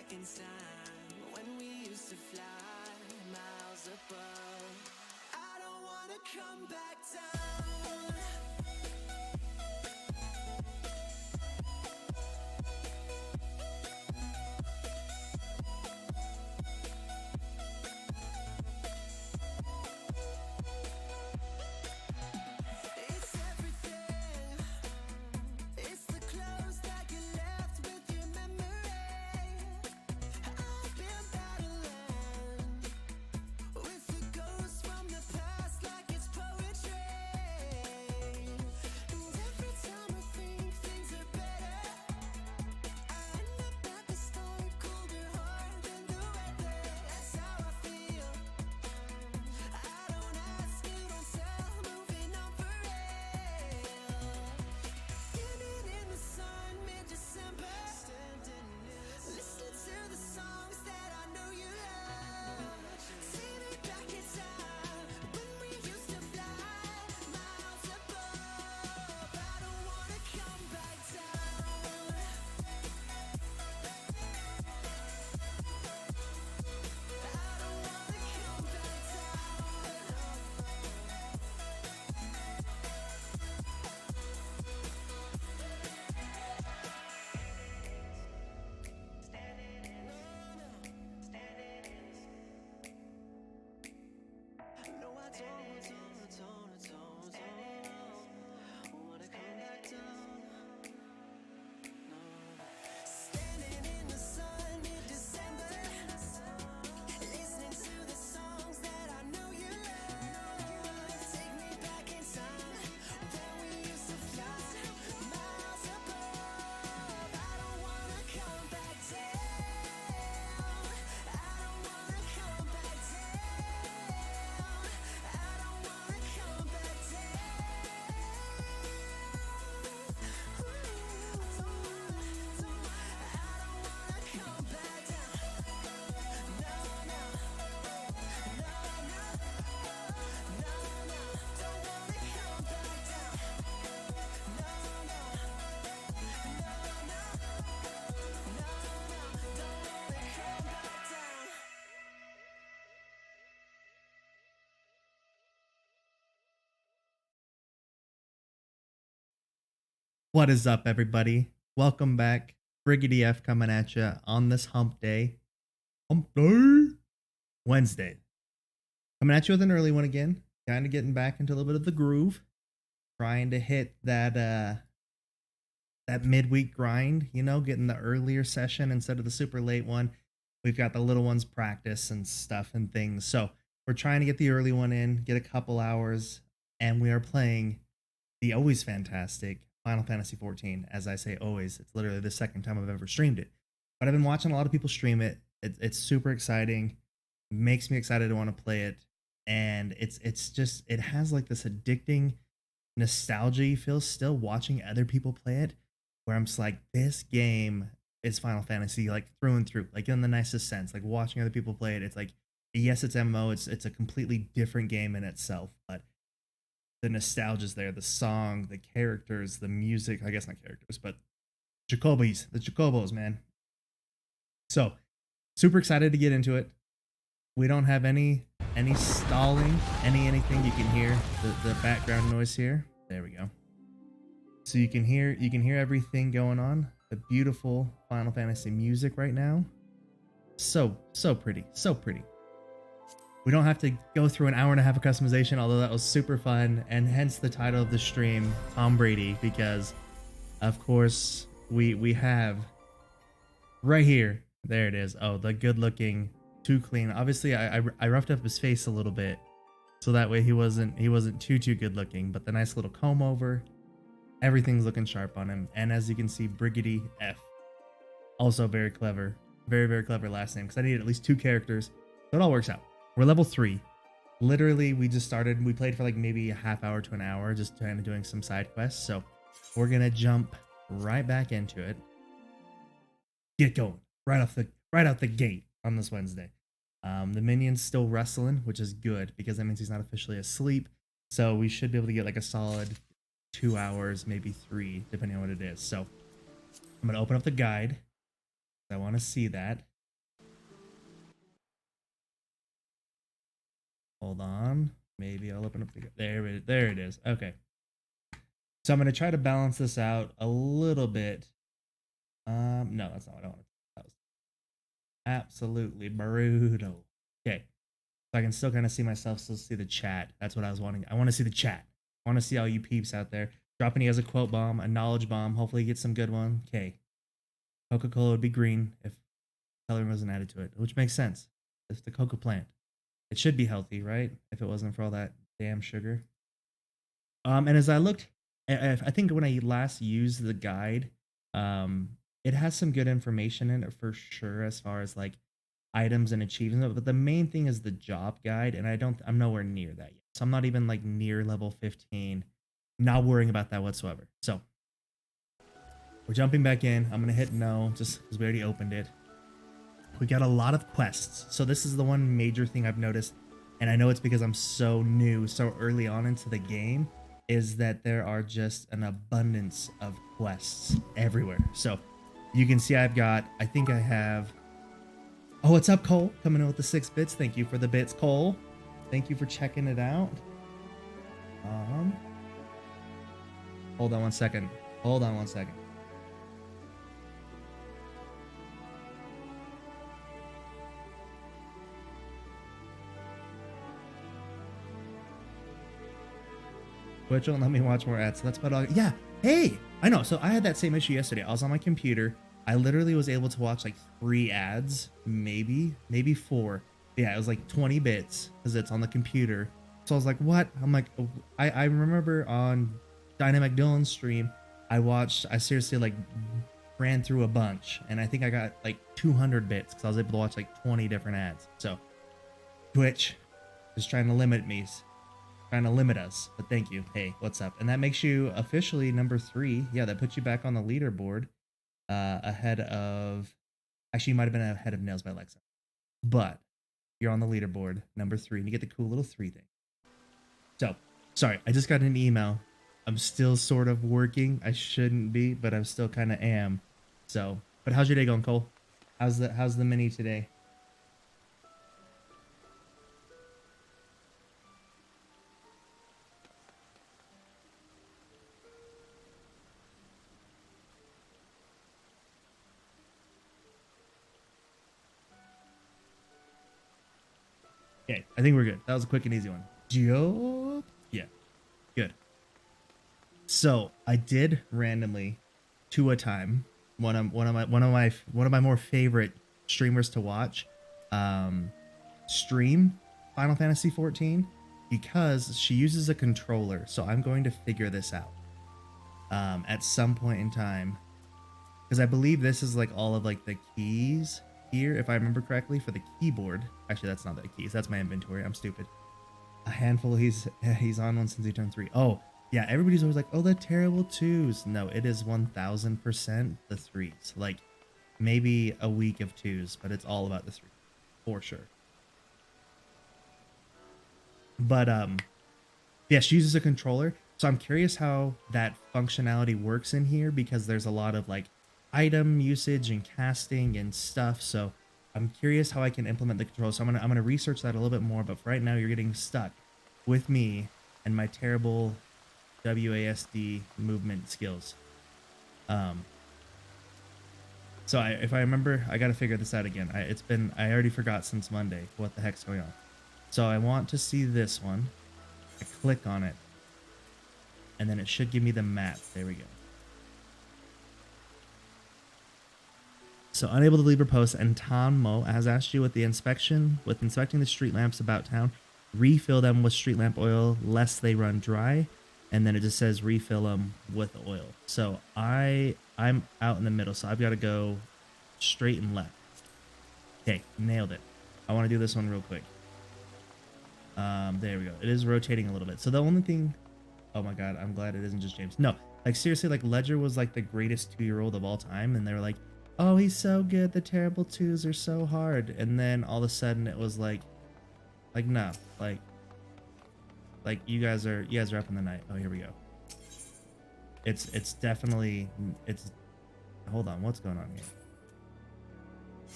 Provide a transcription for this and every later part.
back in time when we used to fly miles above. I don't wanna come back down. It's everything. It's the clothes that you left with your memory. I've been battling with the ghosts from the past like it's poetry. And every time I think things are better, I end up at the start, colder heart than the weather. That's how I feel. I don't ask, you don't tell, moving on for real. Standing in the sun, mid-December, listening to the songs that I know you love. Take me back in time when we used to fly miles above. I don't wanna come back down. I don't wanna come back down. No, I don't wanna come back down. Standing in the sun mid-December, listening to the songs that I know you love. Take me back in time when we used to fly miles above. I don't wanna come back down. I don't wanna come back down. I don't wanna come back down. What is up, everybody? Welcome back. Brady F coming at you on this hump day. Hump day? Wednesday. Coming at you with an early one again. Kind of getting back into a little bit of the groove. Trying to hit that midweek grind, getting the earlier session instead of the super late one. We've got the little ones practice and stuff and things. So we're trying to get the early one in, get a couple hours, and we are playing the always fantastic Final Fantasy XIV. As I say always, it's literally the second time I've ever streamed it. But I've been watching a lot of people stream it. It's super exciting. Makes me excited to want to play it. And it's just, it has like this addicting nostalgia you feel still watching other people play it, where I'm just like, this game is Final Fantasy like through and through, like in the nicest sense. Like watching other people play it, it's like, yes, it's MMO, it's a completely different game in itself, but the nostalgia's there, the song, the characters, the music, I guess not characters, but the Chocobos, man. So super excited to get into it. We don't have any stalling, anything. You can hear the background noise here. There we go. So you can hear everything going on. The beautiful Final Fantasy music right now. So pretty, so pretty. We don't have to go through an hour and a half of customization, although that was super fun, and hence the title of the stream, Tom Brady, because of course we have right here. There it is. Oh, the good looking, too clean. Obviously I roughed up his face a little bit, so that way he wasn't too good looking, but the nice little comb over, everything's looking sharp on him. And as you can see, Brigady F, also very clever, very clever last name, because I needed at least 2 characters, so it all works out. We're level 3. Literally, we just started. We played for like maybe a half hour to an hour, just kind of doing some side quests. So we're gonna jump right back into it. Get going right out the gate on this Wednesday. The minion's still wrestling, which is good because that means he's not officially asleep. So we should be able to get like a solid 2 hours, maybe 3, depending on what it is. So I'm gonna open up the guide. I want to see that. Hold on. Maybe I'll open up the, there it is. Okay. So I'm gonna try to balance this out a little bit. No, that's not what I want. That was absolutely brutal. Okay. So I can still kind of see myself, still see the chat. That's what I was wanting. I want to see the chat. I want to see all you peeps out there. Dropping you as a quote bomb, a knowledge bomb. Hopefully you get some good one. Okay. Coca-Cola would be green if coloring wasn't added to it, which makes sense. It's the coca plant. It should be healthy, right? If it wasn't for all that damn sugar. And as I looked, I think when I last used the guide, it has some good information in it for sure as far as like items and achievements. But the main thing is the job guide, and I'm nowhere near that yet. So I'm not even like near level 15. Not worrying about that whatsoever. So we're jumping back in. I'm gonna hit no just because we already opened it. We got a lot of quests. So this is the one major thing I've noticed, and I know it's because I'm so new, so early on into the game, is that there are just an abundance of quests everywhere. So you can see I think I have, oh, what's up, Cole? Coming in with the 6 bits. Thank you for the bits, Cole. Thank you for checking it out. Hold on one second. Hold on one second. Twitch won't let me watch more ads. So that's about all. Yeah. Hey, I know. So I had that same issue yesterday. I was on my computer. I literally was able to watch like 3 ads, maybe 4. Yeah, it was like 20 bits because it's on the computer. So I was like, what? I'm like, I remember on Dynamic Dylan's stream, I seriously like ran through a bunch, and I think I got like 200 bits because I was able to watch like 20 different ads. So Twitch is trying to limit me. Trying to limit us, but thank you. Hey, what's up? And that makes you officially number 3. Yeah, that puts you back on the leaderboard, ahead of, actually you might have been ahead of Nails by Lexa, but you're on the leaderboard number 3, and you get the cool little 3 thing. So sorry, I just got an email. I'm still sort of working. I shouldn't be, but I'm still kind of am. So, but how's your day going, Cole? How's the mini today? Okay, I think we're good. That was a quick and easy one. Joke. Yeah, good. So I did randomly, to a time, one of my more favorite streamers to watch, stream Final Fantasy XIV because she uses a controller. So I'm going to figure this out at some point in time, because I believe this is like all of like the keys here, if I remember correctly, for the keyboard. Actually, that's not the keys. That's my inventory. I'm stupid. A handful. He's on one since he turned 3. Oh yeah, everybody's always like, oh, the terrible 2s. No, it is 1000% the 3s. Like maybe a week of 2s, but it's all about the 3 for sure. But yeah, she uses a controller, so I'm curious how that functionality works in here, because there's a lot of like item usage and casting and stuff. So I'm curious how I can implement the control. So I'm gonna research that a little bit more. But for right now, you're getting stuck with me and my terrible WASD movement skills. So if I remember, I got to figure this out again. I already forgot since Monday what the heck's going on. So I want to see this one. I click on it, and then it should give me the map. There we go. So unable to leave her post, and Tanmo has asked you with inspecting the street lamps about town, refill them with street lamp oil lest they run dry, and then it just says refill them with oil. So I'm out in the middle, so I've got to go straight and left. Okay, nailed it. I want to do this one real quick. There we go. It is rotating a little bit. So the only thing, oh my god, I'm glad it isn't just James. No, like seriously, like Ledger was like the greatest 2-year-old of all time, and they were like, oh, he's so good, the terrible 2s are so hard. And then all of a sudden it was like no, like you guys are up in the night. Oh, here we go. It's definitely, hold on, what's going on here?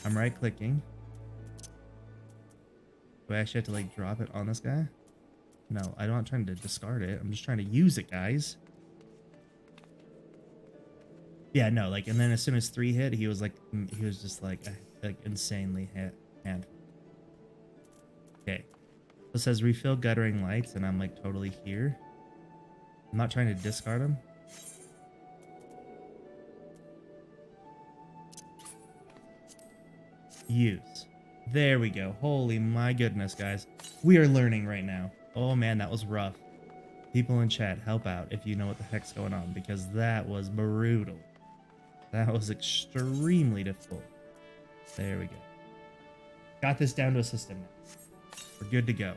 I'm right clicking. Do I actually have to like drop it on this guy? No, I'm not trying to discard it. I'm just trying to use it, guys. Yeah, no, like, and then as soon as 3 hit, he was just like insanely hit hand. Okay. So it says refill guttering lights, and I'm like totally here. I'm not trying to discard them. Use. There we go. Holy my goodness, guys. We are learning right now. Oh man, that was rough. People in chat, help out if you know what the heck's going on, because that was brutal. That was extremely difficult. There we go. Got this down to a system now. We're good to go.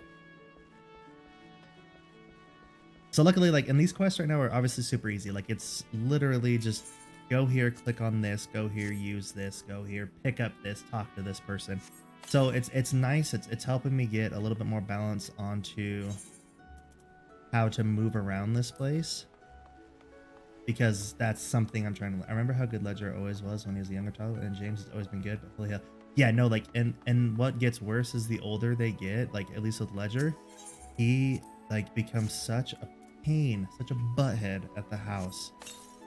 So luckily, like, in these quests right now are obviously super easy. Like, it's literally just go here, click on this, go here, use this, go here, pick up this, talk to this person. So it's nice. It's helping me get a little bit more balance onto how to move around this place, because that's something I'm trying to. I remember how good Ledger always was when he was a younger child, and James has always been good. But holy hell, yeah, no, like, and what gets worse is the older they get. Like, at least with Ledger, he like becomes such a pain, such a butthead at the house,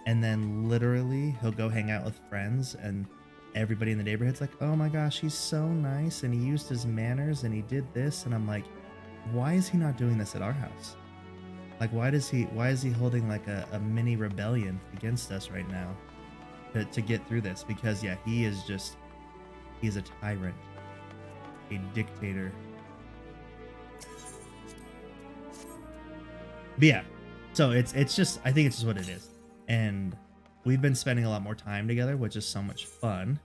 and then literally he'll go hang out with friends, and everybody in the neighborhood's like, oh my gosh, he's so nice, and he used his manners, and he did this, and I'm like, why is he not doing this at our house? Like, why is he holding like a mini rebellion against us right now to get through this? Because yeah, he's a tyrant, a dictator. But yeah, so it's just, I think it's just what it is. And we've been spending a lot more time together, which is so much fun,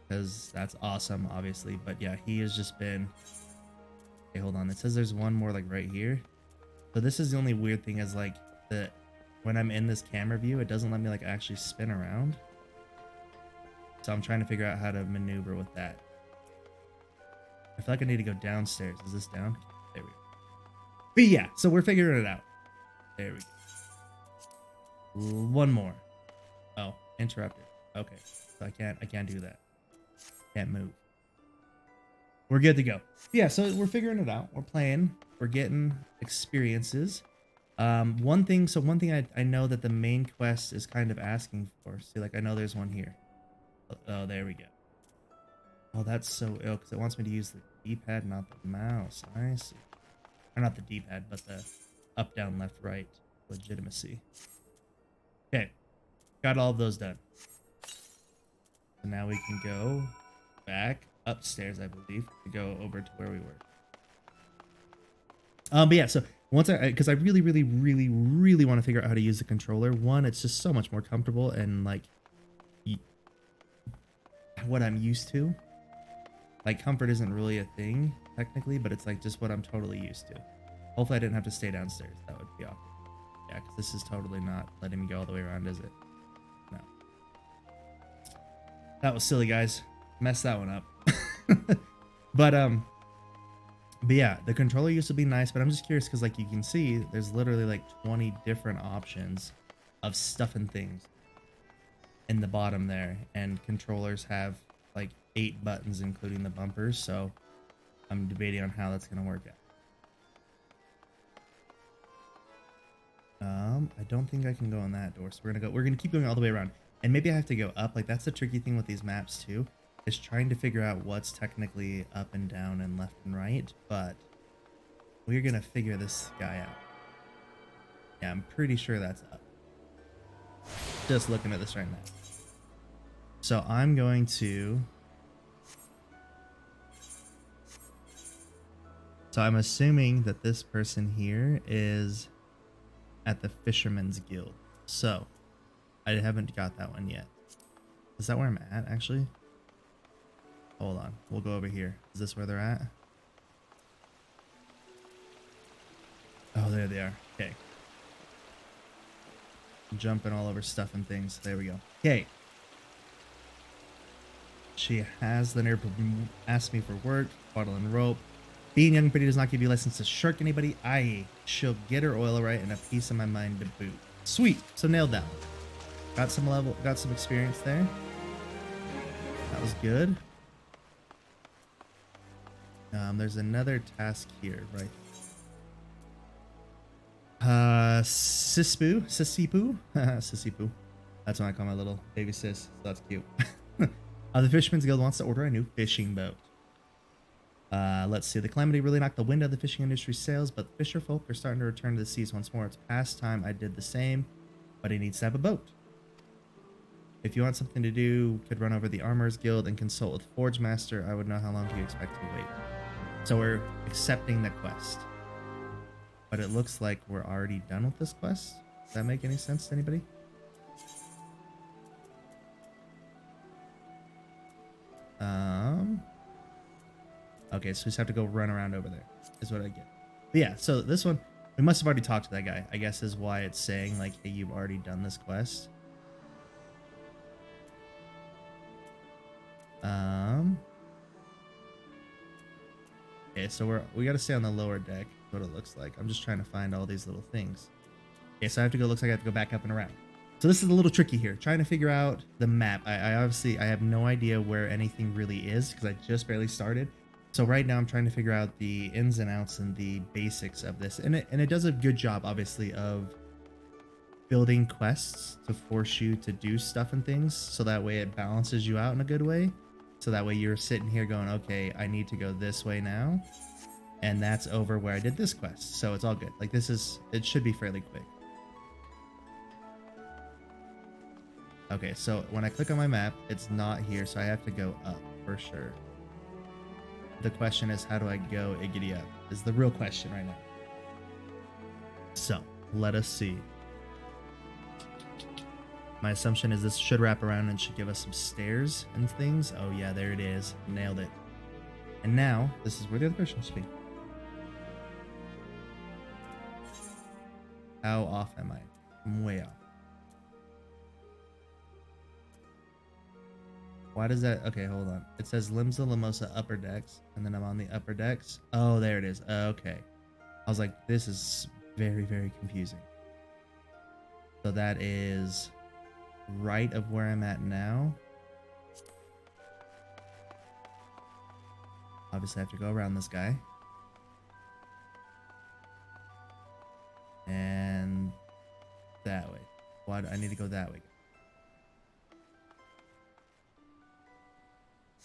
because that's awesome, obviously. But yeah, he has just been, okay, hold on. It says there's one more like right here. So this is the only weird thing, is like when I'm in this camera view, it doesn't let me like actually spin around. So I'm trying to figure out how to maneuver with that. I feel like I need to go downstairs. Is this down? There we go. But yeah, so we're figuring it out. There we go. One more. Oh, interrupted. Okay, so I can't do that. Can't move. We're good to go. Yeah, so we're figuring it out. We're playing. We're getting experiences. One thing I know that the main quest is kind of asking for. See, like, I know there's one here. Oh, there we go. Oh, that's so ill, because it wants me to use the D-pad, not the mouse. I see. Or not the D-pad, but the up, down, left, right legitimacy. Okay. Got all of those done. So now we can go back upstairs, I believe, to go over to where we were. But yeah, so once because I really want to figure out how to use the controller. One, it's just so much more comfortable and like what I'm used to. Like, comfort isn't really a thing technically, but it's like just what I'm totally used to. Hopefully I didn't have to stay downstairs. That would be awkward. Yeah, because this is totally not letting me go all the way around, is it? No. That was silly, guys. Messed that one up. But yeah, the controller used to be nice, but I'm just curious because, like, you can see there's literally like 20 different options of stuff and things in the bottom there, and controllers have like 8 buttons including the bumpers, so I'm debating on how that's gonna work out. I don't think I can go in that door, so we're gonna keep going all the way around, and maybe I have to go up. Like, that's the tricky thing with these maps too, is trying to figure out what's technically up and down and left and right, but we're gonna figure this guy out. Yeah, I'm pretty sure that's up. Just looking at this right now. So I'm going to... So I'm assuming that this person here is at the Fisherman's Guild. So I haven't got that one yet. Is that where I'm at, actually? Hold on. We'll go over here. Is this where they're at? Oh, there they are. Okay. Jumping all over stuff and things. There we go. Okay. She has the nerve to ask me for work, bottle and rope. Being young pretty does not give you license to shirk anybody. She'll get her oil right and a piece of my mind to boot. Sweet. So nailed that one. Got some experience there. That was good. There's another task here, right? Sispoo, Sissipoo, Sissipoo. That's what I call my little baby sis. So that's cute. The Fisherman's Guild wants to order a new fishing boat. Let's see. The calamity really knocked the wind out of the fishing industry's sails, but fisher folk are starting to return to the seas once more. It's past time I did the same, but he needs to have a boat. If you want something to do, could run over the Armorers Guild and consult with Forge Master. I would know how long do you expect to wait. So we're accepting the quest. But it looks like we're already done with this quest. Does that make any sense to anybody? Okay, so we just have to go run around over there, is what I get. But yeah, so this one, we must have already talked to that guy, I guess is why it's saying, like, hey, you've already done this quest. Okay, so we gotta stay on the lower deck, what it looks like. I'm just trying to find all these little things. Okay, so I have to go, looks like I have to go back up and around. So this is a little tricky here, trying to figure out the map. I obviously, I have no idea where anything really is because I just barely started. So right now I'm trying to figure out the ins and outs and the basics of this. And it does a good job, obviously, of building quests to force you to do stuff and things. So that way it balances you out in a good way. So that way you're sitting here going, okay, I need to go this way now. And that's over where I did this quest. So it's all good. Like it should be fairly quick. Okay, so when I click on my map, it's not here. So I have to go up for sure. The question is, how do I go iggity up? Is the real question right now. So let us see. My assumption is this should wrap around and should give us some stairs and things. Oh yeah, there it is. Nailed it. And now this is where the other person should be. How off am I? I'm way off. Why does that? Okay, hold on. It says Limsa Limosa upper decks, and then I'm on the upper decks. Oh, there it is. Okay. I was like, this is very, very confusing. So that is right of where I'm at now. Obviously, I have to go around this guy. And that way. Why do I need to go that way?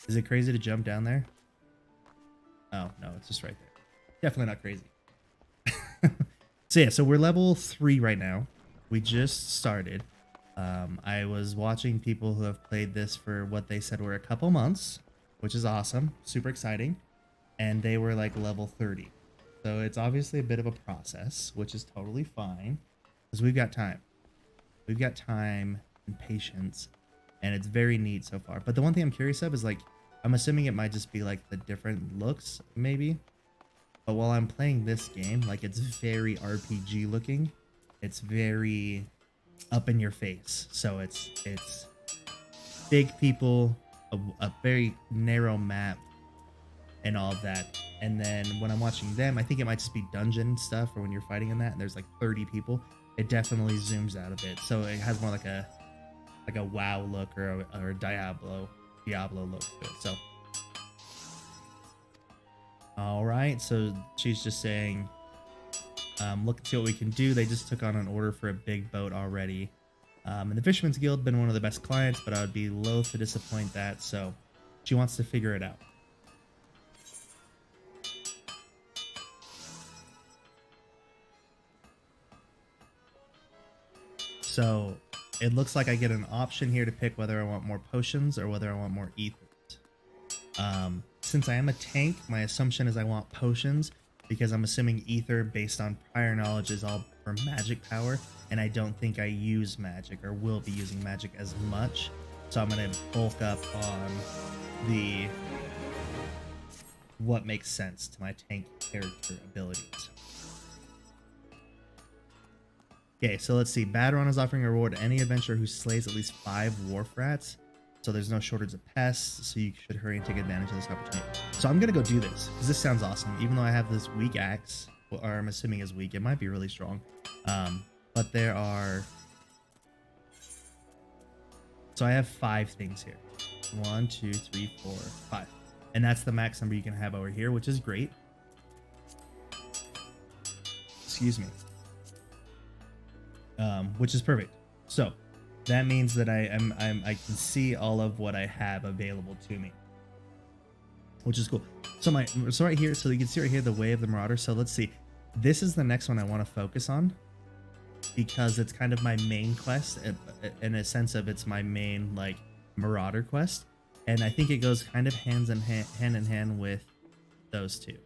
Is it crazy to jump down there? Oh, no, it's just right there. Definitely not crazy. So yeah, so we're level 3 right now. We just started. I was watching people who have played this for what they said were a couple months, which is awesome, super exciting. And they were like level 30. So it's obviously a bit of a process, which is totally fine because we've got time. We've got time and patience, and it's very neat so far. But the one thing I'm curious of is, like, I'm assuming it might just be like the different looks, maybe. But while I'm playing this game, like, it's very RPG looking. It's very up in your face. So it's big people, a very narrow map, and all of that. And then when I'm watching them, I think it might just be dungeon stuff, or when you're fighting in that and there's like 30 people, it definitely zooms out a bit. So it has more like a WoW look or a Diablo look to it. So all right, so she's just saying, look and see what we can do. They just took on an order for a big boat already. And the Fisherman's Guild been one of the best clients, but I would be loath to disappoint that. So she wants to figure it out. So it looks like I get an option here to pick whether I want more potions or whether I want more ethers. Since I am a tank, my assumption is I want potions, because I'm assuming ether, based on prior knowledge, is all for magic power, and I don't think I use magic or will be using magic as much. So I'm going to bulk up on the what makes sense to my tank character abilities. Okay, so let's see. Badron is offering a reward to any adventurer who slays at least 5 wharf rats. So there's no shortage of pests, so you should hurry and take advantage of this opportunity. So I'm going to go do this, because this sounds awesome. Even though I have this weak axe, or I'm assuming is weak, it might be really strong. But there are... So I have 5 things here. 1, 2, 3, 4, 5. And that's the max number you can have over here, which is great. Excuse me. Which is perfect. So that means that I can see all of what I have available to me, which is cool. So right here, so you can see right here the Way of the Marauder. So let's see. This is the next one I want to focus on because it's kind of my main quest, in a sense of it's my main like Marauder quest, and I think it goes kind of hand in hand with those two.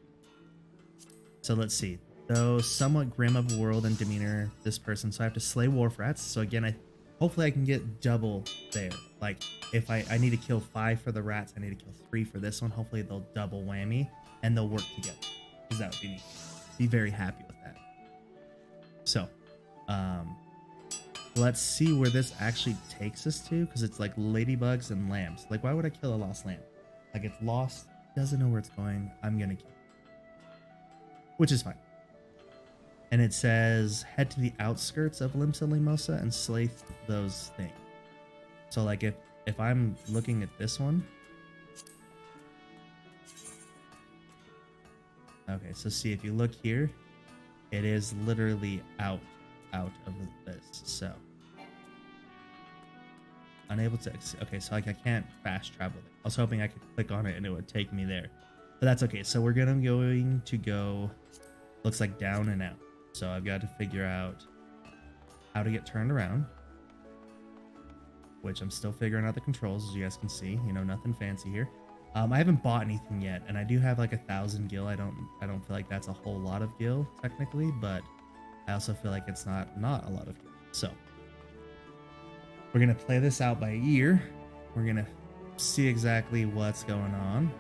So let's see. Though somewhat grim of world and demeanor, this person. So I have to slay wharf rats. So again, hopefully I can get double there. Like if I need to kill 5 for the rats, I need to kill 3 for this one. Hopefully they'll double whammy and they'll work together, because that would be neat. Be very happy with that. So let's see where this actually takes us to, because it's like ladybugs and lambs. Like, why would I kill a lost lamb? Like, it's lost, doesn't know where it's going, I'm gonna kill it, which is fine. And it says head to the outskirts of Limsa Limosa and slay those things. So like if I'm looking at this one, okay, so see, if you look here, it is literally out of this. So unable to, okay, so like I can't fast travel it. I was hoping I could click on it and it would take me there, but that's okay. So we're going to go, looks like down and out. So I've got to figure out how to get turned around, which I'm still figuring out the controls, as you guys can see. You know, nothing fancy here. I haven't bought anything yet, and I do have like 1,000 gil. I don't feel like that's a whole lot of gil technically, but I also feel like it's not a lot of gil. So we're gonna play this out by ear. We're gonna see exactly what's going on.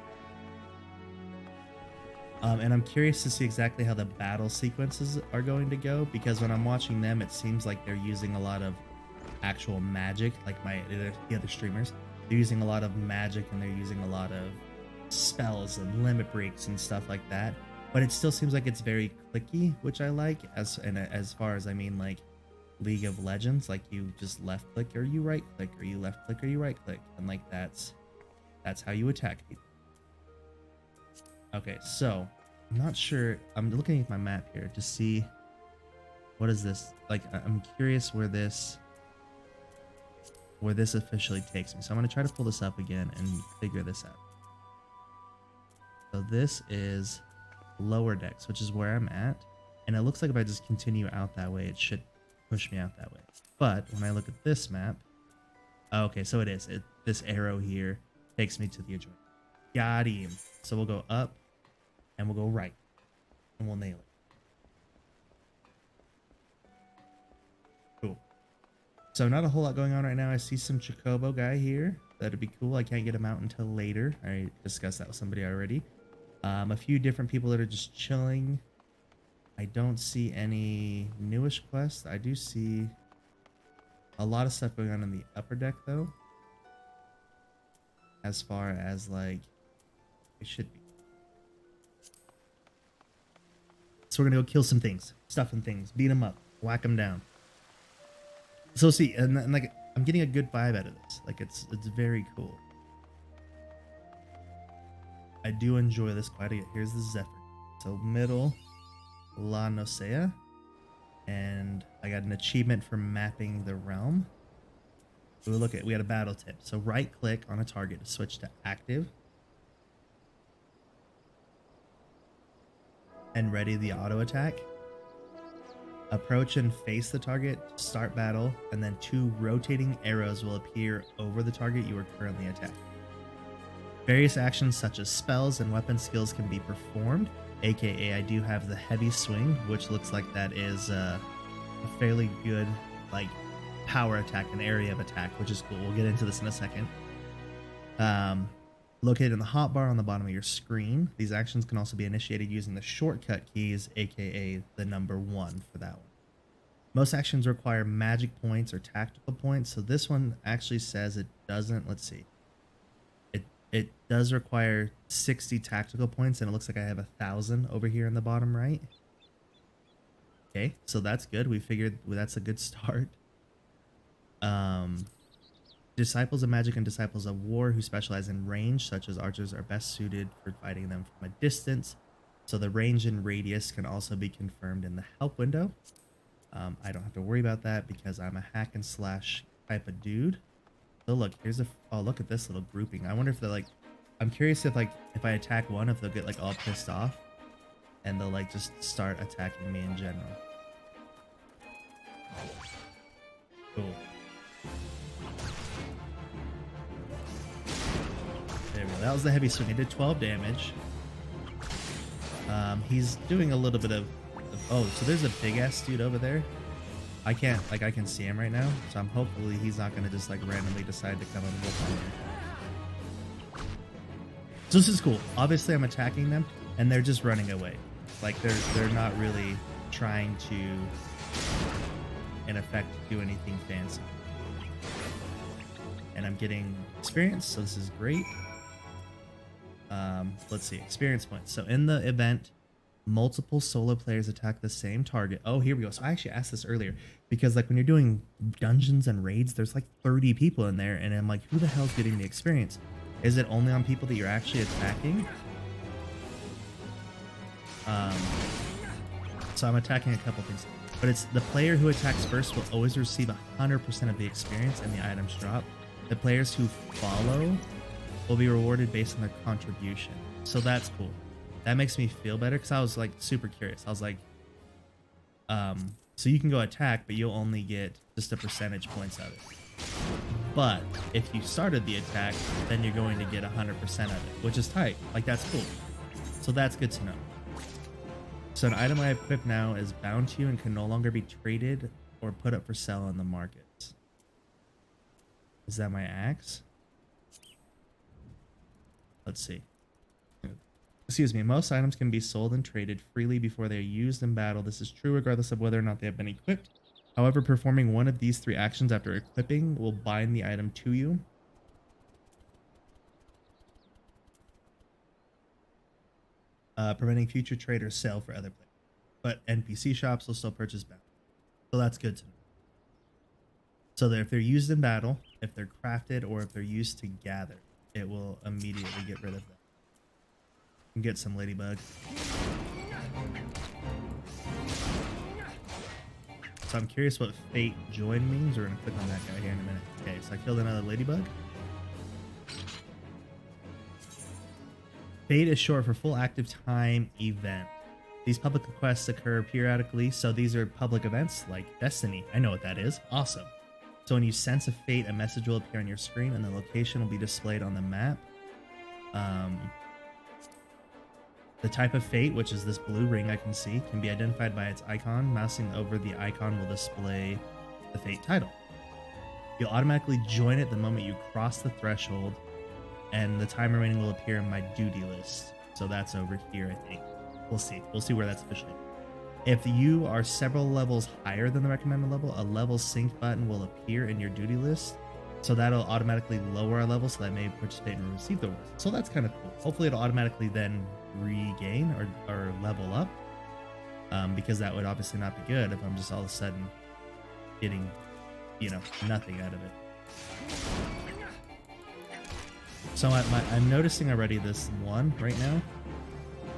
And I'm curious to see exactly how the battle sequences are going to go, because when I'm watching them, it seems like they're using a lot of actual magic, like the other streamers. They're using a lot of magic and they're using a lot of spells and limit breaks and stuff like that. But it still seems like it's very clicky, which I like, as far as, I mean, like League of Legends, like you just left click or you right click, or you left click or you right click, and like that's how you attack people. Okay, so I'm not sure. I'm looking at my map here to see what is this. Like, I'm curious where this officially takes me. So I'm going to try to pull this up again and figure this out. So this is lower decks, which is where I'm at. And it looks like if I just continue out that way, it should push me out that way. But when I look at this map, oh, okay, so it is. This arrow here takes me to the adjoining. Got him. So we'll go up and we'll go right and we'll nail it. Cool. So not a whole lot going on right now. I see some Chocobo guy here. That'd be cool. I can't get him out until later. I discussed that with somebody already. A few different people that are just chilling. I don't see any newish quests. I do see a lot of stuff going on in the upper deck though, as far as like it should be. So we're gonna go kill some things, stuff and things, beat them up, whack them down. So see, and like I'm getting a good vibe out of this. Like it's very cool. I do enjoy this quite a bit. Here's the Zephyr. So middle, La Nosea, and I got an achievement for mapping the realm. So we had a battle tip. So right click on a target to switch to active. And ready the auto attack. Approach and face the target, start battle, and then 2 rotating arrows will appear over the target you are currently attacking. Various actions such as spells and weapon skills can be performed, aka I do have the heavy swing, which looks like that is a fairly good like power attack, an area of attack, which is cool. We'll get into this in a second. Located in the hotbar on the bottom of your screen. These actions can also be initiated using the shortcut keys, aka the number 1 for that one. Most actions require magic points or tactical points, so this one actually says it doesn't. Let's see. It does require 60 tactical points, and it looks like I have 1,000 over here in the bottom right. Okay, so that's good. We figured that's a good start. Disciples of magic and disciples of war who specialize in range, such as archers, are best suited for fighting them from a distance. So the range and radius can also be confirmed in the help window. I don't have to worry about that because I'm a hack and slash type of dude. So look, here's a, oh, look at this little grouping. I wonder if they're like, I'm curious if like, if I attack one, if they'll get like all pissed off and they'll like just start attacking me in general. Cool. There we go. That was the heavy swing. He did 12 damage. He's doing a little bit of, oh, so there's a big ass dude over there. I can't, like, I can see him right now, so I'm hopefully he's not gonna just like randomly decide to come and whoop on me. So this is cool. Obviously, I'm attacking them, and they're just running away. Like they're not really trying to, in effect, do anything fancy. And I'm getting experience, so this is great. Let's see, experience points. So in the event, multiple solo players attack the same target. Oh, here we go. So I actually asked this earlier because like when you're doing dungeons and raids, there's like 30 people in there, and I'm like, who the hell's getting the experience? Is it only on people that you're actually attacking? So I'm attacking a couple things, but it's the player who attacks first will always receive 100% of the experience and the items drop. The players who follow will be rewarded based on their contribution. So that's cool. That makes me feel better because I was like super curious. I was like, so you can go attack, but you'll only get just a percentage points of it. But if you started the attack, then you're going to get 100% of it, which is tight. Like that's cool. So that's good to know. So an item I have equipped now is bound to you and can no longer be traded or put up for sale on the market. Is that my axe? Let's see. Excuse me. Most items can be sold and traded freely before they are used in battle. This is true regardless of whether or not they have been equipped. However, performing one of these 3 actions after equipping will bind the item to you. Preventing future trade or sale for other players. But NPC shops will still purchase bound. So that's good to know. So that if they're used in battle, if they're crafted, or if they're used to gather, it will immediately get rid of them. And get some ladybug. So I'm curious what fate join means. We're gonna click on that guy here in a minute. Okay, so I killed another ladybug. Fate is short for full active time event. These public quests occur periodically, so these are public events like Destiny. I know what that is. Awesome. So when you sense a fate, a message will appear on your screen and the location will be displayed on the map. The type of fate, which is this blue ring I can see, can be identified by its icon. Mousing over the icon will display the fate title. You'll automatically join it the moment you cross the threshold, and the time remaining will appear in my duty list. So that's over here, I think. We'll see. We'll see where that's officially. If you are several levels higher than the recommended level, a level sync button will appear in your duty list. So that'll automatically lower our level so that I may participate and receive the rewards. So that's kind of cool. Hopefully it'll automatically then regain or level up. Because that would obviously not be good if I'm just all of a sudden getting, you know, nothing out of it. So I'm noticing already this one right now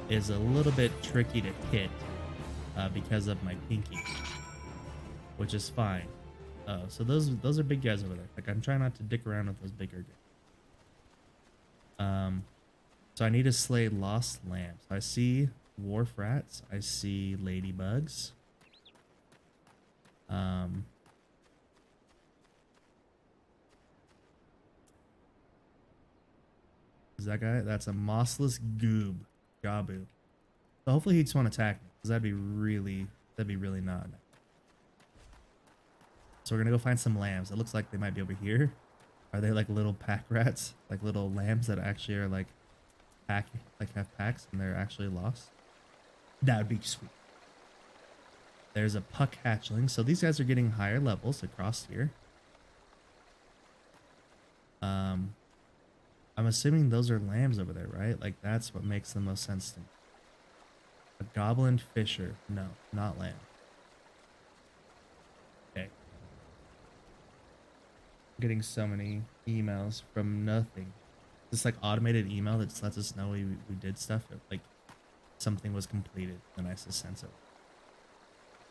is a little bit tricky to hit because of my pinky, which is fine. Oh, so those are big guys over there. Like I'm trying not to dick around with those bigger guys. So I need to slay lost lambs. I see wharf rats. I see ladybugs. Is that guy? That's a mossless goob. Gabu. So hopefully he just won't attack me, because that'd be really not nice. So we're gonna go find some lambs. It looks like they might be over here. Are they like little pack rats? Like little lambs that actually are like pack, like have packs and they're actually lost? That would be sweet. There's a puck hatchling. So these guys are getting higher levels across here. I'm assuming those are lambs over there, right? Like that's what makes the most sense to me. A goblin fisher. No, not lamb. Okay. getting so many emails from nothing. This like automated email that just lets us know we did stuff. Like something was completed. Then I just sent it.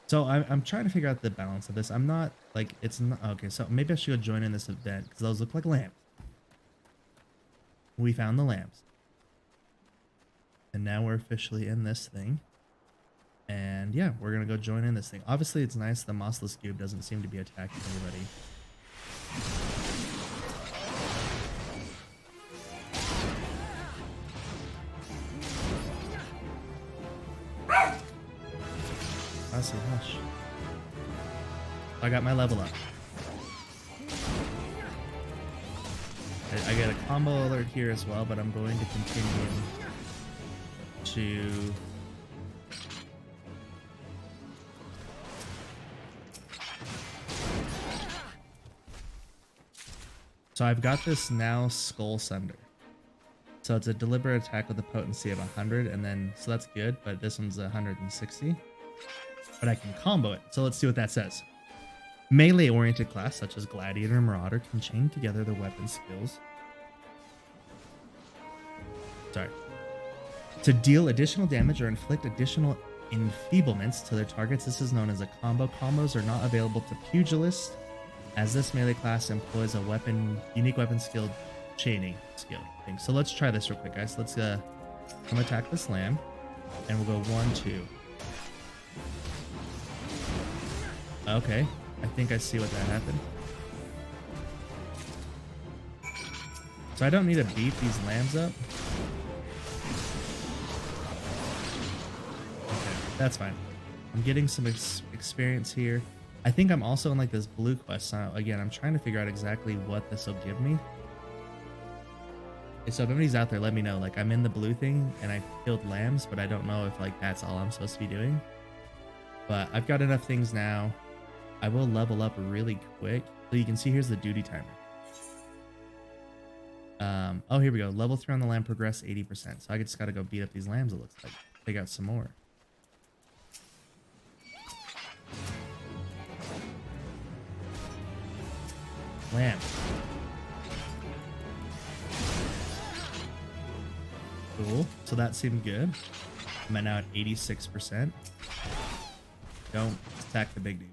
So I'm trying to figure out the balance of this. I'm not like it's not okay. So maybe I should go join in this event because those look like lamps. We found the lamps, and now we're officially in this thing. And yeah, we're gonna go join in this thing. Obviously, it's nice the mossless cube doesn't seem to be attacking anybody. Honestly, hush. I got my level up. I get a combo alert here as well, but I'm going to continue to so I've got this now Skull Sunder. So it's a deliberate attack with a potency of 100, and then so that's good, but this one's 160. But I can combo it. So let's see what that says. Melee-oriented class such as Gladiator and Marauder can chain together their weapon skills. Sorry. To deal additional damage or inflict additional enfeeblements to their targets, this is known as a combo. Combos are not available to Pugilists, as this melee class employs a unique weapon skill chaining skill thing. So let's try this real quick, guys. Let's come attack this lamb, and we'll go 1, 2. Okay, I think I see what that happened. So I don't need to beat these lambs up. Okay, that's fine. I'm getting some experience here. I think I'm also in like this blue quest. So again, I'm trying to figure out exactly what this will give me. So if anybody's out there, let me know. Like I'm in the blue thing and I killed lambs, but I don't know if like that's all I'm supposed to be doing. But I've got enough things now. I will level up really quick. So you can see here's the duty timer. Oh, here we go. Level 3 on the lamb progress 80%. So I just got to go beat up these lambs, it looks like. Take out some more. Lamb. Cool. So that seemed good. I'm at now at 86%. Don't attack the big dude.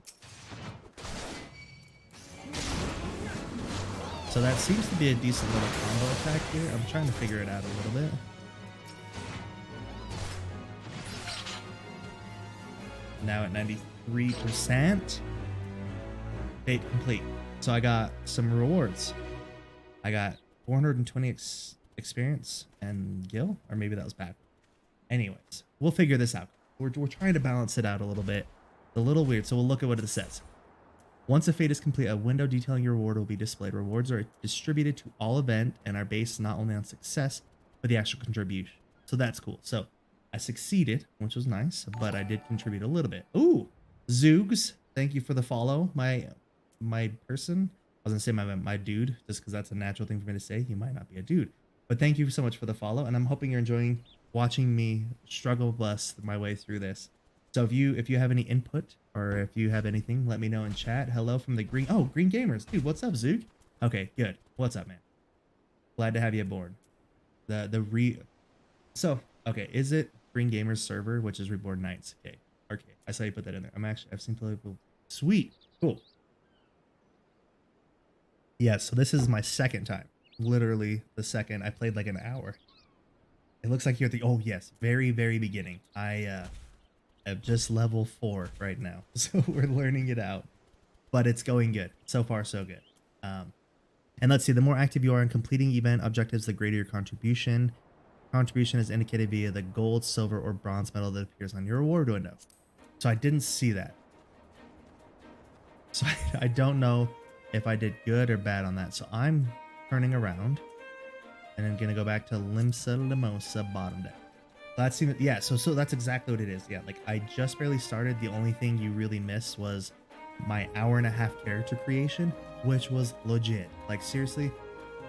So that seems to be a decent little combo attack here. I'm trying to figure it out a little bit. Now at 93%. Fate complete. So I got some rewards. I got 420 experience and gil, or maybe that was bad. Anyways, we'll figure this out. We're trying to balance it out a little bit. It's a little weird, so we'll look at what it says. Once a fate is complete, a window detailing your reward will be displayed. Rewards are distributed to all event and are based not only on success, but the actual contribution. So that's cool. So I succeeded, which was nice, but I did contribute a little bit. Ooh, Zoogs, thank you for the follow. My person, I was gonna say my dude, just because that's a natural thing for me to say. He might not be a dude, but thank you so much for the follow, and I'm hoping you're enjoying watching me struggle bust my way through this. So if you have any input or if you have anything, let me know in chat. Hello from the green gamers, dude. What's up, Zook? Okay, good. What's up, man? Glad to have you aboard. So okay, is it Green Gamers server, which is Reborn Knights? Okay, I saw you put that in there. I've seen people. Sweet, cool. Yeah, so this is my second time. Literally the second. I played like an hour. It looks like you're at the yes, very beginning. I at just level 4 right now. So we're learning it out, but it's going good. So far, so good. And let's see, the more active you are in completing event objectives, the greater your contribution. Contribution is indicated via the gold, silver, or bronze medal that appears on your reward window. So I didn't see that. So I don't know if I did good or bad on that. So I'm turning around and I'm going to go back to Limsa Limosa bottom deck. That seemed, yeah, so that's exactly what it is. Yeah, like I just barely started. The only thing you really missed was my hour-and-a-half character creation, which was legit. Like seriously,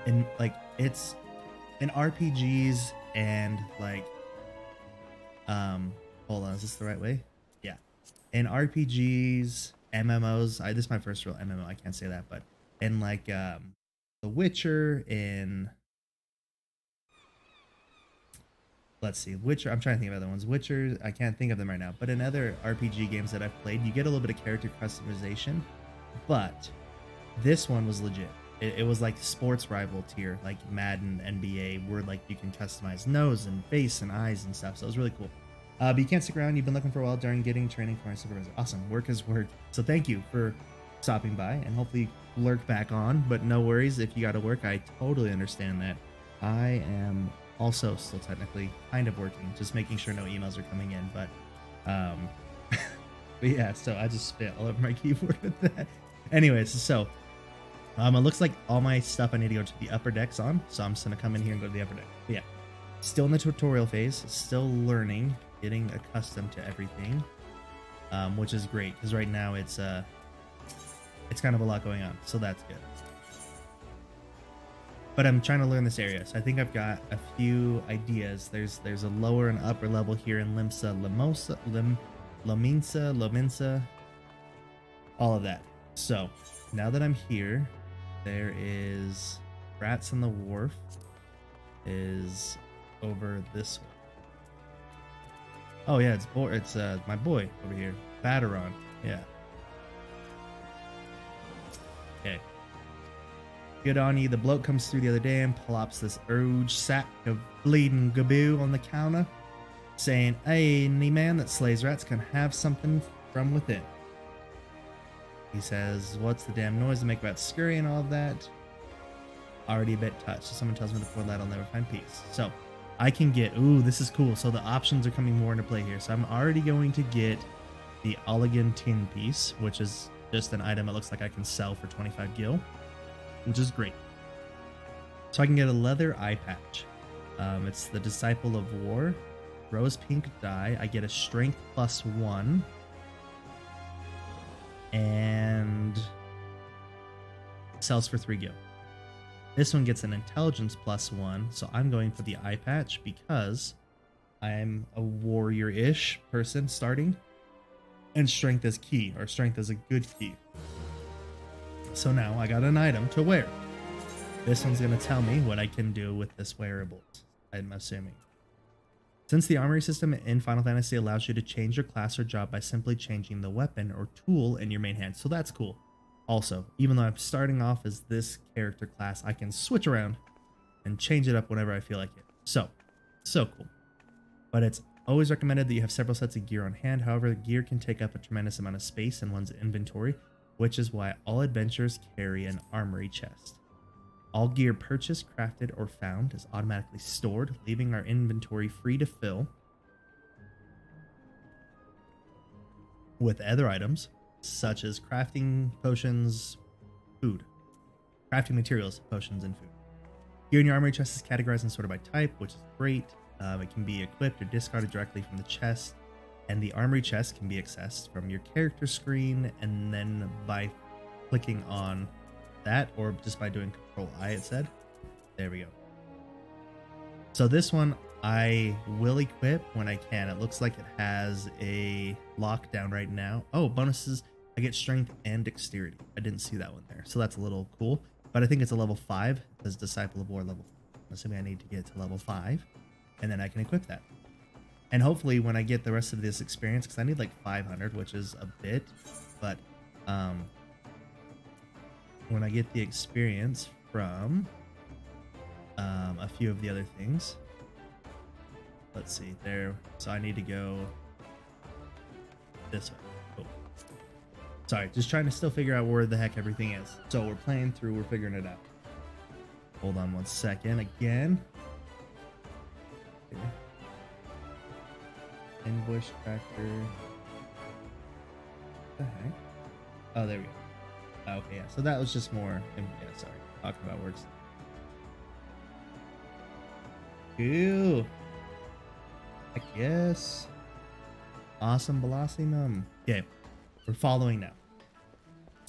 and like it's in RPGs and like hold on, is this the right way? Yeah. In RPGs, MMOs, this is my first real MMO, I can't say that, but in like The Witcher, in let's see, Witcher. I'm trying to think of other ones. Witcher, I can't think of them right now. But in other RPG games that I've played, you get a little bit of character customization. But this one was legit. It was like sports rival tier, like Madden, NBA, where like you can customize nose and face and eyes and stuff. So it was really cool. But you can't stick around. You've been looking for a while during getting training for my supervisor. Awesome. Work is work. So thank you for stopping by, and hopefully lurk back on. But no worries if you got to work. I totally understand that. I am also still technically kind of working, just making sure no emails are coming in. But but yeah, so I just spit all over my keyboard with that. Anyways, so it looks like all my stuff I need to go to the upper deck's on, so I'm just gonna come in here and go to the upper deck. But yeah, still in the tutorial phase, still learning, getting accustomed to everything, which is great because right now it's kind of a lot going on, so that's good. But I'm trying to learn this area, so I think I've got a few ideas. There's a lower and upper level here in Lominsa, all of that. So now that I'm here, there is Rats on the Wharf is over this way. Oh yeah, it's my boy over here, Batteron. Yeah. Okay. Good on you. The bloke comes through the other day and plops this huge sack of bleeding gaboo on the counter, saying, "Hey, any man that slays rats can have something from within." He says, "What's the damn noise to make rats scurry and all of that?" Already a bit touched. If someone tells me to pour that, I'll never find peace. So I can get, ooh, this is cool. So the options are coming more into play here. So I'm already going to get the Oligan tin piece, which is just an item it looks like I can sell for 25 gil, which is great. So I can get a leather eye patch. It's the Disciple of War, rose pink dye. I get a strength +1, and sells for 3 gil. This one gets an intelligence +1, so I'm going for the eye patch because I'm a warrior-ish person starting, and strength is key, or strength is a good key. So now I got an item to wear. This one's going to tell me what I can do with this wearable, I'm assuming. Since the armory system in Final Fantasy allows you to change your class or job by simply changing the weapon or tool in your main hand, so that's cool. Also, even though I'm starting off as this character class, I can switch around and change it up whenever I feel like it. So cool. But it's always recommended that you have several sets of gear on hand. However, gear can take up a tremendous amount of space in one's inventory, which is why all adventurers carry an armory chest. All gear purchased, crafted, or found is automatically stored, leaving our inventory free to fill with other items, such as crafting potions, food. Crafting materials, potions, and food. Gear in your armory chest is categorized and sorted by type, which is great. It can be equipped or discarded directly from the chest, and the armory chest can be accessed from your character screen, and then by clicking on that, or just by doing Control-I, it said. There we go. So this one I will equip when I can. It looks like it has a lockdown right now. Oh, bonuses. I get strength and dexterity. I didn't see that one there. So that's a little cool. But I think it's a level 5. It says Disciple of War level 5. I'm assuming I need to get to level 5. And then I can equip that. And hopefully when I get the rest of this experience, because I need like 500, which is a bit. But when I get the experience from a few of the other things. Let's see there. So I need to go this way. Cool. Sorry, just trying to still figure out where the heck everything is. So we're playing through, we're figuring it out. Hold on one second again. Okay. Invoice tracker. What the heck? Oh, there we go. Okay, yeah. So that was just more. Yeah, sorry. Talking about works. Cool. Heck yes. Awesome Velocimum. Okay, we're following now.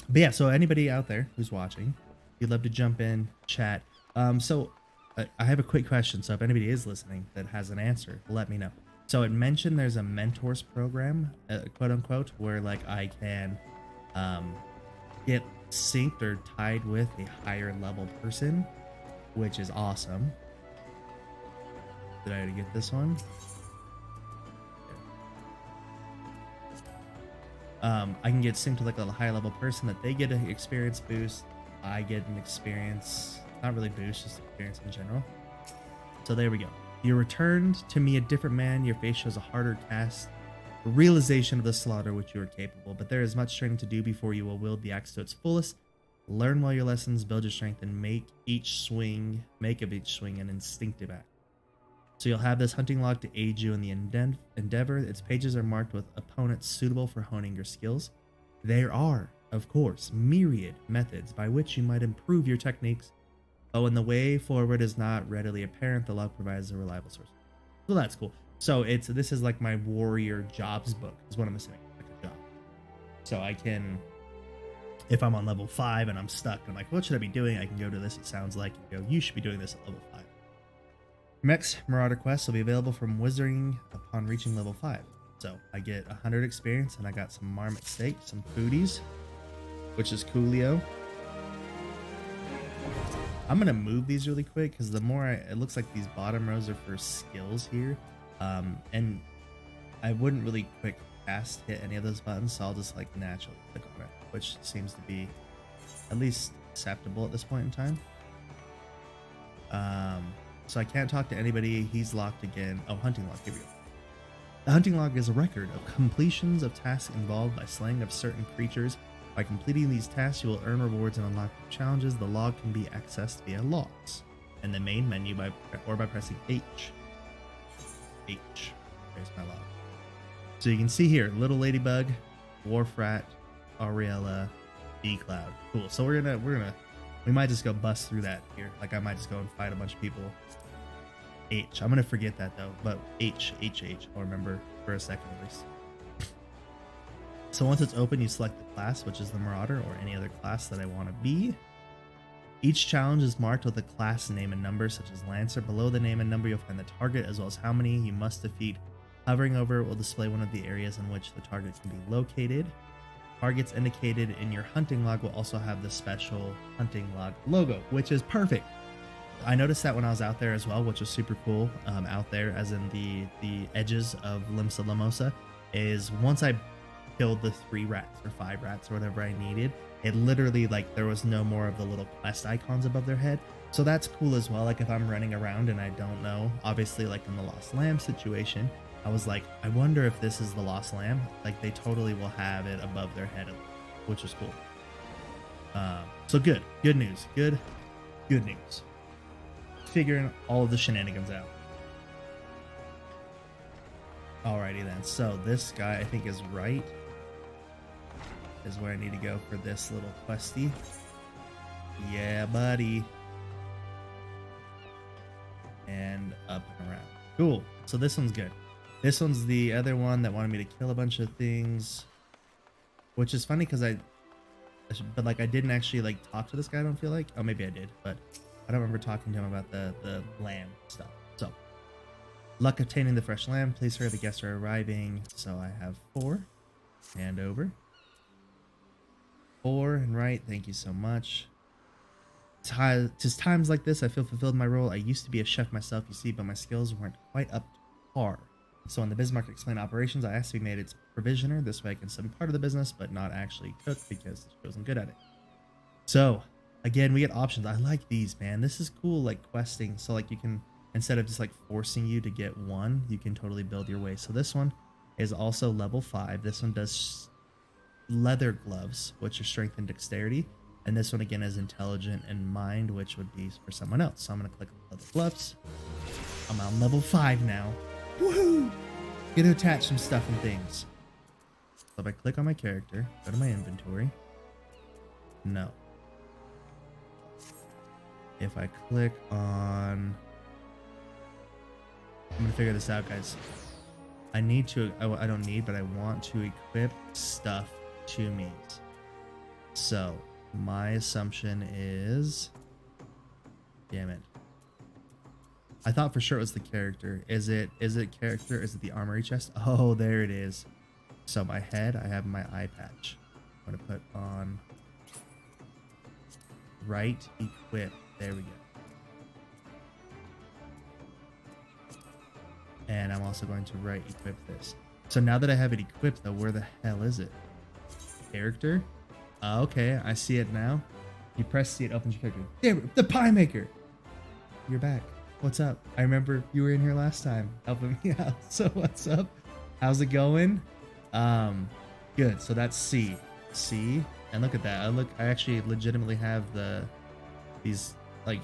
But yeah, so anybody out there who's watching, if you'd love to jump in, chat. So I have a quick question. So if anybody is listening that has an answer, let me know. So it mentioned there's a mentors program, quote unquote, where like I can get synced or tied with a higher level person, which is awesome. Did I already get this one? I can get synced to like a higher level person that they get an experience boost. I get an experience, not really boost, just experience in general. So there we go. You returned to me a different man. Your face shows a harder task. Realization of the slaughter which you are capable, but there is much training to do before you will wield the axe to its fullest. Learn well your lessons, build your strength, and make of each swing an instinctive act. So you'll have this hunting log to aid you in the endeavor. Its pages are marked with opponents suitable for honing your skills. There are, of course, myriad methods by which you might improve your techniques, but when the way forward is not readily apparent, the log provides a reliable source. So that's cool. So this is like my warrior jobs book is what I'm assuming, like a job. So I can, if I'm on level 5 and I'm stuck, I'm like, what should I be doing? I can go to this, it sounds like, and go, you should be doing this at level 5. Next Marauder quests will be available from Wizarding upon reaching level 5. So I get 100 experience and I got some marmot steak, some foodies, which is coolio. I'm going to move these really quick because the more it looks like these bottom rows are for skills here. And I wouldn't really quick fast hit any of those buttons, so I'll just like naturally click on it, which seems to be at least acceptable at this point in time. So I can't talk to anybody. He's locked again. Oh, hunting log. Here we go. The hunting log is a record of completions of tasks involved by slaying of certain creatures. By completing these tasks, you will earn rewards and unlock challenges. The log can be accessed via logs in the main menu by pressing H. There's my log. So you can see here, Little Ladybug, Warfrat, Ariella, D-Cloud. Cool. So we might just go bust through that here. Like I might just go and fight a bunch of people. H. I'm gonna forget that though, but H. I'll remember for a second at least. So once it's open, you select the class, which is the Marauder or any other class that I want to be. Each challenge is marked with a class name and number, such as Lancer. Below the name and number, you'll find the target as well as how many you must defeat. Hovering over it will display one of the areas in which the target can be located. Targets indicated in your hunting log will also have the special hunting log logo, which is perfect. I noticed that when I was out there as well, which was super cool. Out there, as in the edges of Limsa Lamosa, is once I killed the 3 rats or 5 rats or whatever I needed, it literally, like, there was no more of the little quest icons above their head. So that's cool as well. Like if I'm running around and I don't know, obviously like in the Lost Lamb situation, I was like, I wonder if this is the Lost Lamb. Like they totally will have it above their head, which is cool. So good news. Good news. Figuring all of the shenanigans out. Alrighty then. So this guy I think is right. Is where I need to go for this little questy. Yeah, buddy. And up and around. Cool. So this one's good. This one's the other one that wanted me to kill a bunch of things. Which is funny because I didn't actually like talk to this guy, I don't feel like. Oh, maybe I did, but I don't remember talking to him about the lamb stuff. So, luck obtaining the fresh lamb. Please hurry, the guests are arriving. So I have 4. Hand over. 4 and right. Thank you so much. Just times like this, I feel fulfilled in my role. I used to be a chef myself, you see, but my skills weren't quite up to par. So on the Bismarck Explain Operations, I asked to be made its provisioner. This way I can sub part of the business, but not actually cook because she wasn't good at it. So again, we get options. I like these, man. This is cool, like questing. So like you can, instead of just like forcing you to get one, you can totally build your way. So this one is also level 5. This one does leather gloves, which are strength and dexterity. And this one again is intelligent and mind, which would be for someone else. So I'm going to click on leather gloves. I'm on level 5 now. Woohoo! Get to attach some stuff and things. So if I click on my character, go to my inventory. No. If I click on... I'm going to figure this out, guys. I need to... I don't need, but I want to equip stuff to me. So... my assumption is... damn it. I thought for sure it was the character. Is it character? Is it the armory chest? Oh, there it is. So my head, I have my eye patch. I'm going to put on right equip. There we go. And I'm also going to right equip this. So now that I have it equipped, though, where the hell is it? Character? Okay, I see it now. You press C, it opens your character. There, the pie maker. You're back. What's up? I remember you were in here last time helping me out. So what's up? How's it going? Good. So that's C. C. And look at that. I actually legitimately have these like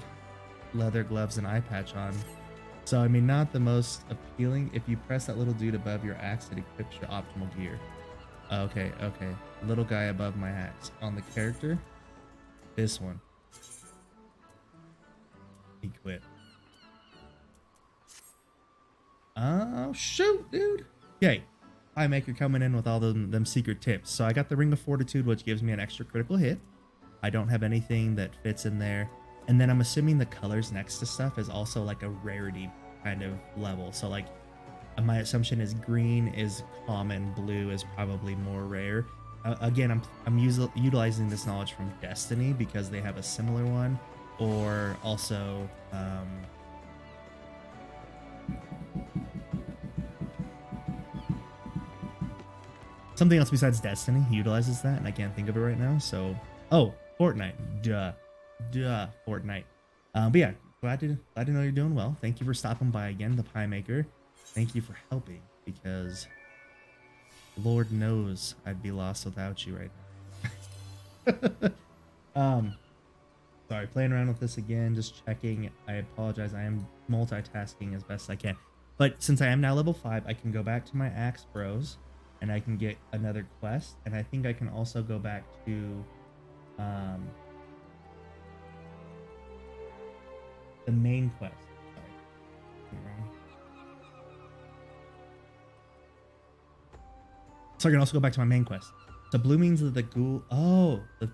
leather gloves and eye patch on. So I mean, not the most appealing. If you press that little dude above your axe, it equips your optimal gear. Okay. Little guy above my axe. On the character, this one. Equip. Oh shoot, dude. Okay. Pie maker coming in with all them secret tips. So I got the Ring of Fortitude, which gives me an extra critical hit. I don't have anything that fits in there. And then I'm assuming the colors next to stuff is also like a rarity kind of level. So like my assumption is green is common, blue is probably more rare. Again, I'm utilizing this knowledge from Destiny because they have a similar one, or also something else besides Destiny utilizes that, and I can't think of it right now. So, oh, Fortnite, duh, Fortnite. But yeah, glad to know you're doing well. Thank you for stopping by again, the Pie Maker. Thank you for helping, because Lord knows I'd be lost without you right now. Sorry, playing around with this again, just checking. I apologize. I am multitasking as best I can. But since I am now level 5, I can go back to my Axe Bros and I can get another quest. And I think I can also go back to the main quest. Sorry. So I can also go back to my main quest. So blue means that the ghoul... Oh, the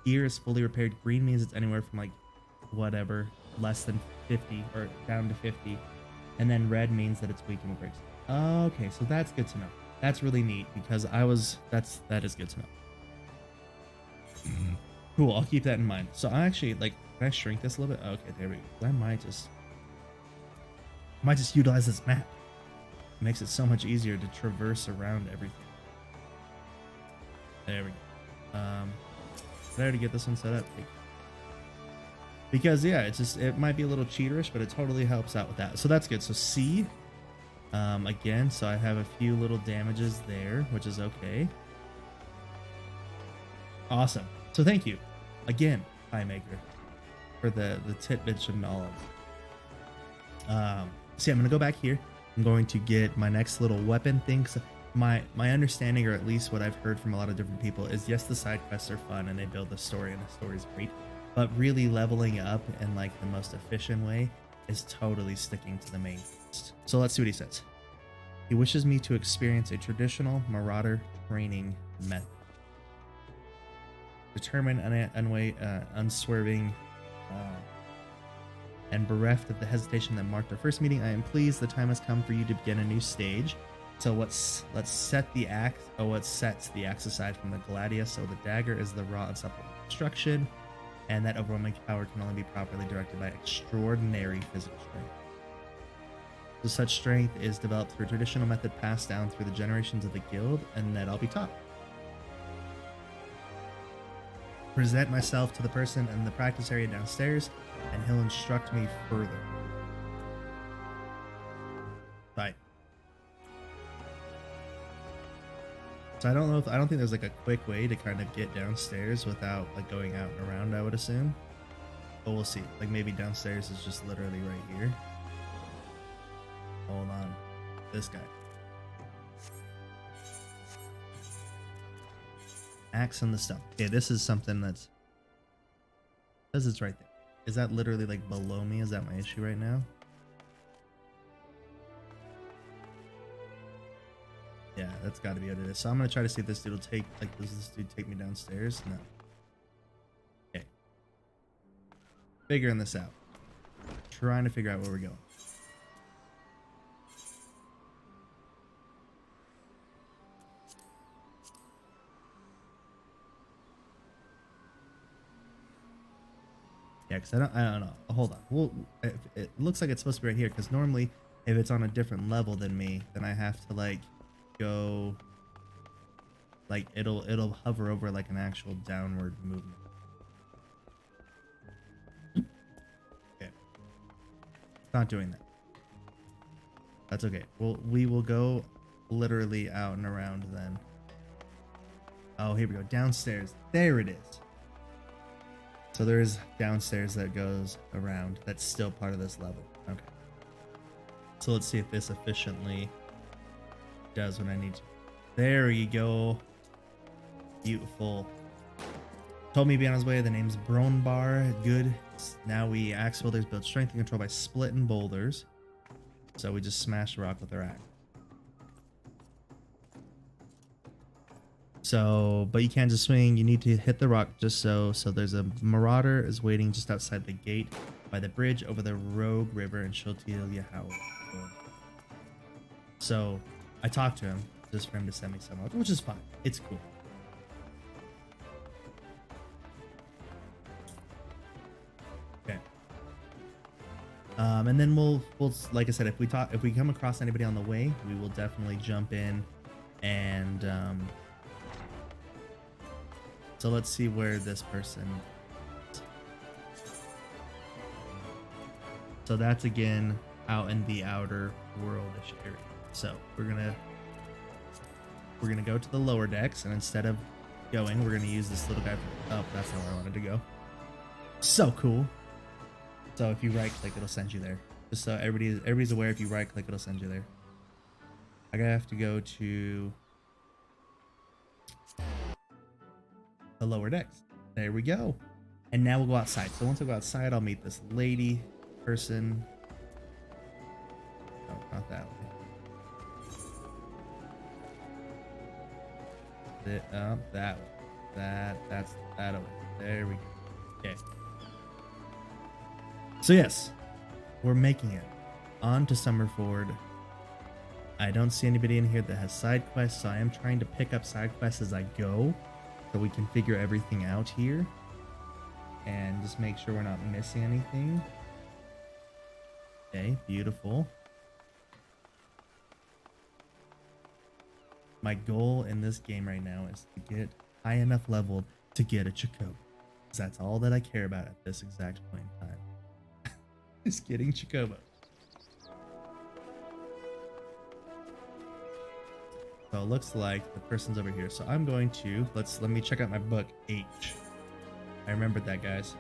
gear is fully repaired. Green means it's anywhere from like whatever, less than 50 or down to 50. And then red means that it's weak and breaks. Okay, so that's good to know. That's really neat because that is good to know. Cool, I'll keep that in mind. So I actually can I shrink this a little bit? Okay, there we go. I might just utilize this map. It makes it so much easier to traverse around everything. There we go. Did I already get this one set up? Because yeah, it might be a little cheaterish, but it totally helps out with that. So that's good. So C, again, so I have a few little damages there, which is okay. Awesome. So thank you again, Pie Maker, for the tidbits of knowledge. See, I'm gonna go back here. I'm going to get my next little weapon thing. So my understanding, or at least what I've heard from a lot of different people, is yes, the side quests are fun and they build the story and the story is great, but really leveling up in like the most efficient way is totally sticking to the main quest. So let's see what he says. He wishes me to experience a traditional marauder training method. Determined, unswerving, and bereft of the hesitation that marked our first meeting, I am pleased the time has come for you to begin a new stage. So let's set the axe. What sets the axe aside from the gladius? So the dagger is the raw and supple construction, and that overwhelming power can only be properly directed by extraordinary physical strength. So such strength is developed through a traditional method passed down through the generations of the guild, and that I'll be taught. Present myself to the person in the practice area downstairs, and he'll instruct me further. Bye. So I don't think there's like a quick way to kind of get downstairs without like going out and around, I would assume. But we'll see. Like maybe downstairs is just literally right here. Hold on. This guy. Axe and the stone. Okay, this is something that's... Says it's right there. Is that literally like below me? Is that my issue right now? Yeah, that's got to be what it is. So I'm gonna try to see if this dude will take, like, does this dude take me downstairs? No. Okay. Figuring this out. Trying to figure out where we're going. Yeah, because I don't know. Hold on. Well, it looks like it's supposed to be right here, because normally if it's on a different level than me, then I have to like go, like it'll hover over like an actual downward movement. Okay, it's not doing that. That's okay. We will go literally out and around then. Oh, here we go. Downstairs. There it is. So there is downstairs that goes around. That's still part of this level. Okay. So let's see if this efficiently does what I need to. There you go. Beautiful. Told me to be on his way. The name's Bronbar. Good. Now we axe builders build strength and control by splitting boulders. So we just smash the rock with our axe. So, but you can't just swing. You need to hit the rock just so. So there's a marauder is waiting just outside the gate by the bridge over the Rogue River, and she'll tell you how. So I talked to him just for him to send me some, which is fine. It's cool. Okay. And then we'll like I said, if we come across anybody on the way, we will definitely jump in and so let's see where this person is. So that's again out in the outer worldish area. So we're gonna go to the lower decks, and instead of going, we're gonna use this little guy. Oh, that's not where I wanted to go. So cool. So if you right click, it'll send you there. Just so everybody's aware, if you right click, it'll send you there. I gotta have to go to the lower decks. There we go. And now we'll go outside. So once I go outside, I'll meet this lady person. No, not that way. That way. That's that way. There we go. Okay. So yes, we're making it on to Summerford. I don't see anybody in here that has side quests, so I am trying to pick up side quests as I go, so we can figure everything out here and just make sure we're not missing anything. Okay, beautiful. My goal in this game right now is to get high enough leveled to get a Chocobo. That's all that I care about at this exact point in time. Is getting Chocobo. So it looks like the person's over here. So I'm going to let me check out my book H. I remembered that, guys.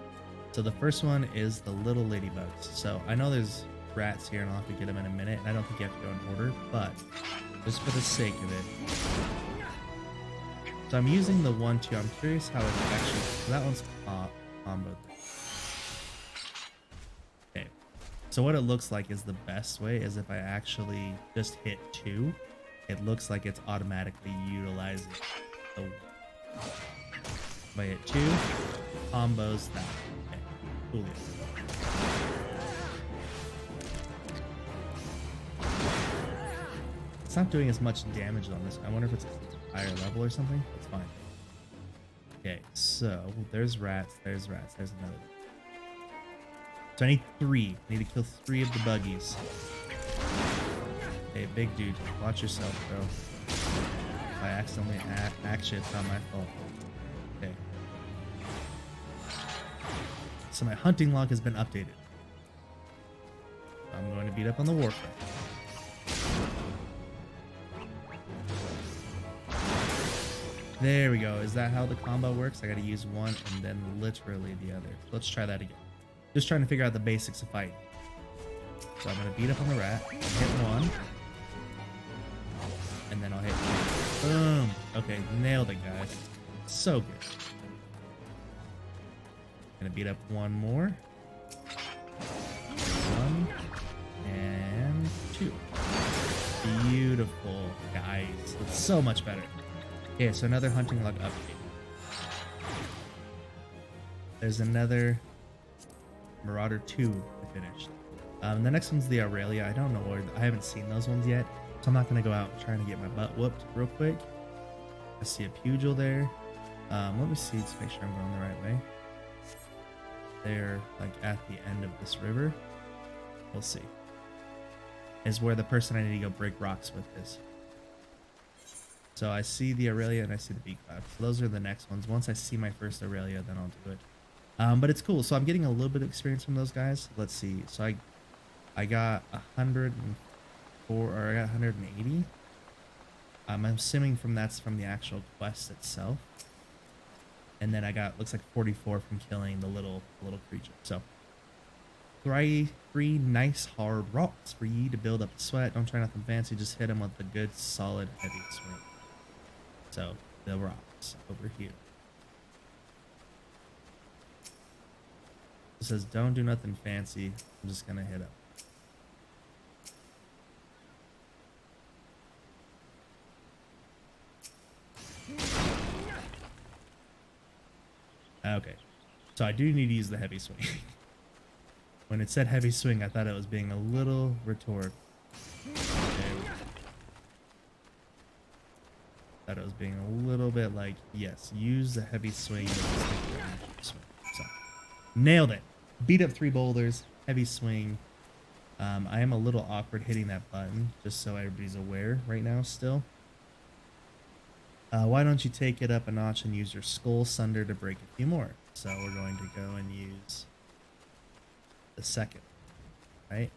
So the first one is the little ladybugs. So I know there's rats here, and I'll have to get them in a minute. And I don't think you have to go in order, but just for the sake of it. So I'm using the 1-2. I'm curious how it actually. So that one's combo. Okay. So what it looks like is the best way is if I actually just hit 2. It looks like it's automatically utilizing the. If I hit 2, combos that. Okay, cool. It's not doing as much damage on this. I wonder if it's a higher level or something. It's fine. Okay, so there's rats. There's another. So I need 3. I need to kill 3 of the buggies. Hey, big dude, watch yourself, bro. If I accidentally axe you, it's not my fault. Okay. So my hunting log has been updated. I'm going to beat up on the warfare. There we go. Is that how the combo works? I gotta use one and then literally the other. Let's try that again. Just trying to figure out the basics of fighting. So I'm gonna beat up on the rat, hit 1. And then I'll hit 2. Boom. Okay, nailed it, guys. So good. Gonna beat up 1 more. 1 and 2. Beautiful, guys. It's so much better. Okay, so another hunting log update. There's another Marauder 2 to finish. The next one's the Aurelia. I don't know where. I haven't seen those ones yet, so I'm not gonna go out trying to get my butt whooped real quick. I see a Pugil there. Let me see to make sure I'm going the right way. there, like at the end of this river. We'll see. Is where the person I need to go break rocks with is. So I see the Aurelia and I see the bee cloud. So those are the next ones. Once I see my first Aurelia, then I'll do it. But it's cool. So I'm getting a little bit of experience from those guys. Let's see. So I got 104, or I got 180. I'm assuming that's from the actual quest itself. And then I got, looks like 44 from killing the little creature. So three nice hard rocks for ye to build up the sweat. Don't try nothing fancy. Just hit them with a good solid heavy swing. So the rocks over here. It says don't do nothing fancy. I'm just gonna hit them. Okay, so I do need to use the heavy swing. When it said heavy swing, I thought it was being a little rhetorical. Thought it was being a little bit like, yes, use the heavy swing. So, nailed it. Beat up 3 boulders, heavy swing. I am a little awkward hitting that button, just so everybody's aware right now still. Why don't you take it up a notch and use your skull sunder to break a few more? So we're going to go and use the second, right?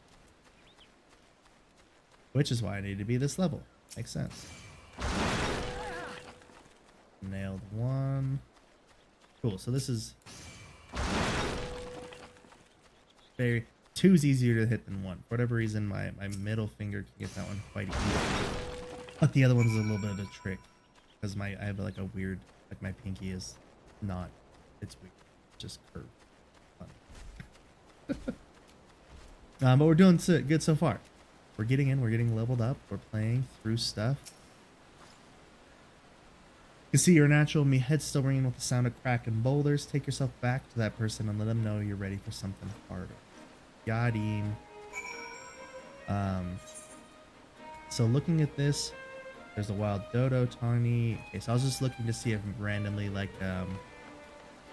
Which is why I need to be this level. Makes sense. Nailed 1. Cool. So this is very 2's easier to hit than 1. For whatever reason, my middle finger can get that one quite easy. But the other one is a little bit of a trick because I have like a weird, like my pinky is not. It's weird. Just curved. But we're doing good so far. We're getting leveled up. We're playing through stuff. You can see your natural me head still ringing with the sound of cracking boulders. Take yourself back to that person and let them know you're ready for something harder. Got him. So looking at this, there's a wild dodo, tawny. Okay, so I was just looking to see if randomly like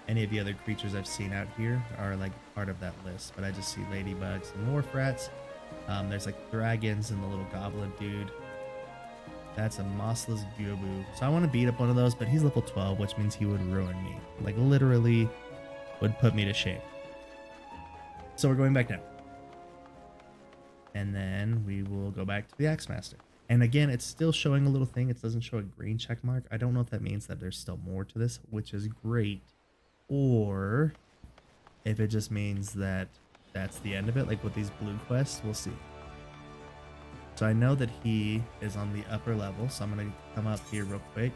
any of the other creatures I've seen out here are like part of that list, but I just see ladybugs and wharf rats. There's like dragons and the little goblin dude. That's a mossless Guabu. So I want to beat up one of those, but he's level 12, which means he would ruin me. Like literally would put me to shame. So we're going back down. And then we will go back to the Axemaster. And again, it's still showing a little thing. It doesn't show a green check mark. I don't know if that means that there's still more to this, which is great. Or if it just means that that's the end of it, like with these blue quests, we'll see. So I know that he is on the upper level, so I'm going to come up here real quick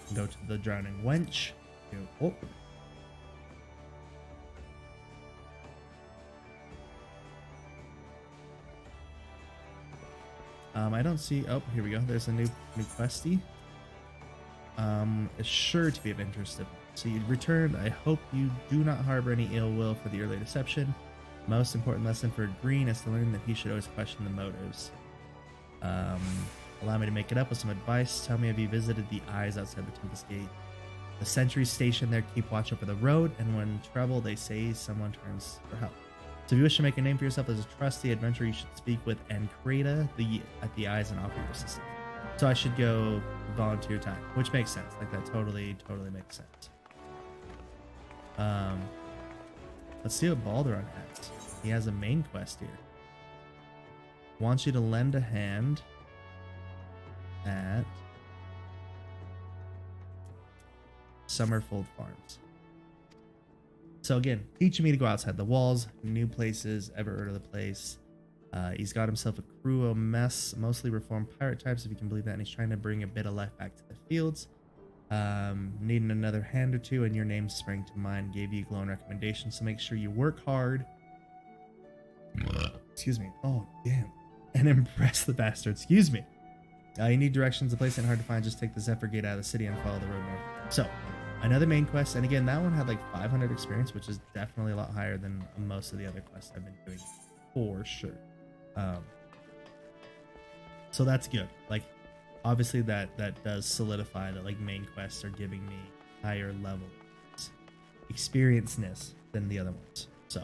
and go to the Drowning Wench. Oh. I don't see. Oh, here we go. There's a new questy. Is sure to be of interest. So you returned. I hope you do not harbor any ill will for the early deception. Most important lesson for Green is to learn that he should always question the motives. Allow me to make it up with some advice. Tell me, have you visited the eyes outside the Tempest Gate? The sentries stationed there keep watch over the road, and when in trouble, they say someone turns for help. So if you wish to make a name for yourself as a trusty adventurer, you should speak with Ancreta at the eyes and offer your assistance. So I should go volunteer time, which makes sense. Like that totally makes sense. Let's see what Balderon has. He has a main quest here. Wants you to lend a hand at Summerfold Farms. So again, teaching me to go outside the walls, new places, ever heard of the place. He's got himself a crew of mess, mostly reformed pirate types, if you can believe that, and he's trying to bring a bit of life back to the fields. Needing another hand or two, and your name sprang to mind, gave you glowing recommendations, so make sure you work hard. Excuse me. Oh, damn. And impress the bastard. Excuse me. You need directions. The place ain't hard to find. Just take the Zephyr Gate out of the city and follow the road north. So, another main quest. And again, that one had like 500 experience, which is definitely a lot higher than most of the other quests I've been doing, for sure. So that's good. Like, obviously that does solidify that like main quests are giving me higher levels, experienceness. than the other ones. So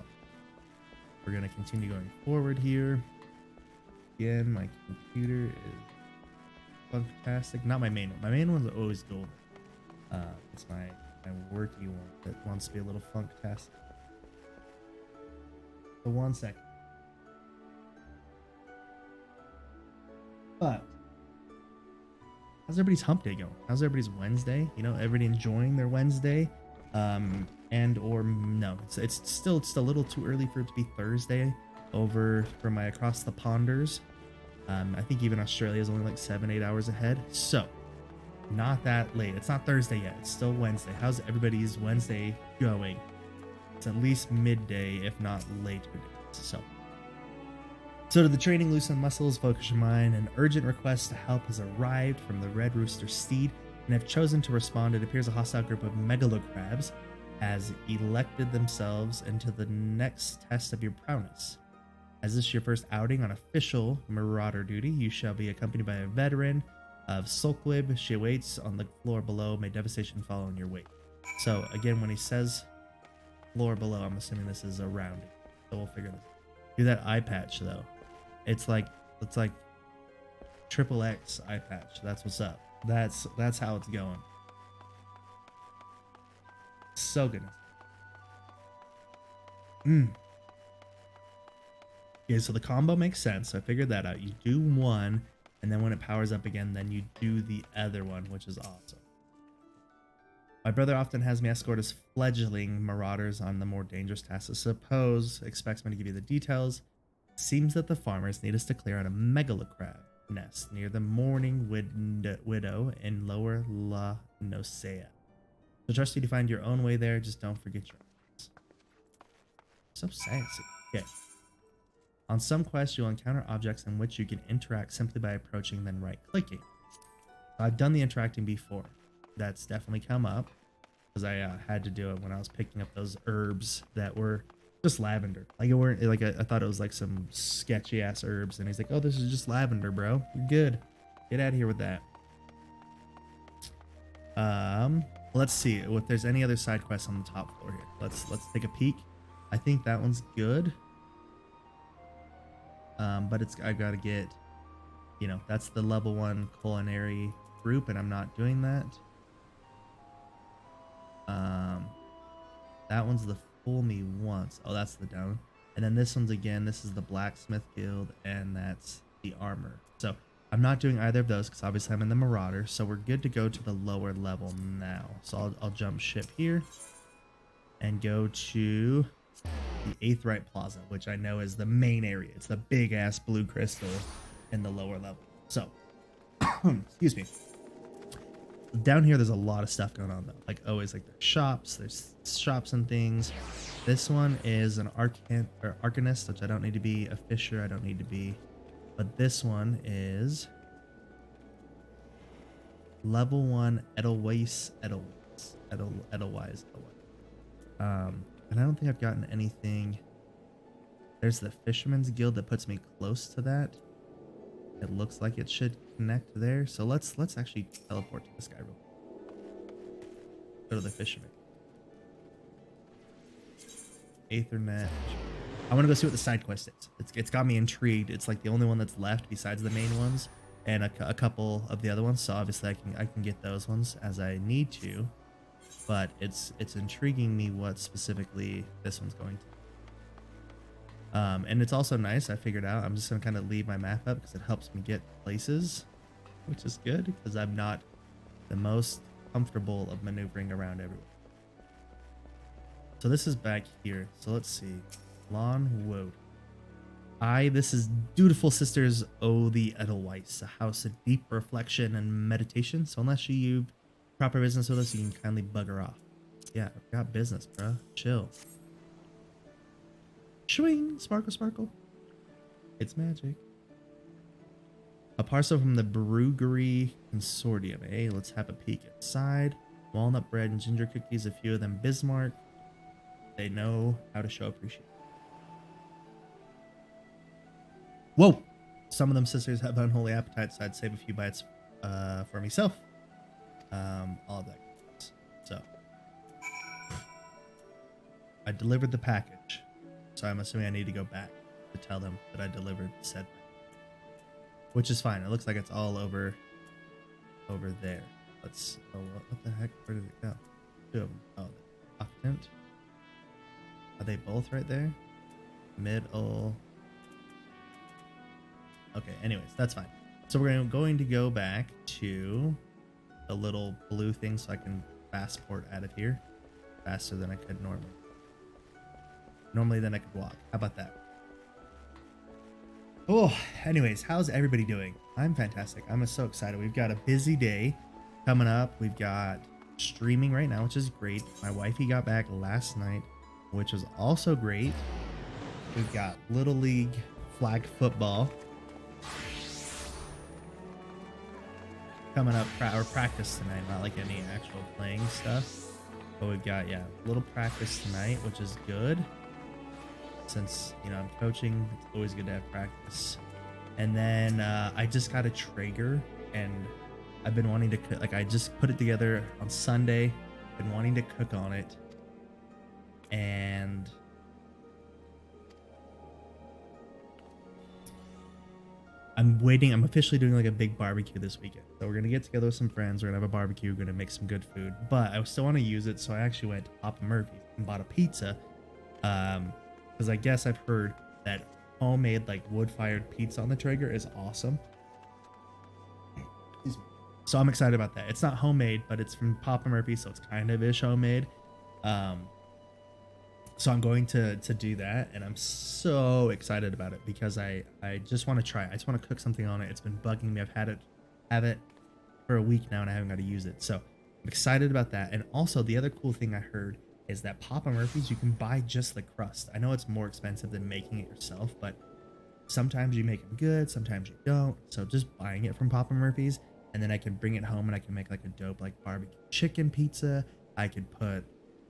we're gonna continue going forward here. Again, my computer is fantastic. Not my main one. My main one's always golden. It's my worky one that wants to be a little funktastic. So 1 second. But how's everybody's hump day going? How's everybody's Wednesday? You know, everybody enjoying their Wednesday? And or no, it's still a little too early for it to be Thursday over for my across the ponders. I think even Australia is only like 7-8 hours ahead. So not that late. It's not Thursday yet. It's still Wednesday. How's everybody's Wednesday going? It's at least midday, if not later days. So to the training, loosen muscles, focus your mind. An urgent request to help has arrived from the Red Rooster Steed and have chosen to respond. It appears a hostile group of megalocrabs has elected themselves into the next test of your prowess. As this is your first outing on official marauder duty, you shall be accompanied by a veteran of Sulkwib. She awaits on the floor below. May devastation follow in your wake. So again, when he says floor below, I'm assuming this is around it. So we'll figure this out. Do that eye patch though. It's like triple X eye patch. That's what's up. That's how it's going. So goodness. Yeah, so the combo makes sense. So I figured that out. You do one, and then when it powers up again, then you do the other one, which is awesome. My brother often has me escort his fledgling marauders on the more dangerous tasks. I suppose expects me to give you the details. Seems that the farmers need us to clear out a megalocrab nest near the Mourning Widow in Lower La Nosea. So trust you to find your own way there. Just don't forget your eyes. So sassy. Okay. On some quests, you'll encounter objects in which you can interact simply by approaching, then right-clicking. I've done the interacting before. That's definitely come up because I had to do it when I was picking up those herbs that were just lavender. Like it weren't like I thought it was like some sketchy ass herbs, and he's like, "Oh, this is just lavender, bro. You're good. Get out of here with that." Let's see if there's any other side quests on the top floor here. Let's take a peek. I think that one's good. But I gotta get, you know, that's the level 1 culinary group, and I'm not doing that. That one's the fool me once. Oh, that's the down. And then this one's again, this is the blacksmith guild, and that's the armor. So I'm not doing either of those because obviously I'm in the marauder. So we're good to go to the lower level now. So I'll jump ship here and go to the Aetherite Plaza, which I know is the main area. It's the big ass blue crystal in the lower level. So excuse me. Down here there's a lot of stuff going on though. Like always, like there's shops and things. This one is an arcanist, which I don't need to be. A fisher, I don't need to be. But this one is level 1 Edelweiss. And I don't think I've gotten anything. There's the Fisherman's Guild that puts me close to that. It looks like it should connect there. So let's actually teleport to this guy real quick. Go to the Fisherman. Aethernet. I want to go see what the side quest is. It's got me intrigued. It's like the only one that's left besides the main ones and a couple of the other ones. So obviously I can get those ones as I need to. But it's intriguing me what specifically this one's going to. And it's also nice. I figured out I'm just gonna kind of leave my map up because it helps me get places, which is good because I'm not the most comfortable of maneuvering around everywhere. So this is back here. So let's see. Lon Woad. This is Dutiful Sisters O the Edelweiss, a house of deep reflection and meditation. So unless you've proper business with us, you can kindly bugger off. Yeah, I've got business, bro. Chill. Swing, sparkle, sparkle. It's magic. A parcel from the Brewery Consortium. Hey, let's have a peek inside. Walnut bread and ginger cookies, a few of them Bismarck. They know how to show appreciation. Whoa! Some of them sisters have unholy appetites, so I'd save a few bites for myself. All of that. So I delivered the package. So I'm assuming I need to go back to tell them that I delivered said package. Which is fine. It looks like it's all over there. Let's oh what the heck? Where did it go? Two of them. Oh, the octant. Are they both right there? Middle. Okay, anyways, that's fine. So we're going to go back to the little blue thing so I can passport out of here faster than I could normally. Normally than I could walk. How about that? Oh, anyways, how's everybody doing? I'm fantastic. I'm so excited. We've got a busy day coming up. We've got streaming right now, which is great. My wifey got back last night, which was also great. We've got Little League flag football coming up, or practice tonight, not like any actual playing stuff. But we've got, yeah, little practice tonight, which is good. Since, you know, I'm coaching, it's always good to have practice. And then I just got a Traeger, and I've been wanting to cook. Like, I just put it together on Sunday. Been wanting to cook on it. And I'm waiting. I'm officially doing like a big barbecue this weekend. So we're going to get together with some friends. We're going to have a barbecue. We're going to make some good food. But I still want to use it. So I actually went to Papa Murphy's and bought a pizza. Because I guess I've heard that homemade like wood-fired pizza on the Traeger is awesome. So I'm excited about that. It's not homemade, but it's from Papa Murphy, so it's kind of ish homemade. So I'm going to do that, and I'm so excited about it because I just want to try it. I just want to cook something on it. It's been bugging me. I've have it for a week now, and I haven't got to use it. So I'm excited about that. And also the other cool thing I heard is that Papa Murphy's, you can buy just the crust. I know it's more expensive than making it yourself, but sometimes you make them good, sometimes you don't. So just buying it from Papa Murphy's, and then I can bring it home and I can make like a dope like barbecue chicken pizza. I could put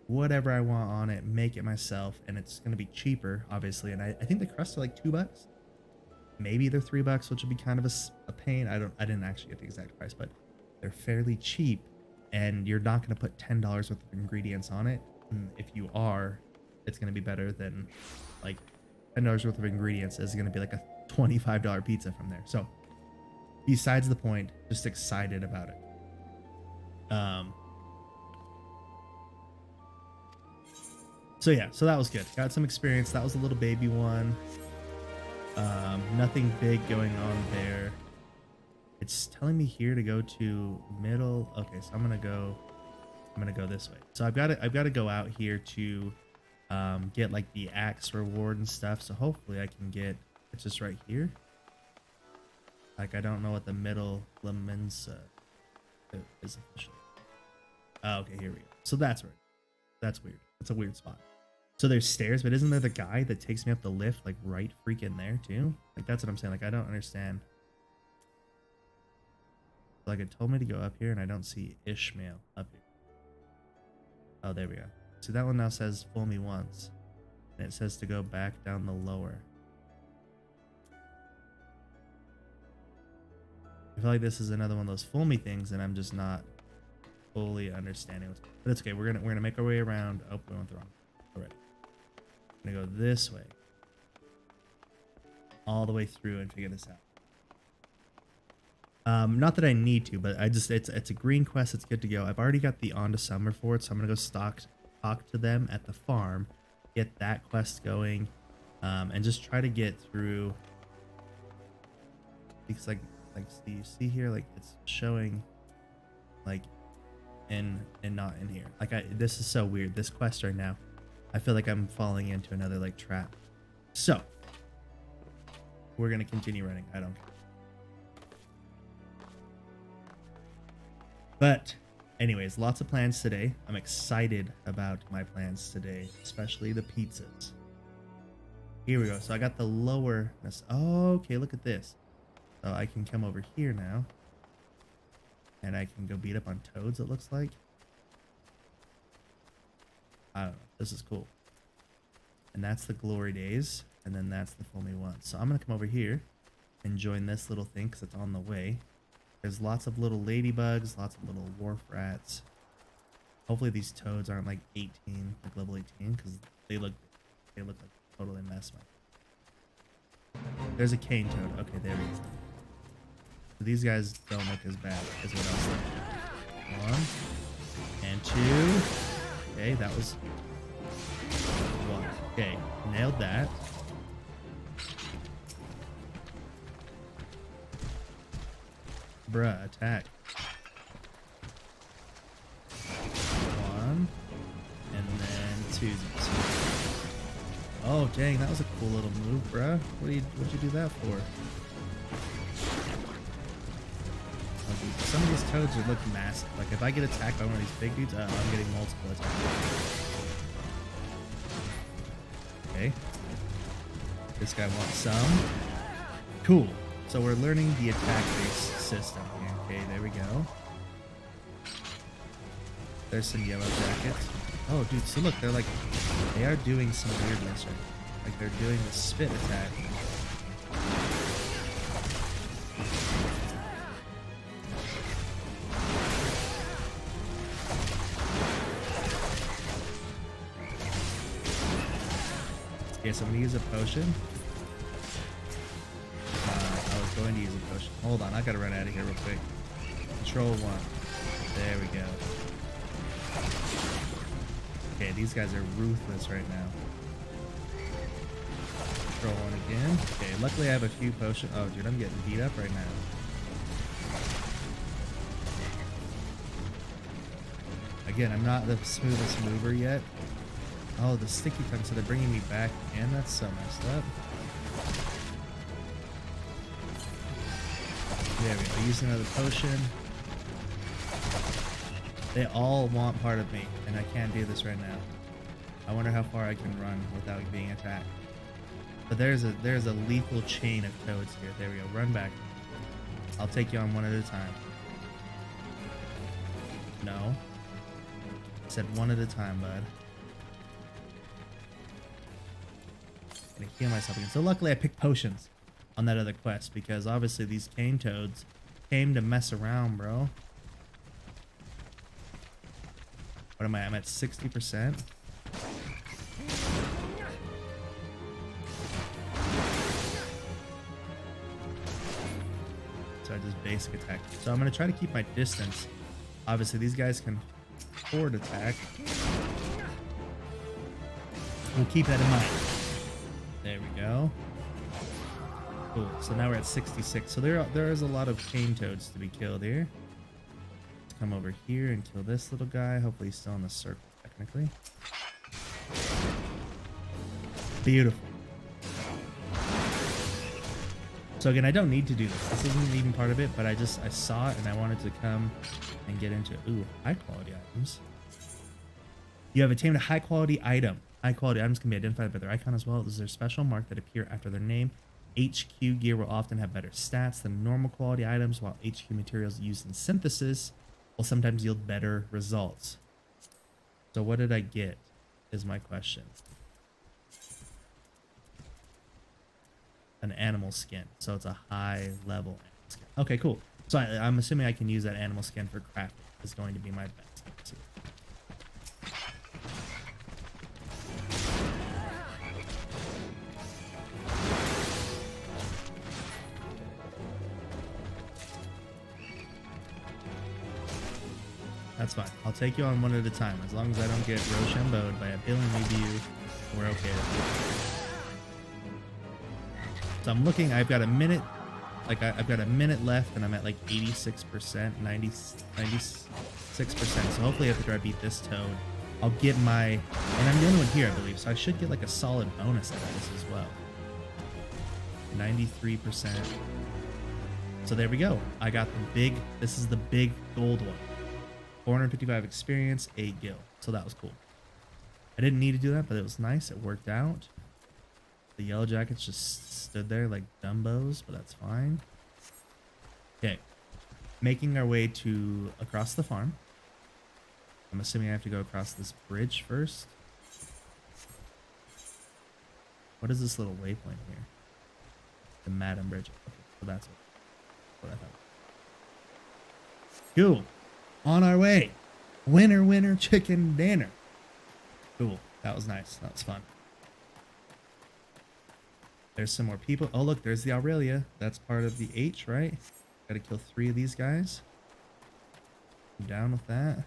whatever I want on it, make it myself, and it's gonna be cheaper, obviously. And I think the crusts are like $2. Maybe they're $3, which would be kind of a pain. I didn't actually get the exact price, but they're fairly cheap, and you're not gonna put $10 worth of ingredients on it. And if you are, it's gonna be better than like $10 worth of ingredients is gonna be like a $25 pizza from there. So besides the point, just excited about it. So yeah, so that was good. Got some experience. That was a little baby one. Nothing big going on there. It's telling me here to go to middle. Okay, so I'm gonna go this way. So I've got to go out here to get like the axe reward and stuff. So hopefully I can get, it's just right here. Like, I don't know what the middle Lemensa is officially. Oh, okay, here we go. So that's right. That's weird. That's a weird spot. So there's stairs, but isn't there the guy that takes me up the lift, like right freaking there too? Like, that's what I'm saying. Like, I don't understand. Like, it told me to go up here, and I don't see Ishmael up here. Oh, there we go. So that one now says fool me once, and it says to go back down the lower. I feel like this is another one of those fool me things, and I'm just not fully understanding what's going on. But it's okay. We're gonna make our way around. Oh, we went the wrong already. I'm gonna go this way, all the way through, and figure this out. Not that I need to, but it's a green quest. It's good to go. I've already got the On to Summer for it, so I'm gonna go talk to them at the farm, get that quest going, and just try to get through. Because like do you see here, like it's showing like in and not in here. Like this is so weird. This quest right now, I feel like I'm falling into another like trap. So we're gonna continue running. I don't care. But anyways, lots of plans today. I'm excited about my plans today, especially the pizzas. Here we go. So I got the lower. Oh, okay, look at this. So I can come over here now, and I can go beat up on toads, it looks like. I don't know. This is cool. And that's the glory days, and then that's the fool me once. So I'm going to come over here and join this little thing because it's on the way. There's lots of little ladybugs, lots of little wharf rats. Hopefully these toads aren't like 18, like level 18, because they look like totally mess. There's a cane toad. Okay, there we go. So these guys don't look as bad as what else. One and two. Okay, that was one. Okay, nailed that. Bruh, attack. One and then two. Oh dang, that was a cool little move, bruh. What'd you do that for? Some of these toads would look massive. Like if I get attacked by one of these big dudes, I'm getting multiple attacks. Okay. This guy wants some. Cool. So we're learning the attack-based system here. Okay, there we go. There's some yellow jackets. Oh, dude, so look, they are doing some weirdness right now. Like they're doing the spit attack. Okay, so I'm gonna use a potion. I was going to use a potion. Hold on, I gotta run out of here real quick. Control 1. There we go. Okay, these guys are ruthless right now. Control 1 again. Okay, luckily I have a few potions. Oh, dude, I'm getting beat up right now. Again, I'm not the smoothest mover yet. Oh, the sticky tongue, so they're bringing me back, and that's so messed up. There we go. Use another potion. They all want part of me, and I can't do this right now. I wonder how far I can run without being attacked. But there's a lethal chain of toads here. There we go. Run back. I'll take you on one at a time. No. I said one at a time, bud. I'm gonna heal myself again. So luckily I picked potions on that other quest because obviously these cane toads came to mess around, bro. What am I? I'm at 60%. So I just basic attack. So I'm gonna try to keep my distance. Obviously these guys can forward attack. We'll keep that in mind. There we go. Cool. So now we're at 66. So there is a lot of cane toads to be killed here. Let's come over here and kill this little guy. Hopefully he's still in the circle technically. Beautiful. So again, I don't need to do this. This isn't even part of it, but I saw it and I wanted to come and get into it. Ooh, high quality items. You have attained a high quality item. High quality items can be identified by their icon as well as their special mark that appear after their name. HQ gear will often have better stats than normal quality items, while HQ materials used in synthesis will sometimes yield better results. So what did I get is my question. An animal skin. So it's a high level animal skin. Okay, cool. So I'm assuming I can use that animal skin for crafting. It's going to be my best. Let's see. That's fine. I'll take you on one at a time. As long as I don't get Rochambeau'd by a billion of you, we're okay. So I'm looking, I've got a minute, I've got a minute left and I'm at like 86%, 96%. So hopefully after I beat this toad, I'll get my, and I'm the only one here, I believe. So I should get like a solid bonus out of this as well. 93%. So there we go. I got the big, this is the big gold one. 455 experience, 8 gil. So that was cool. I didn't need to do that, but it was nice. It worked out. The yellow jackets just stood there like dumbos, but that's fine. Okay. Making our way to across the farm. I'm assuming I have to go across this bridge first. What is this little waypoint here? The Madam Bridge. Okay, so that's what I thought. Cool. On our way. Winner, winner, chicken dinner. Cool. That was nice. That was fun. There's some more people. Oh, look, there's the Aurelia. That's part of the H, right? Gotta kill 3 of these guys. I'm down with that.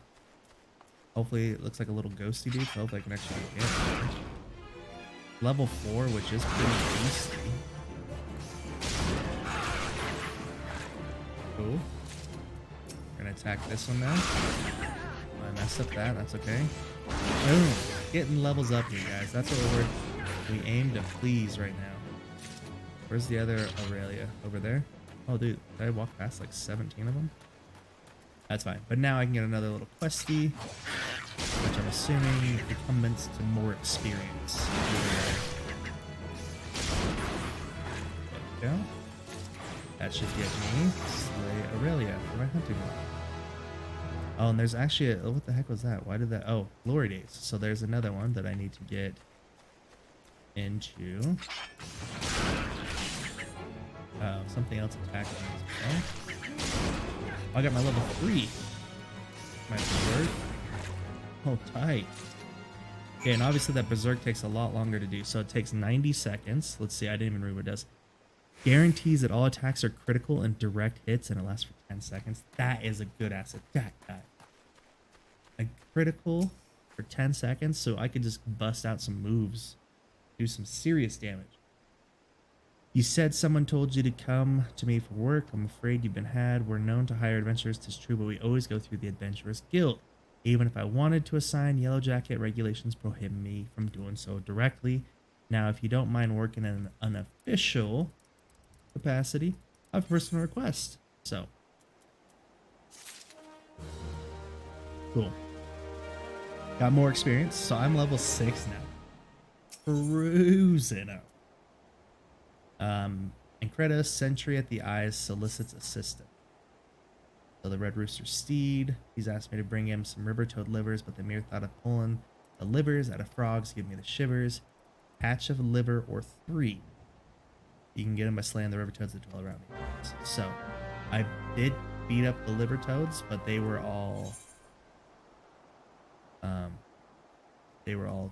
Hopefully, it looks like a little ghosty dude, so hopefully I can actually get it. Level 4, which is pretty beastly. Cool. We're gonna attack this one now. I messed up that. That's okay. Boom. Getting levels up here, guys. That's what we aim to please right now. Where's the other Aurelia? Over there? Oh, dude. Did I walk past like 17 of them? That's fine. But now I can get another little questy, which I'm assuming incumbents to more experience. There we go. That should get me Slay Aurelia for my hunting one. Oh, and there's actually a... Oh, what the heck was that? Why did that... Oh, Glory Days. So there's another one that I need to get into. Something else attacking me as well. I got my level 3. My Berserk. Oh, tight. Okay, and obviously that Berserk takes a lot longer to do. So it takes 90 seconds. Let's see, I didn't even read what it does. Guarantees that all attacks are critical and direct hits, and it lasts for 10 seconds. That is a good ass attack, guy. A critical for 10 seconds, so I could just bust out some moves. Do some serious damage. You said someone told you to come to me for work. I'm afraid you've been had. We're known to hire adventurers, 'tis true, but we always go through the Adventurers Guild. Even if I wanted to assign Yellow Jacket, regulations prohibit me from doing so directly. Now, if you don't mind working in an unofficial capacity, I have a personal request. So, cool. Got more experience, so I'm level 6 now. Cruising up. Increditus, Sentry at the Eyes, solicits assistance. So the Red Rooster Steed, he's asked me to bring him some river toad livers, but the mere thought of pulling the livers out of frogs give me the shivers. Patch of liver or 3. You can get him by slaying the river toads that dwell around me. So I did beat up the liver toads, but they were all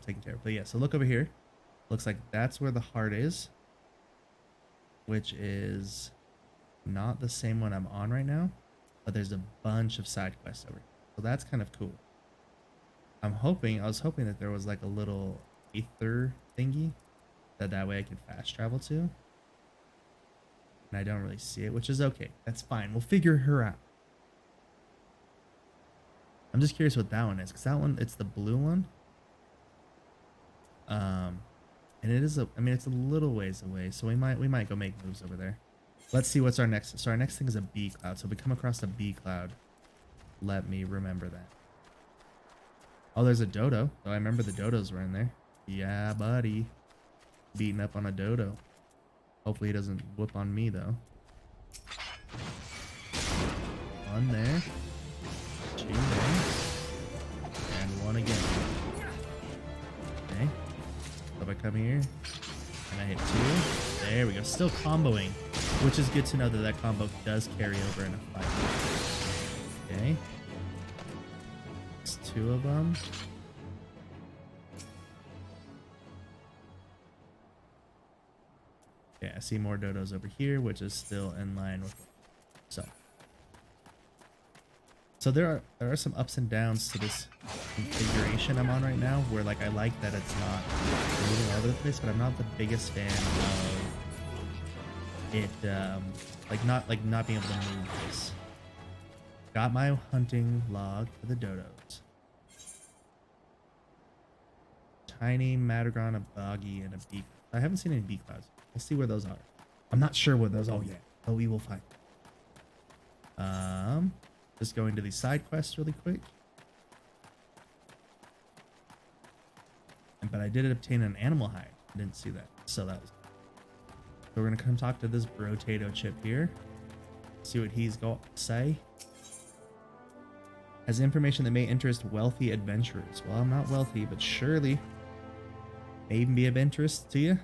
taken care of. But yeah, so look over here. Looks like that's where the heart is, which is not the same one I'm on right now, but there's a bunch of side quests over here. So that's kind of cool. I was hoping that there was like a little ether thingy that way I could fast travel to. And I don't really see it, which is okay. That's fine. We'll figure her out. I'm just curious what that one is, because that one, it's the blue one. And it is it's a little ways away, so we might go make moves over there. Let's see what's our next. So our next thing is a bee cloud. So if we come across a bee cloud, let me remember that. Oh, there's a dodo. Oh, I remember the dodos were in there. Yeah, buddy. Beating up on a dodo. Hopefully he doesn't whoop on me though. One there. 2 there. And 1 again. Okay. So if I come here and I hit 2, there we go. Still comboing, which is good to know that that combo does carry over in a fight. Okay. It's 2 of them. Okay, I see more dodos over here, which is still in line with. So there are some ups and downs to this configuration I'm on right now, where like I like that it's not moving all over the place, but I'm not the biggest fan of it not being able to move this. Got my hunting log for the dodos. Tiny Mattergron, a boggy, and a bee. I haven't seen any bee clouds. We'll see where those are. I'm not sure what those are yet, but we will find. Just going to these side quests really quick. But I did obtain an animal hide. I didn't see that, so that was. So we're gonna come talk to this Brotato chip here. See what he's got to say. Has information that may interest wealthy adventurers. Well, I'm not wealthy, but surely may even be of interest to you.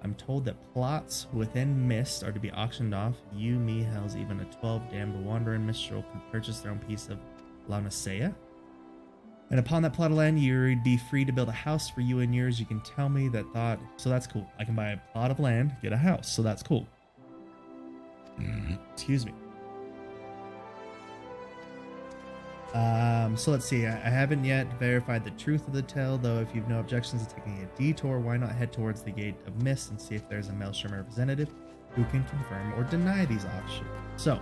I'm told that plots within Mist are to be auctioned off. You, me, hells, even a 12 damned wandering minstrel could purchase their own piece of Launacea. And upon that plot of land, you'd be free to build a house for you and yours. You can tell me that thought. So that's cool. I can buy a plot of land, get a house. So that's cool. Excuse me. So let's see. I haven't yet verified the truth of the tale, though. If you've no objections to taking a detour, why not head towards the Gate of Mist and see if there's a Maelstrom representative who can confirm or deny these offshoots. So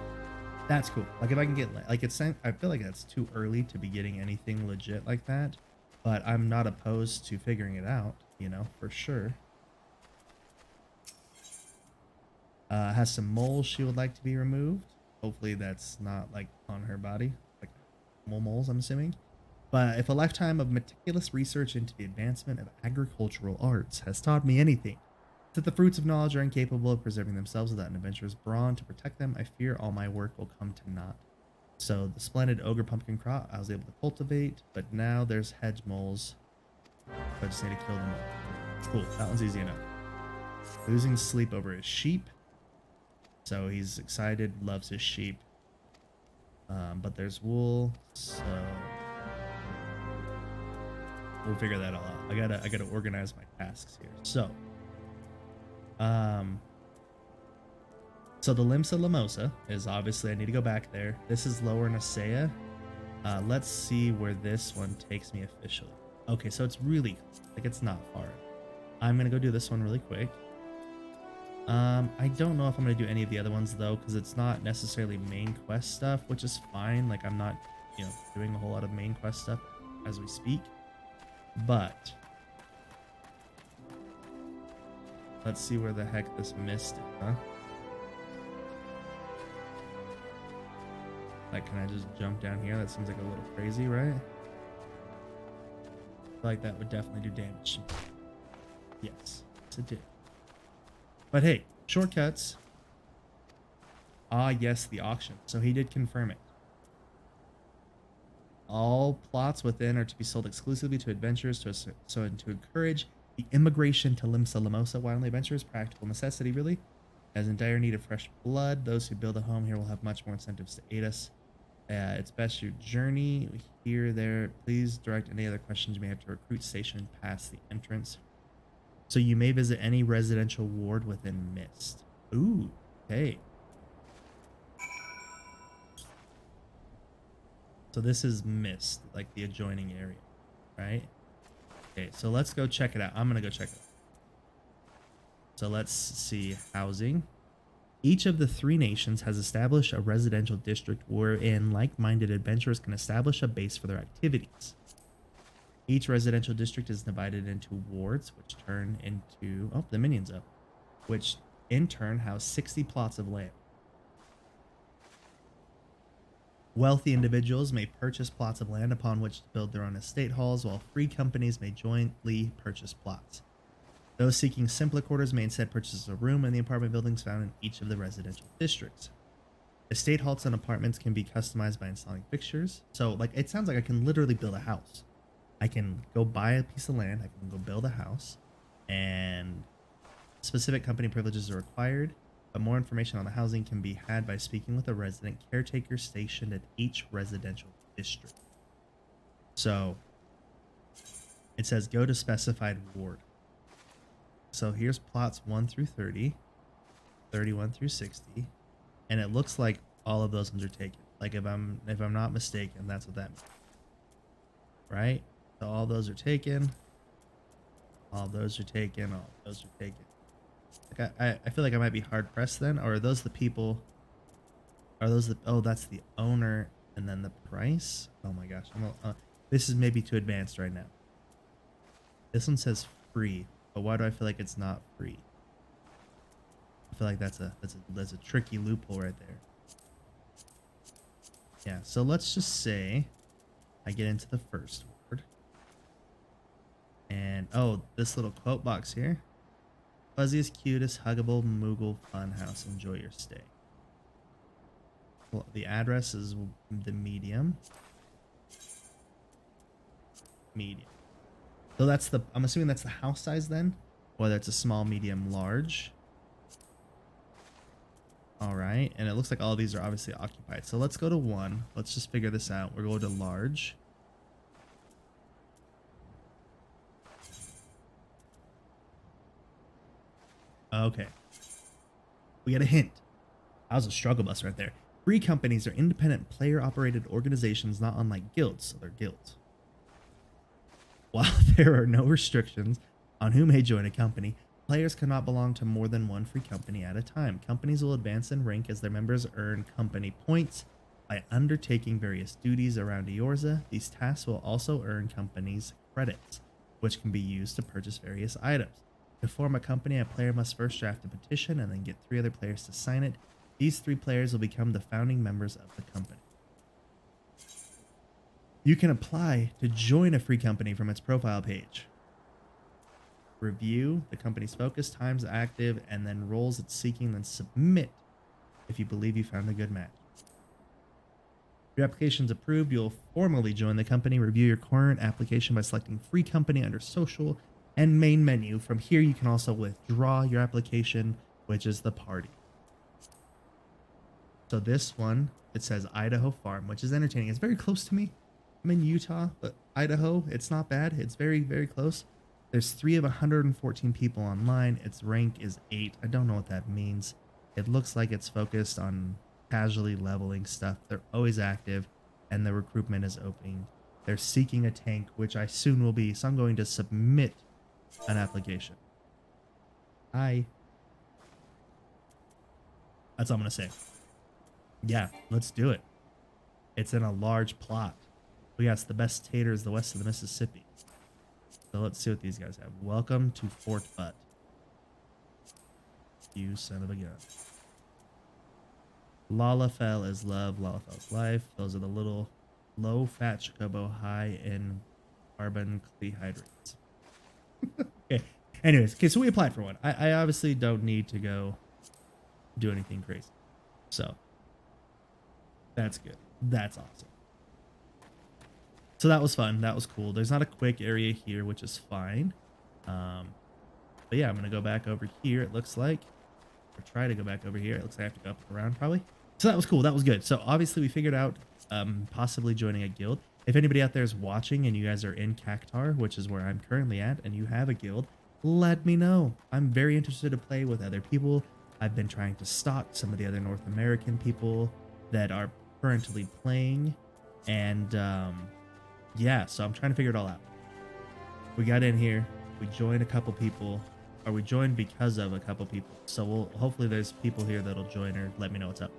that's cool. Like if I can get like it's, I feel like that's too early to be getting anything legit like that, but I'm not opposed to figuring it out. You know, for sure. Has some moles she would like to be removed. Hopefully that's not like on her body, like moles, I'm assuming. But if a lifetime of meticulous research into the advancement of agricultural arts has taught me anything, that the fruits of knowledge are incapable of preserving themselves without an adventurer's brawn to protect them, I fear all my work will come to naught. So the splendid ogre pumpkin crop I was able to cultivate, but now there's hedge moles. So I just need to kill them all. Cool, that one's easy enough. Losing sleep over his sheep. So he's excited, loves his sheep. But there's wool, so we'll figure that all out. I gotta organize my tasks here. So the Limsa Lamosa is obviously, I need to go back there. This is Lower Nasea. Let's see where this one takes me officially. Okay, so it's really, like, it's not far. I'm gonna go do this one really quick. I don't know if I'm gonna do any of the other ones though, because it's not necessarily main quest stuff, which is fine. Like I'm not, you know, doing a whole lot of main quest stuff as we speak. But let's see where the heck this mist is, huh? Like, can I just jump down here? That seems like a little crazy, right? I feel like that would definitely do damage. Yes, it did. But hey, shortcuts. Ah, yes, the auction. So he did confirm it. All plots within are to be sold exclusively to adventurers to encourage the immigration to Limsa Lamosa. Why only adventurers? Practical necessity, really. As in dire need of fresh blood, those who build a home here will have much more incentives to aid us. It's best your journey here, there. Please direct any other questions you may have to recruit station past the entrance. So you may visit any residential ward within Mist. Ooh, okay. So this is Mist, like the adjoining area, right? Okay, so let's go check it out. I'm gonna go check it out. So let's see, housing. Each of the 3 nations has established a residential district wherein like-minded adventurers can establish a base for their activities. Each residential district is divided into wards, which turn into... Oh, the minion's up. Which, in turn, house 60 plots of land. Wealthy individuals may purchase plots of land upon which to build their own estate halls, while free companies may jointly purchase plots. Those seeking simpler quarters may instead purchase a room in the apartment buildings found in each of the residential districts. Estate halls and apartments can be customized by installing fixtures. So, like, it sounds like I can literally build a house. I can go buy a piece of land, I can go build a house, and specific company privileges are required, but more information on the housing can be had by speaking with a resident caretaker stationed at each residential district. So, it says go to specified ward. So here's plots 1 through 30, 31 through 60, and it looks like all of those ones are taken. Like if I'm not mistaken, that's what that means. Right? So all those are taken. All those are taken. All those are taken. Like I feel like I might be hard pressed then. Or are those the people? Are those the? Oh, that's the owner, and then the price. Oh my gosh, this is maybe too advanced right now. This one says free, but why do I feel like it's not free? I feel like that's a tricky loophole right there. Yeah. So let's just say I get into the first word. And oh, this little quote box here. Fuzziest, cutest, huggable, Moogle fun house. Enjoy your stay. Well, the address is the medium. Medium. So that's the, I'm assuming that's the house size then, whether it's a small, medium, large. All right. And it looks like all of these are obviously occupied. So let's go to 1. Let's just figure this out. We're going to large. Okay. We got a hint. That was a struggle bus right there. Free companies are independent player-operated organizations not unlike guilds, so they're guilds. While there are no restrictions on who may join a company, players cannot belong to more than one free company at a time. Companies will advance in rank as their members earn company points by undertaking various duties around Eorza. These tasks will also earn companies credits, which can be used to purchase various items. To form a company, a player must first draft a petition and then get 3 other players to sign it. These 3 players will become the founding members of the company. You can apply to join a free company from its profile page. Review the company's focus, times active, and then roles it's seeking, then submit if you believe you found a good match. Your application is approved, you'll formally join the company. Review your current application by selecting free company under social and main menu. From here, you can also withdraw your application, which is the party. So this one, it says Idaho Farm, which is entertaining. It's very close to me. I'm in Utah, but Idaho, it's not bad. It's very, very close. There's 3 of 114 people online. Its rank is 8. I don't know what that means. It looks like it's focused on casually leveling stuff. They're always active, and the recruitment is opening. They're seeking a tank, which I soon will be. So I'm going to submit an application. Hi. That's all I'm going to say. Yeah, let's do it. It's in a large plot. We got the best taters the west of the Mississippi. So let's see what these guys have. Welcome to Fort Butt. You son of a gun. Lalafell is love. Lalafell's life. Those are the little low-fat chocobo, high in carbon carbohydrates. Okay. Anyways, okay, so we applied for one. I obviously don't need to go do anything crazy. So that's good. That's awesome. So that was fun. That was cool. There's not a quick area here, which is fine. But yeah, I'm going to go back over here, it looks like. Or try to go back over here. It looks like I have to go up and around, probably. So that was cool. That was good. So obviously we figured out possibly joining a guild. If anybody out there is watching and you guys are in Cactar, which is where I'm currently at, and you have a guild, let me know. I'm very interested to play with other people. I've been trying to stalk some of the other North American people that are currently playing. And yeah, so I'm trying to figure it all out. We got in here, we joined a couple people, or we joined because of a couple people. So we'll hopefully there's people here that'll join or let me know what's up.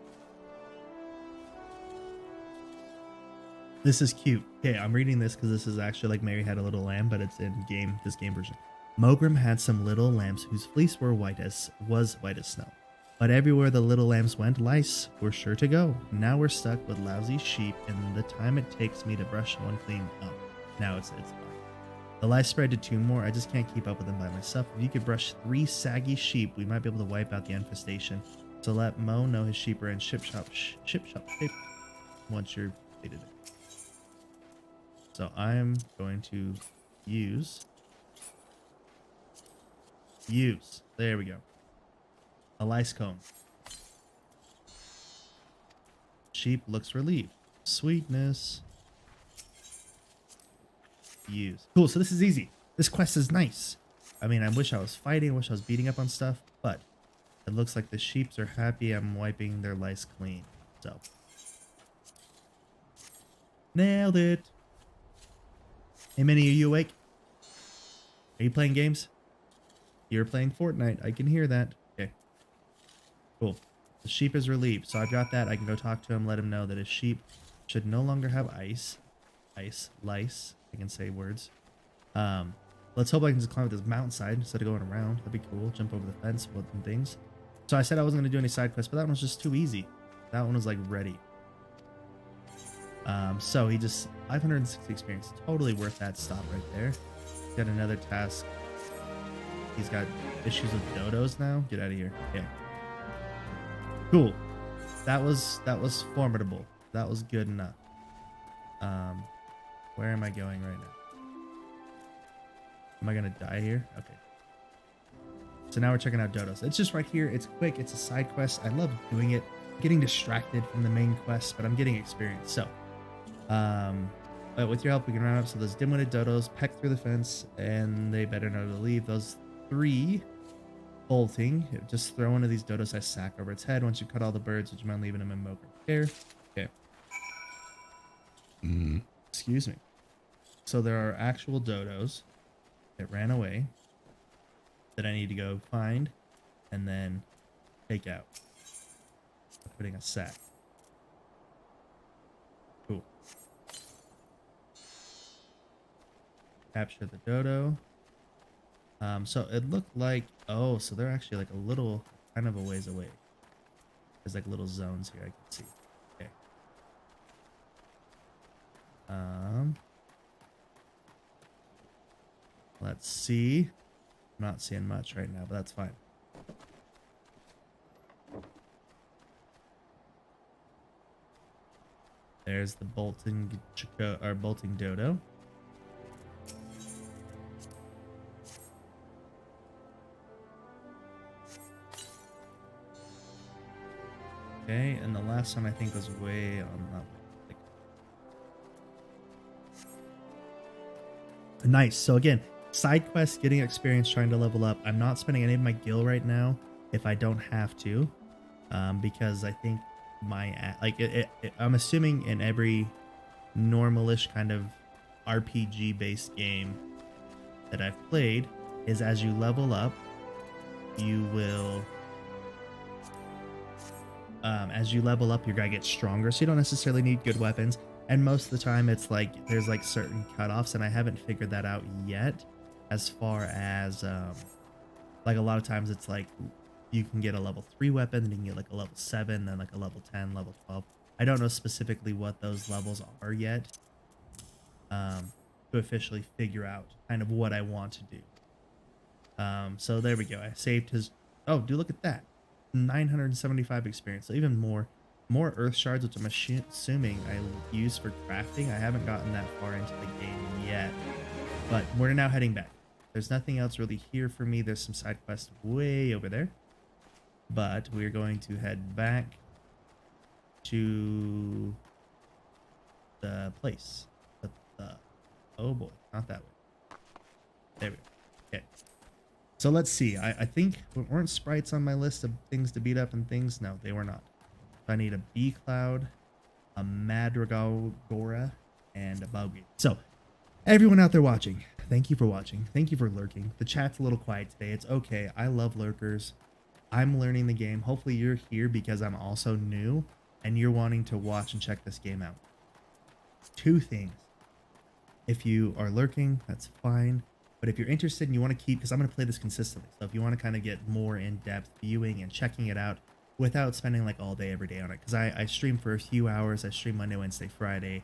This is cute. Okay, I'm reading this because this is actually like Mary Had a Little Lamb, but it's in this game version. Mogrim had some little lambs whose fleece was white as snow. But everywhere the little lambs went, lice were sure to go. Now we're stuck with lousy sheep, and the time it takes me to brush one clean up. Now it's fine. The lice spread to 2 more. I just can't keep up with them by myself. If you could brush 3 saggy sheep, we might be able to wipe out the infestation. So let Mo know his sheep are in ship shop shape once you're completed it. So I'm going to use. There we go. A lice comb. Sheep looks relieved. Sweetness. Use. Cool, so this is easy. This quest is nice. I mean, I wish I was fighting, I wish I was beating up on stuff, but it looks like the sheeps are happy I'm wiping their lice clean. So. Nailed it. Hey, Minnie, are you awake? Are you playing games? You're playing Fortnite. I can hear that. Okay. Cool. The sheep is relieved. So I've got that. I can go talk to him, let him know that his sheep should no longer have lice. I can say words. Let's hope I can just climb up this mountainside instead of going around. That'd be cool. Jump over the fence with some things. So I said I wasn't going to do any side quests, but that one was just too easy. That one was like ready. So he just 560 experience. Totally worth that stop right there. Got another task. He's got issues with dodos now. Get out of here. Okay. Cool. That was formidable. That was good enough. Where am I going right now? Am I gonna die here? Okay. So now we're checking out dodos. It's just right here. It's quick. It's a side quest. I love doing it. Getting distracted from the main quest, but I'm getting experience. So, but with your help, we can round up. So those dim-witted dodos peck through the fence, and they better know to leave. Those 3 bolting. Just throw one of these dodo-sized sack over its head. Once you cut all the birds, would you mind leaving them in mocha care? Okay. Excuse me. So there are actual dodos that ran away that I need to go find and then take out. Putting a sack. Cool. Capture the dodo. So it looked like, oh, so they're actually like a little, kind of a ways away. There's like little zones here I can see. Okay. Let's see. I'm not seeing much right now, but that's fine. There's the bolting dodo. Okay, and the last one I think was way on that. Nice. So again, side quests, getting experience, trying to level up. I'm not spending any of my gil right now if I don't have to, because I think I'm assuming in every normalish kind of RPG based game that I've played is as you level up, you will your guy gets stronger, so you don't necessarily need good weapons. And most of the time it's like there's like certain cutoffs, and I haven't figured that out yet. As far as like a lot of times it's like you can get a level 3 weapon, and you can get like a level 7, then like a level 10, level 12. I don't know specifically what those levels are yet, to officially figure out kind of what I want to do. So there we go. I saved his. Oh, dude, look at that. 975 experience. So even more earth shards, which I'm assuming I use for crafting. I haven't gotten that far into the game yet, but we're now heading back. There's nothing else really here for me. There's some side quests way over there, but we're going to head back to the place. Oh boy, not that way. There we go. Okay. So let's see. I think, weren't sprites on my list of things to beat up and things? No, they were not. So I need a bee cloud, a Madragora, and a buggy. So everyone out there watching, thank you for watching. Thank you for lurking. The chat's a little quiet today. It's okay. I love lurkers. I'm learning the game. Hopefully you're here because I'm also new and you're wanting to watch and check this game out. Two things. If you are lurking, that's fine. But if you're interested and you want to keep, because I'm going to play this consistently. So if you want to kind of get more in-depth viewing and checking it out without spending like all day every day on it. Because I stream for a few hours. I stream Monday, Wednesday, Friday.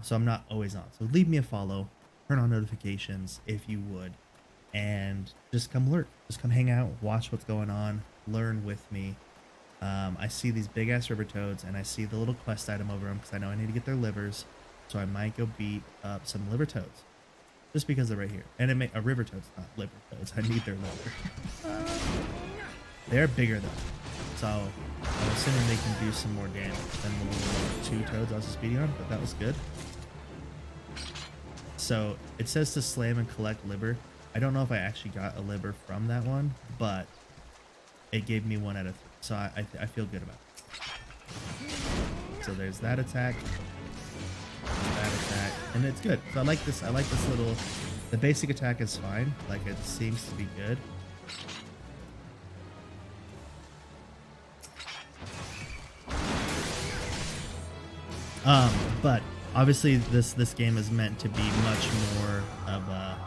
So I'm not always on. So leave me a follow. Turn on notifications if you would. And just come lurk. Just come hang out. Watch what's going on. Learn with me. I see these big-ass river toads. And I see the little quest item over them. Because I know I need to get their livers. So I might go beat up some liver toads. Just because they're right here. And it a river toad's not liver toads. I need their liver. They're bigger though. So I'm assuming they can do some more damage than the little 2 toads I was just beating on, but that was good. So it says to slam and collect liver. I don't know if I actually got a liver from that one, but it gave me 1 out of 3. So I feel good about it. So there's that attack. That attack, and it's good. So I like this little, the basic attack is fine, like it seems to be good. But obviously this game is meant to be much more of a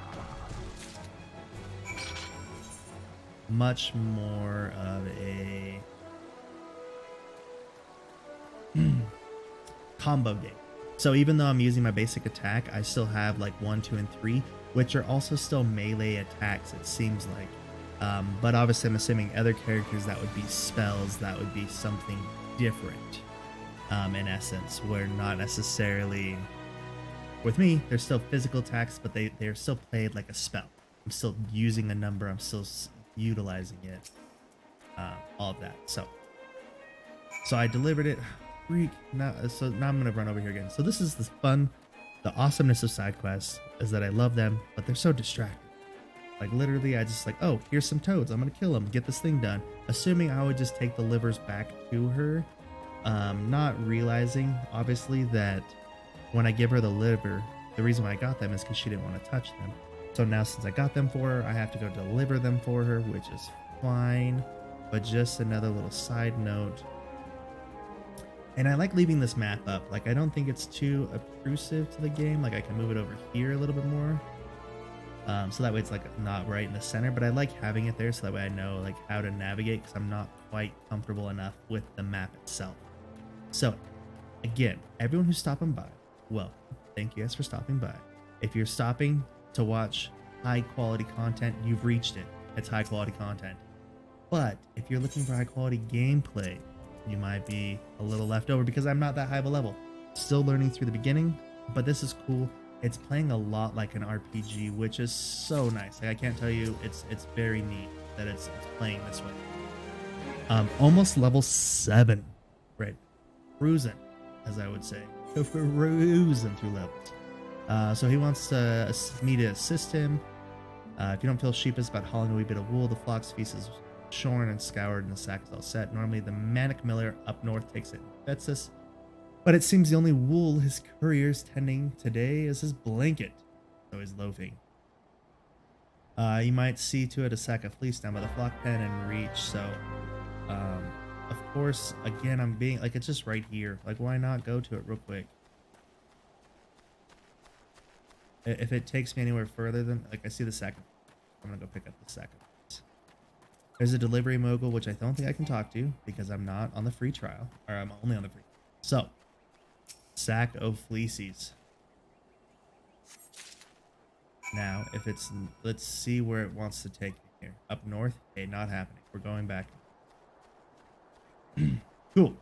combo game. So even though I'm using my basic attack, I still have like 1, 2, and 3, which are also still melee attacks, it seems like. But obviously I'm assuming other characters, that would be spells, that would be something different, in essence. Where not necessarily, with me, they're still physical attacks, but they're still played like a spell. I'm still using a number, I'm still utilizing it, all of that. So I delivered it. So now I'm gonna run over here again. So this is the fun, the awesomeness of side quests is that I love them, but they're so distracting. Like literally, I just like, oh, here's some toads. I'm gonna kill them, get this thing done. Assuming I would just take the livers back to her, not realizing obviously that when I give her the liver, the reason why I got them is because she didn't want to touch them. So now since I got them for her, I have to go deliver them for her, which is fine. But just another little side note. And I like leaving this map up. Like, I don't think it's too obtrusive to the game. Like, I can move it over here a little bit more. So that way it's like not right in the center, but I like having it there so that way I know like how to navigate because I'm not quite comfortable enough with the map itself. So again, everyone who's stopping by, well, thank you guys for stopping by. If you're stopping to watch high quality content, you've reached it. It's high quality content. But if you're looking for high quality gameplay, you might be a little left over because I'm not that high of a level. Still learning through the beginning, but this is cool. It's playing a lot like an RPG, which is so nice. Like, I can't tell you, it's very neat that it's playing this way. Almost level 7, right? Cruising, as I would say. Cruising through levels. So he wants me to assist him. If you don't feel sheepish about hauling a wee bit of wool, the flock's feast is shorn and scoured and the sack is all set. Normally the manic miller up north takes it and fets us. But it seems the only wool his courier's tending today is his blanket. So he's loafing. You might see to it a sack of fleece down by the flock pen and reach. So, of course, again, I'm being like, it's just right here. Like, why not go to it real quick? If it takes me anywhere further than, like, I see the sack. I'm gonna go pick up the sack of fleece. There's a delivery mogul, which I don't think I can talk to because I'm not on the free trial, or I'm only on the free. So. Sack of fleeces. Now, if it's, let's see where it wants to take me here. Up north? Okay, not happening. We're going back. Cool.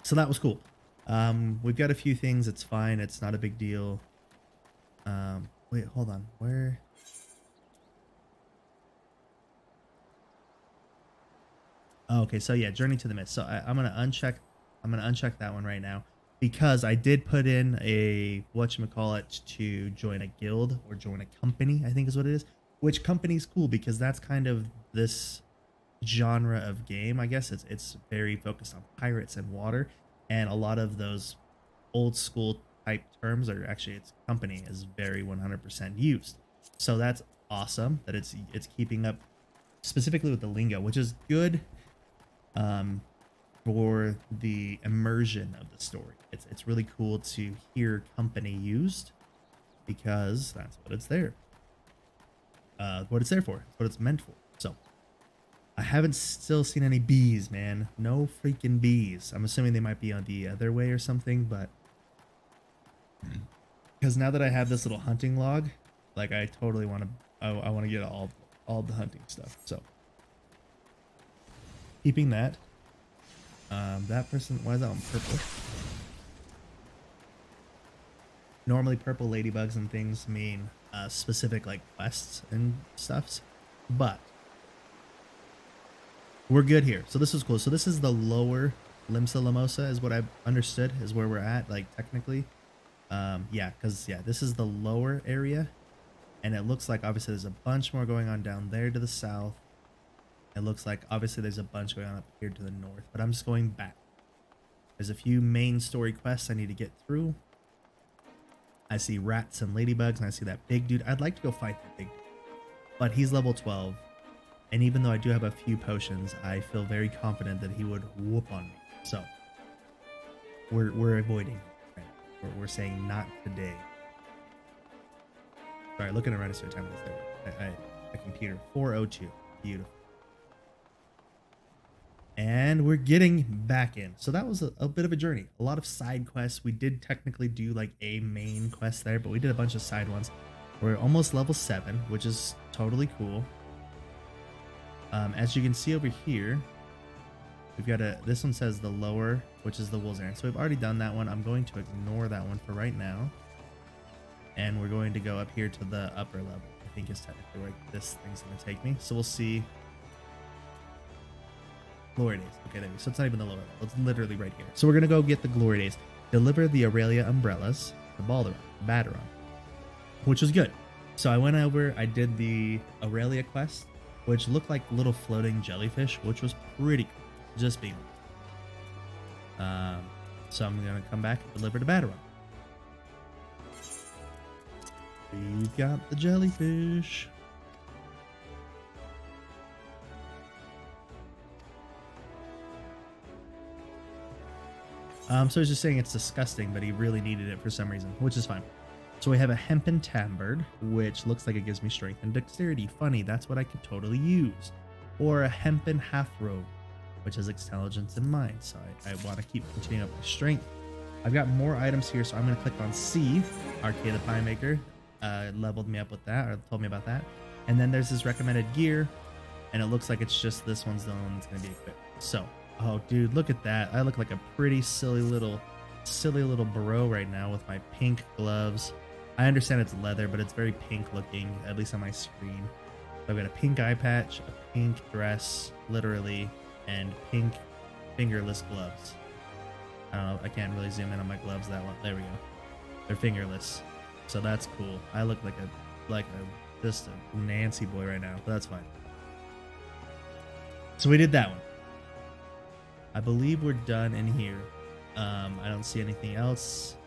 So that was cool. We've got a few things. It's fine. It's not a big deal. Wait, hold on. Where? Oh, okay, so yeah, Journey to the Mist. So I'm gonna uncheck that one right now. Because I did put in a whatchamacallit to join a guild or join a company, I think is what it is. Which company's cool because that's kind of this genre of game, I guess. It's very focused on pirates and water. And a lot of those old school type terms are actually, its company is very 100% used. So that's awesome that it's keeping up specifically with the lingo, which is good. For the immersion of the story. It's really cool to hear company used because that's what it's there. What it's there for. It's what it's meant for. So I haven't still seen any bees, man. No freaking bees. I'm assuming they might be on the other way or something, but because now that I have this little hunting log, like I totally want to, I want to get all the hunting stuff. So keeping that. That person, why is that on purple? Normally purple ladybugs and things mean specific like quests and stuffs, but we're good here. So this is cool. So this is the lower Limsa Lamosa is what I've understood is where we're at, like technically. Yeah, because yeah, this is the lower area and it looks like obviously there's a bunch more going on down there to the south. It looks like obviously there's a bunch going on up here to the north, but I'm just going back. There's a few main story quests I need to get through. I see rats and ladybugs, and I see that big dude. I'd like to go fight that big dude, but he's level 12. And even though I do have a few potions, I feel very confident that he would whoop on me. So we're avoiding. Right? We're saying not today. Sorry, looking at register time is there. A computer 402. Beautiful. And we're getting back in. So that was a bit of a journey. A lot of side quests. We did technically do like a main quest there, but we did a bunch of side ones. We're almost level 7, which is totally cool. As you can see over here, we've got this one says the lower, which is the Wolves Errand. So we've already done that one. I'm going to ignore that one for right now. And we're going to go up here to the upper level. I think is technically where this thing's going to take me. So we'll see. Glory Days. Okay, there we go. So it's not even the lower level. It's literally right here. So we're going to go get the Glory Days. Deliver the Aurelia umbrellas, the Balderon, the Baderon, which is good. So I went over, I did the Aurelia quest, which looked like little floating jellyfish, which was pretty cool. Just being. So I'm gonna come back and deliver to Batarang. We've got the jellyfish. So he's just saying it's disgusting, but he really needed it for some reason, which is fine. So we have a hempen tabard, which looks like it gives me strength and dexterity. Funny, that's what I could totally use. Or a hempen half robe, which has intelligence in mind. So I want to keep continuing up my strength. I've got more items here, so I'm going to click on C. Arcade the Pie Maker leveled me up with that, or told me about that. And then there's this recommended gear, and it looks like it's just this one's the one that's going to be equipped. So, oh dude, look at that. I look like a pretty silly little bro right now with my pink gloves. I understand it's leather, but it's very pink looking, at least on my screen. So I've got a pink eye patch, a pink dress, literally, and pink fingerless gloves. I don't know, I can't really zoom in on my gloves that well. There we go. They're fingerless. So that's cool. I look like just a Nancy boy right now, but that's fine. So we did that one. I believe we're done in here. I don't see anything else.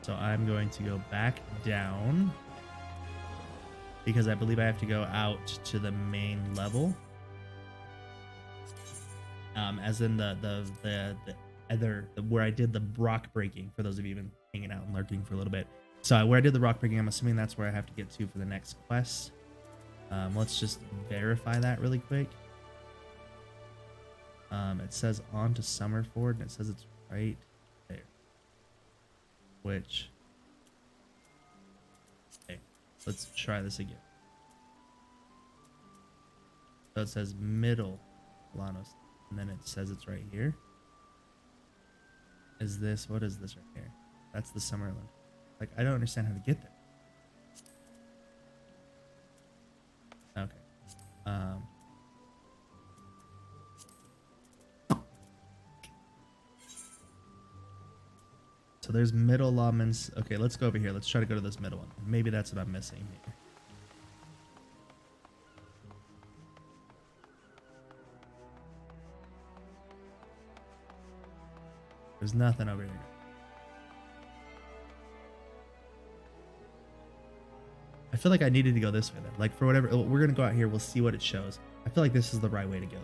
So I'm going to go back down because I believe I have to go out to the main level. As in the where I did the rock breaking, for those of you who've been hanging out and lurking for a little bit. So where I did the rock breaking, I'm assuming that's where I have to get to for the next quest. Let's just verify that really quick. It says on to Summerford, and it says it's right there. Which, okay, let's try this again. So it says middle Lanos, and then it says it's right here. What is this right here? That's the Summerland. Like, I don't understand how to get there. Okay. So there's middle lawmen's. Okay, let's go over here. Let's try to go to this middle one. Maybe that's what I'm missing here. There's nothing over here. I feel like I needed to go this way then. Like, for whatever, we're gonna go out here. We'll see what it shows. I feel like this is the right way to go.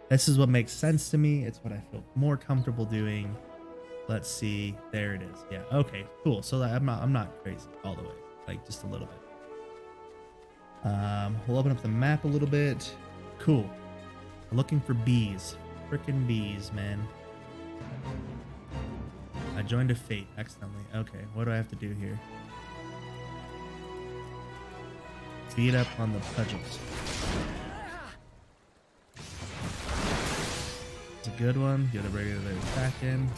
This is what makes sense to me. It's what I feel more comfortable doing. Let's see. There it is. Yeah. Okay. Cool. So I'm not crazy all the way. Like, just a little bit. We'll open up the map a little bit. Cool. I'm looking for bees. Frickin' bees, man. I joined a fate accidentally. Okay. What do I have to do here? Beat up on the pudgels. It's a good one. Get a regular attack in.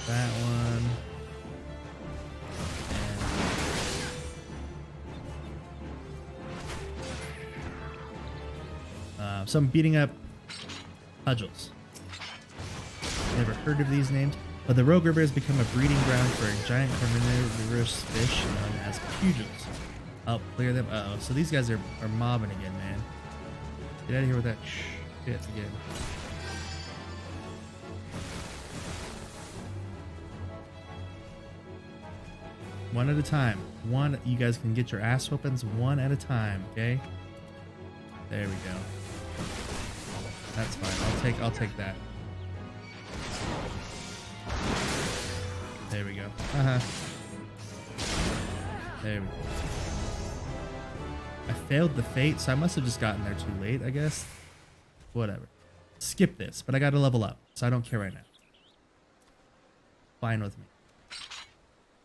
That one. And so I'm beating up pudgels. Never heard of these names, but the Rogue River has become a breeding ground for a giant carnivorous fish known as pugils. I'll clear them. Uh-oh. So these guys are mobbing again, man. Get out of here with that shit again. One at a time. You guys can get your ass whoopings one at a time, okay? There we go. That's fine. I'll take that. There we go. There we go. I failed the fate, so I must have just gotten there too late, I guess. Whatever. Skip this, but I gotta level up, so I don't care right now. Fine with me.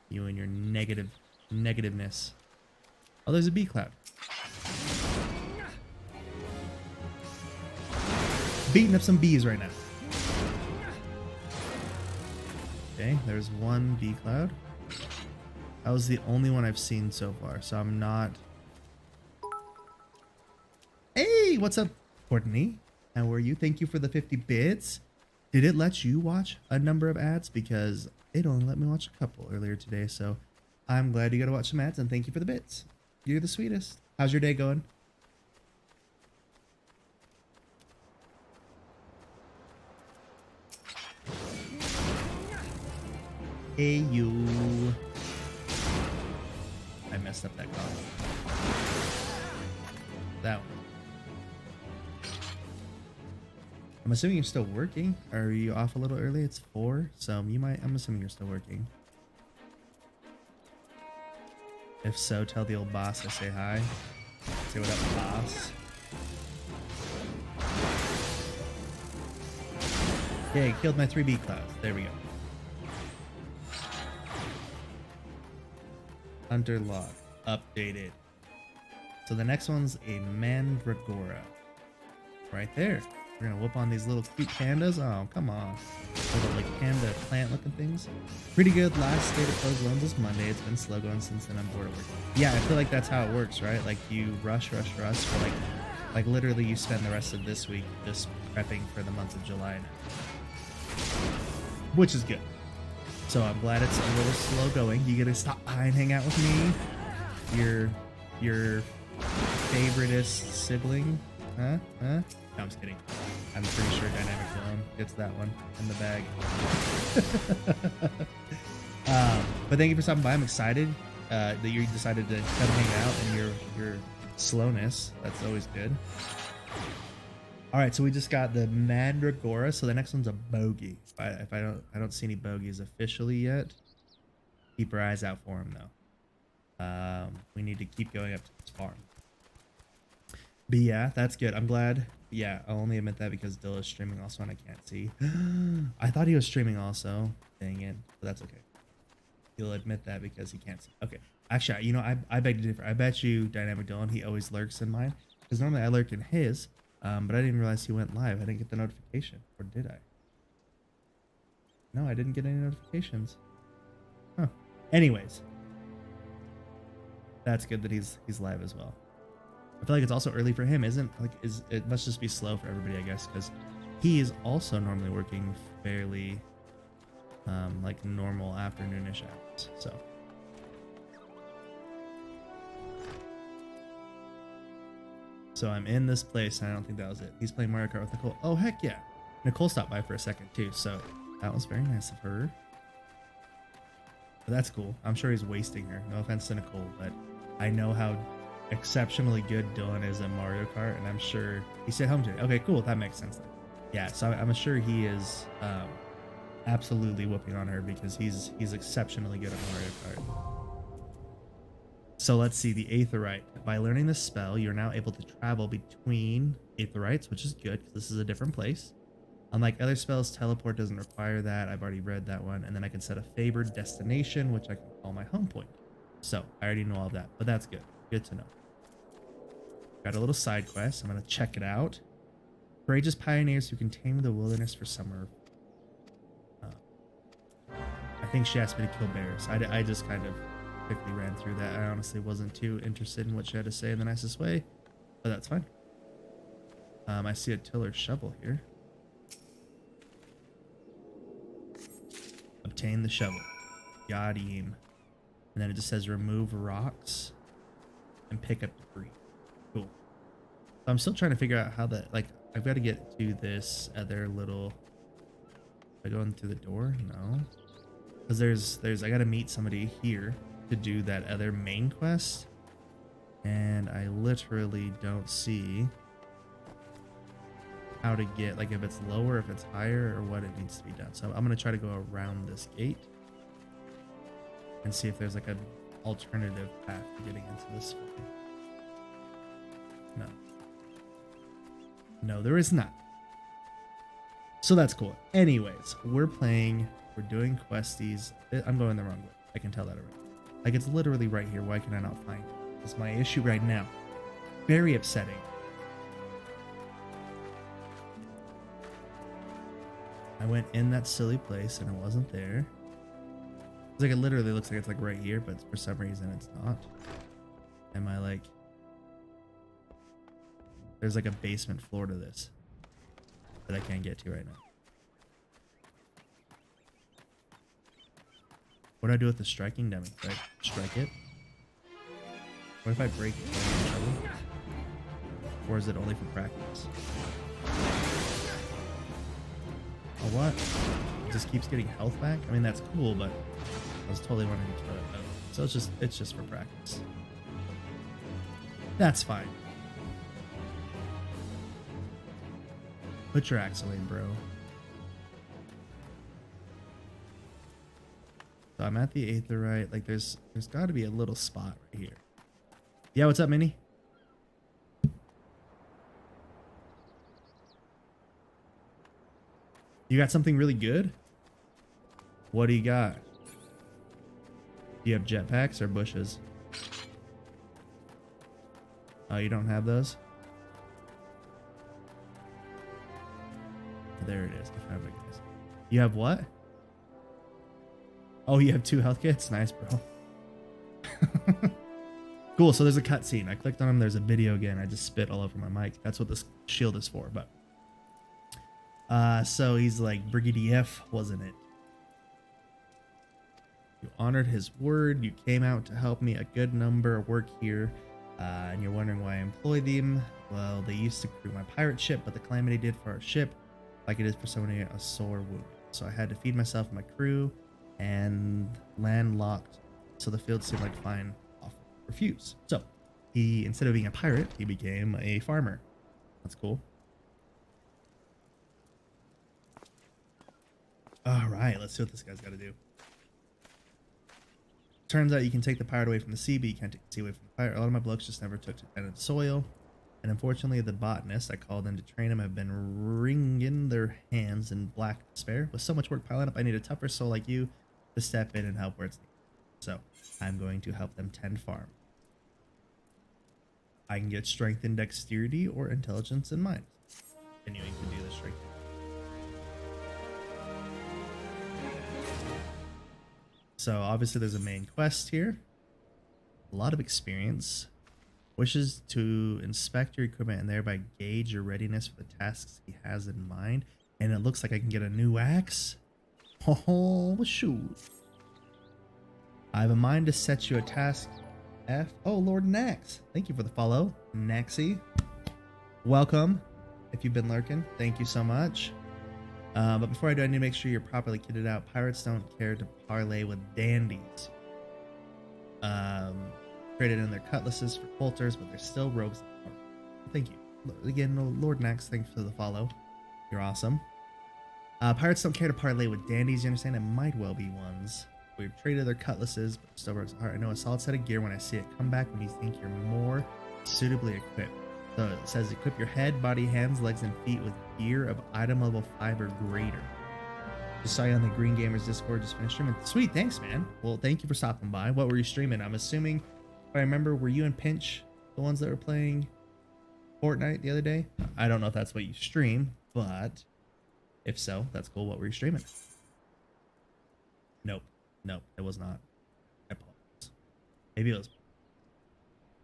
You and your negativeness. Oh, there's a bee cloud. Beating up some bees right now. Okay, there's one bee cloud. That was the only one I've seen so far, so I'm not... Hey, what's up, Courtney? How are you? Thank you for the 50 bits. Did it let you watch a number of ads? Because it only let me watch a couple earlier today, so I'm glad you got to watch some ads, and thank you for the bits. You're the sweetest. How's your day going? Hey, you. I messed up that call. That one. I'm assuming you're still working. Are you off a little early? It's 4, so you might. I'm assuming you're still working. If so, tell the old boss I say hi. Say what up, boss. Yeah, killed my 3B clouds. There we go. Hunter log updated. So the next one's a Mandragora. Right there. We're gonna whoop on these little cute pandas. Oh, come on. Little like panda plant looking things. Pretty good. Last day to close loans is Monday. It's been slow going since then. I'm bored of working. Yeah, I feel like that's how it works, right? Like you rush for like literally you spend the rest of this week just prepping for the month of July now. Which is good. So I'm glad it's a little slow going. You gonna stop by and hang out with me? Your favoritist sibling? Huh? No, I'm just kidding. I'm pretty sure Dynamic Dylan gets that one in the bag. But thank you for stopping by. I'm excited that you decided to come hang out in your slowness. That's always good. All right, so we just got the Mandragora. So the next one's a bogey. I don't see any bogeys officially yet. Keep our eyes out for him though. We need to keep going up to this farm. But yeah, that's good. I'm glad. Yeah, I'll only admit that because Dilla's streaming also and I can't see. I thought he was streaming also. Dang it. But that's okay. He'll admit that because he can't see. Okay. Actually, you know, I beg to differ. I bet you Dynamic Dylan, he always lurks in mine. Because normally I lurk in his. But I didn't realize he went live. I didn't get the notification. Or did I? No, I didn't get any notifications. Huh. Anyways. That's good that he's live as well. I feel like it's also early for him, isn't like it must just be slow for everybody, I guess, because he is also normally working fairly like normal afternoonish hours. So I'm in this place and I don't think that was it. He's playing Mario Kart with Nicole. Oh heck yeah. Nicole stopped by for a second too, so that was very nice of her. But that's cool. I'm sure he's wasting her. No offense to Nicole, but I know how exceptionally good Dylan is at Mario Kart, and I'm sure he stayed home today. Okay, cool. That makes sense then. Yeah, so I'm sure he is absolutely whooping on her because he's exceptionally good at Mario Kart. So let's see the Aetheryte. By learning this spell, you're now able to travel between Aetherytes, which is good because this is a different place. Unlike other spells, teleport doesn't require that. I've already read that one. And then I can set a favored destination, which I can call my home point. So I already know all of that, but that's good. Good to know. Got a little side quest. I'm going to check it out. Courageous pioneers who can tame the wilderness for summer. I think she asked me to kill bears. I just kind of quickly ran through that. I honestly wasn't too interested in what she had to say in the nicest way, but that's fine. I see a tiller shovel here. Obtain the shovel. Got him. And then it just says remove rocks and pick up debris. Cool. So I'm still trying to figure out how that, like, I've got to get to this other little, am I going through the door? No. Because I got to meet somebody here to do that other main quest. And I literally don't see how to get, like, if it's lower, if it's higher, or what it needs to be done. So I'm going to try to go around this gate and see if there's like an alternative path to getting into this one. No, there is not. So that's cool. Anyways, we're doing questies. I'm going the wrong way. I can tell that already. Like, it's literally right here. Why can I not find it? It's my issue right now. Very upsetting. I went in that silly place and it wasn't there. It's like, it literally looks like it's like right here, but for some reason it's not. Am I like... There's like a basement floor to this that I can't get to right now. What do I do with the striking dummy? Do I strike it? What if I break it? Am I in trouble? Or is it only for practice? Oh, what? It just keeps getting health back? I mean, that's cool, but I was totally wanting to kill it though. So it's just for practice. That's fine. Put your axe away, bro. So I'm at the Aetherite. Like there's got to be a little spot right here. Yeah, what's up, Minnie? You got something really good? What do you got? Do you have jetpacks or bushes? Oh, you don't have those? There it is. I found it, guys. You have what? Oh, you have 2 health kits? Nice, bro. Cool, so there's a cutscene. I clicked on him, there's a video again. I just spit all over my mic. That's what this shield is for, but... so he's like, Brady F, wasn't it? You honored his word. You came out to help me a good number work here. And you're wondering why I employed them. Well, they used to crew my pirate ship, but the calamity did for our ship like it is for someone who got a sore wound. So I had to feed myself and my crew and landlocked. So the field seemed like fine offer. Refuse. So he, instead of being a pirate, he became a farmer. That's cool. All right, let's see what this guy's got to do. Turns out you can take the pirate away from the sea, but you can't take the sea away from the pirate. A lot of my blokes just never took to tenant soil. And unfortunately, the botanists I called in to train them have been wringing their hands in black despair. With so much work piling up, I need a tougher soul like you to step in and help where it's needed. So I'm going to help them tend farm. I can get strength and dexterity or intelligence in mind. Continuing to do the strength. So obviously there's a main quest here. A lot of experience. Wishes to inspect your equipment and thereby gauge your readiness for the tasks he has in mind. And it looks like I can get a new axe. Oh, shoot. I have a mind to set you a task. Oh, Lord Nax. Thank you for the follow. Naxie. Welcome. If you've been lurking, thank you so much. But before I do, I need to make sure you're properly kitted out. Pirates don't care to parlay with dandies. Traded in their cutlasses for coulters, but they're still rogues. Thank you. Again, Lord Nax, thanks for the follow. You're awesome. Pirates don't care to parlay with dandies, you understand? It might well be ones. We've traded their cutlasses, but still rogues at heart. I know a solid set of gear when I see it. Come back when you think you're more suitably equipped. So it says equip your head, body, hands, legs, and feet with gear of item level 5 or greater. Just saw you on the Green Gamers Discord, just finished streaming. Sweet, thanks, man. Well, thank you for stopping by. What were you streaming? I'm assuming, if I remember, were you and Pinch the ones that were playing Fortnite the other day? I don't know if that's what you stream, but if so, that's cool. What were you streaming? Nope, it was not. I apologize. Maybe it was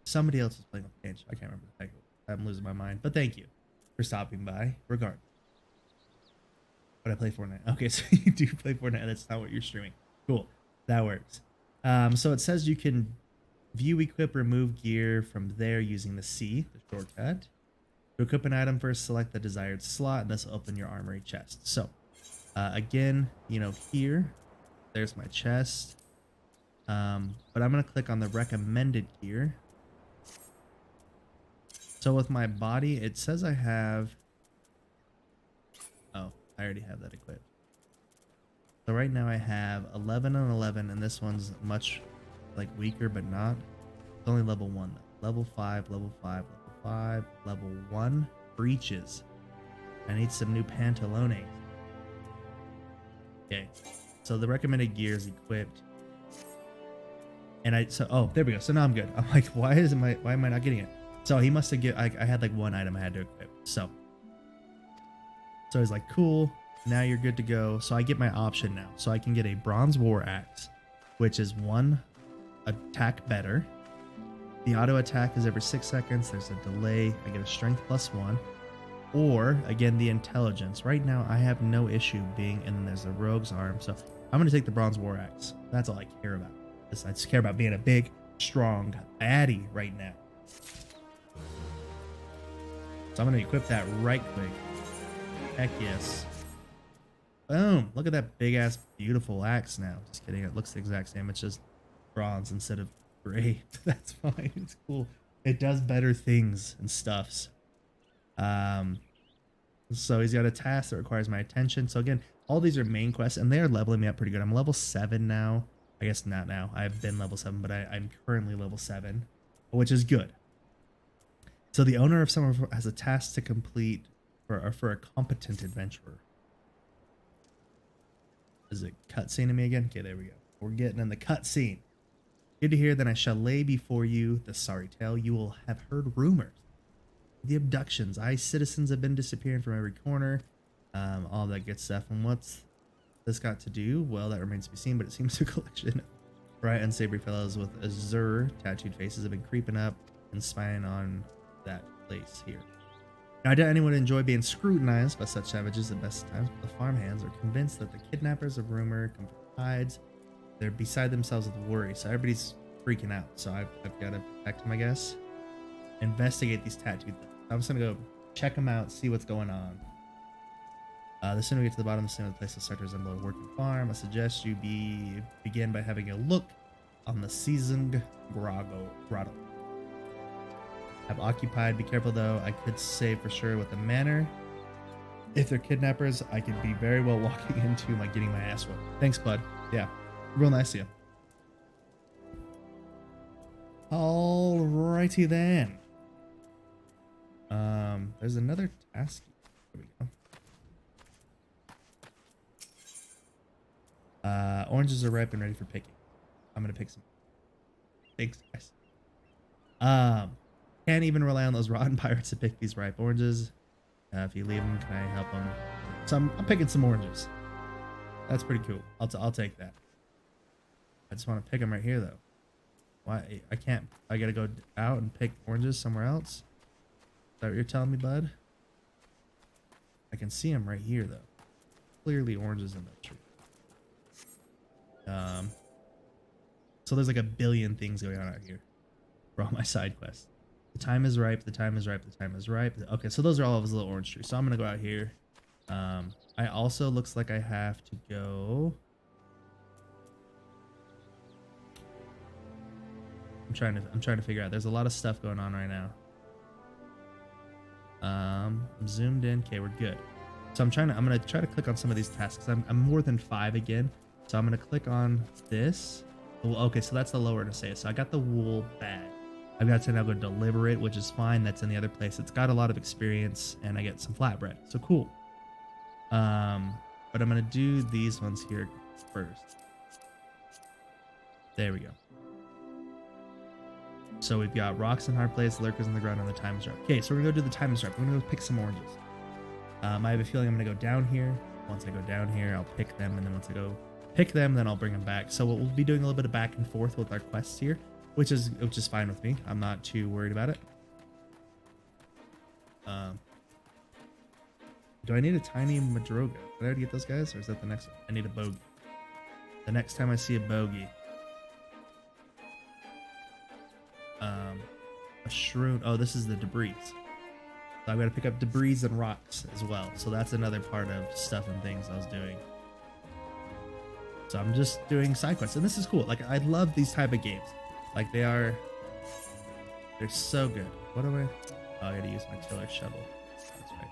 somebody else was playing with Pinch. I can't remember the heck. I'm losing my mind, but thank you for stopping by. Regard. But I play Fortnite. Okay, so you do play Fortnite. That's not what you're streaming. Cool. That works. So it says you can view, equip, remove gear from there using the C, the shortcut. To equip an item first, select the desired slot, and this will open your armory chest. So, again, you know, here, there's my chest. But I'm going to click on the recommended gear. So with my body, it says I have... Oh, I already have that equipped. So right now I have 11 and 11, and this one's much like weaker, but not. It's only level 1 though. Level 5, level 5, level 5, level 1. Breeches. I need some new pantalones. Okay, so the recommended gear is equipped. And oh, there we go. So now I'm good. I'm like, why am I not getting it? So he must have I had like one item I had to equip. So he's like, cool, now you're good to go. So I get my option now. So I can get a bronze war axe, which is 1 attack better. The auto attack is every 6 seconds. There's a delay. I get a strength +1. Or again, the intelligence. Right now I have no issue being, and then there's a rogue's arm. So I'm gonna take the bronze war axe. That's all I care about. I just care about being a big, strong baddie right now. So I'm gonna equip that right quick. Heck yes. Boom! Look at that big ass beautiful axe now. Just kidding. It looks the exact same. It's just bronze instead of gray. That's fine. It's cool. It does better things and stuffs. So he's got a task that requires my attention. So again, all these are main quests, and they are leveling me up pretty good. I'm level 7 now. I guess not now. I've been level 7, but I'm currently level 7, which is good. So the owner of someone has a task to complete for a competent adventurer. Is it cutscene to me again? Okay, there we go. We're getting in the cutscene. Good to hear that I shall lay before you the sorry tale. You will have heard rumors. The abductions. Citizens have been disappearing from every corner. All that good stuff. And what's this got to do? Well, that remains to be seen, but it seems a collection of bright, unsavory fellows with azure tattooed faces have been creeping up and spying on that place here. Now, I doubt anyone would enjoy being scrutinized by such savages at best of times, but the farmhands are convinced that the kidnappers of rumor come from hides. They're beside themselves with worry, so everybody's freaking out. So I've got to protect them, I guess. Investigate these tattooed things. I'm just gonna go check them out, see what's going on. The sooner we get to the bottom, the sooner the place will start to resemble a working farm. I suggest you begin by having a look on the seasoned grotto. Have occupied. Be careful though. I could say for sure with the manner. If they're kidnappers, I could be very well walking into getting my ass whipped. Thanks, bud. Yeah, real nice of you. Alrighty then. There's another task. There we go. Oranges are ripe and ready for picking. I'm gonna pick some. Thanks, guys. Can't even rely on those rotten pirates to pick these ripe oranges. If you leave them, can I help them? So I'm picking some oranges. That's pretty cool. I'll take that. I just want to pick them right here though. Why I can't? I gotta go out and pick oranges somewhere else. Is that what you're telling me, bud? I can see them right here though. Clearly oranges in the tree. So there's like a billion things going on out here for all my side quests. The time is ripe. The time is ripe. The time is ripe. Okay, so those are all of his little orange trees. So I'm gonna go out here. I also looks like I have to go. I'm trying to figure out. There's a lot of stuff going on right now. I'm zoomed in. Okay, we're good. So I'm gonna try to click on some of these tasks. I'm more than 5 again. So I'm gonna click on this. Well, okay, so that's the lower to say. So I got the wool bag. I've got to now go deliver it, which is fine. That's in the other place. It's got a lot of experience, and I get some flatbread. So cool. But I'm gonna do these ones here first. There we go. So we've got rocks in hard place, lurkers in the ground, and the time is ripe. Okay, so we're gonna go do the time is ripe. We're gonna go pick some oranges. I have a feeling I'm gonna go down here. Once I go down here, I'll pick them, and then once I go pick them, then I'll bring them back. So we'll be doing a little bit of back and forth with our quests here, which is fine with me. I'm not too worried about it. Do I need a tiny Madroga? Did I already get those guys, or is that the next one? I need a bogey. The next time I see a bogey. A shroom. Oh, this is the debris. So I've got to pick up debris and rocks as well. So that's another part of stuff and things I was doing. So I'm just doing side quests, and this is cool. Like, I love these type of games. Like, they're so good. What do I? Oh, I gotta use my tiller shovel. That's right.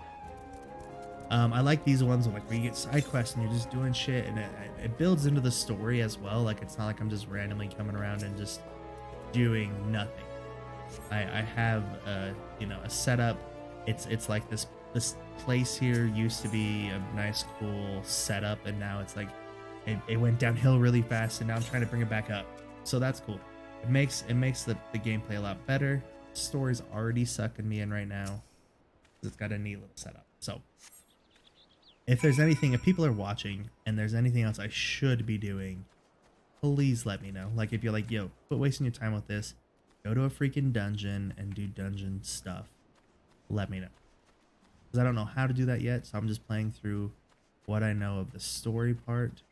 I like these ones where you get side quests and you're just doing shit, and it builds into the story as well. Like, it's not like I'm just randomly coming around and just doing nothing. I have a setup. It's like this place here used to be a nice cool setup, and now it's like it went downhill really fast, and now I'm trying to bring it back up. So that's cool. It makes the gameplay a lot better. The story's already sucking me in right now. It's got a neat little setup. So if people are watching and there's anything else I should be doing, please let me know. Like, if you're like, yo, quit wasting your time with this, go to a freaking dungeon and do dungeon stuff, let me know. Because I don't know how to do that yet, so I'm just playing through what I know of the story part.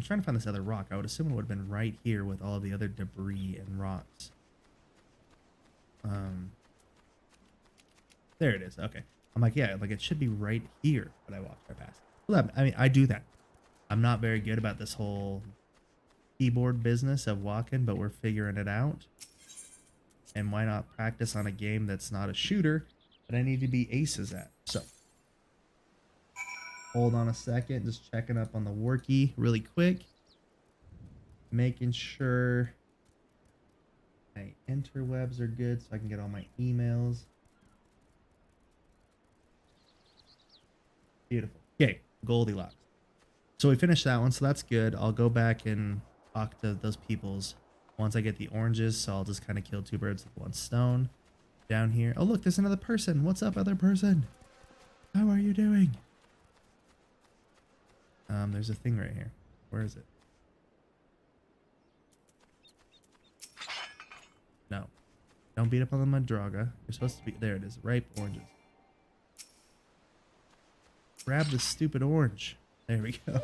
trying to find this other rock. I would assume it would have been right here with all the other debris and rocks. There it is. Okay. I'm like, yeah, like it should be right here, but I walked right past. Well, I mean, I do that. I'm not very good about this whole keyboard business of walking, but we're figuring it out. And why not practice on a game that's not a shooter, but I need to be aces at? So, hold on a second, just checking up on the workie really quick. Making sure my interwebs are good so I can get all my emails. Beautiful. Okay, Goldilocks. So we finished that one, so that's good. I'll go back and talk to those peoples once I get the oranges, so I'll just kind of kill two birds with one stone. Down here. Oh, look, there's another person. What's up, other person? How are you doing? There's a thing right here. Where is it? No. Don't beat up on the Madraga. You're supposed to be... There it is. Ripe oranges. Grab the stupid orange. There we go.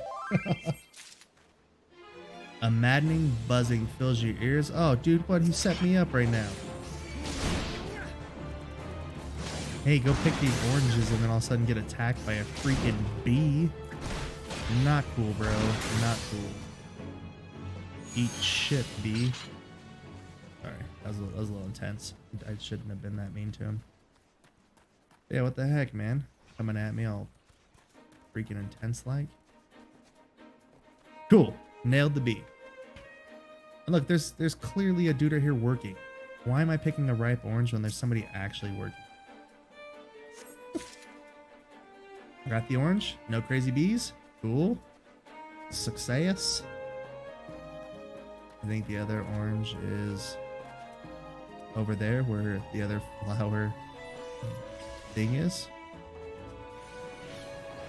A maddening buzzing fills your ears. Oh, dude, what? He set me up right now. Hey, go pick these oranges and then all of a sudden get attacked by a freaking bee. Not cool, bro. Not cool. Eat shit, bee. Sorry, that was a little intense. I shouldn't have been that mean to him. Yeah, what the heck, man? Coming at me all freaking intense like. Cool. Nailed the bee. And look, there's clearly a dude right here working. Why am I picking a ripe orange when there's somebody actually working? Got the orange. No crazy bees. Cool. Success. I think the other orange is over there where the other flower thing is.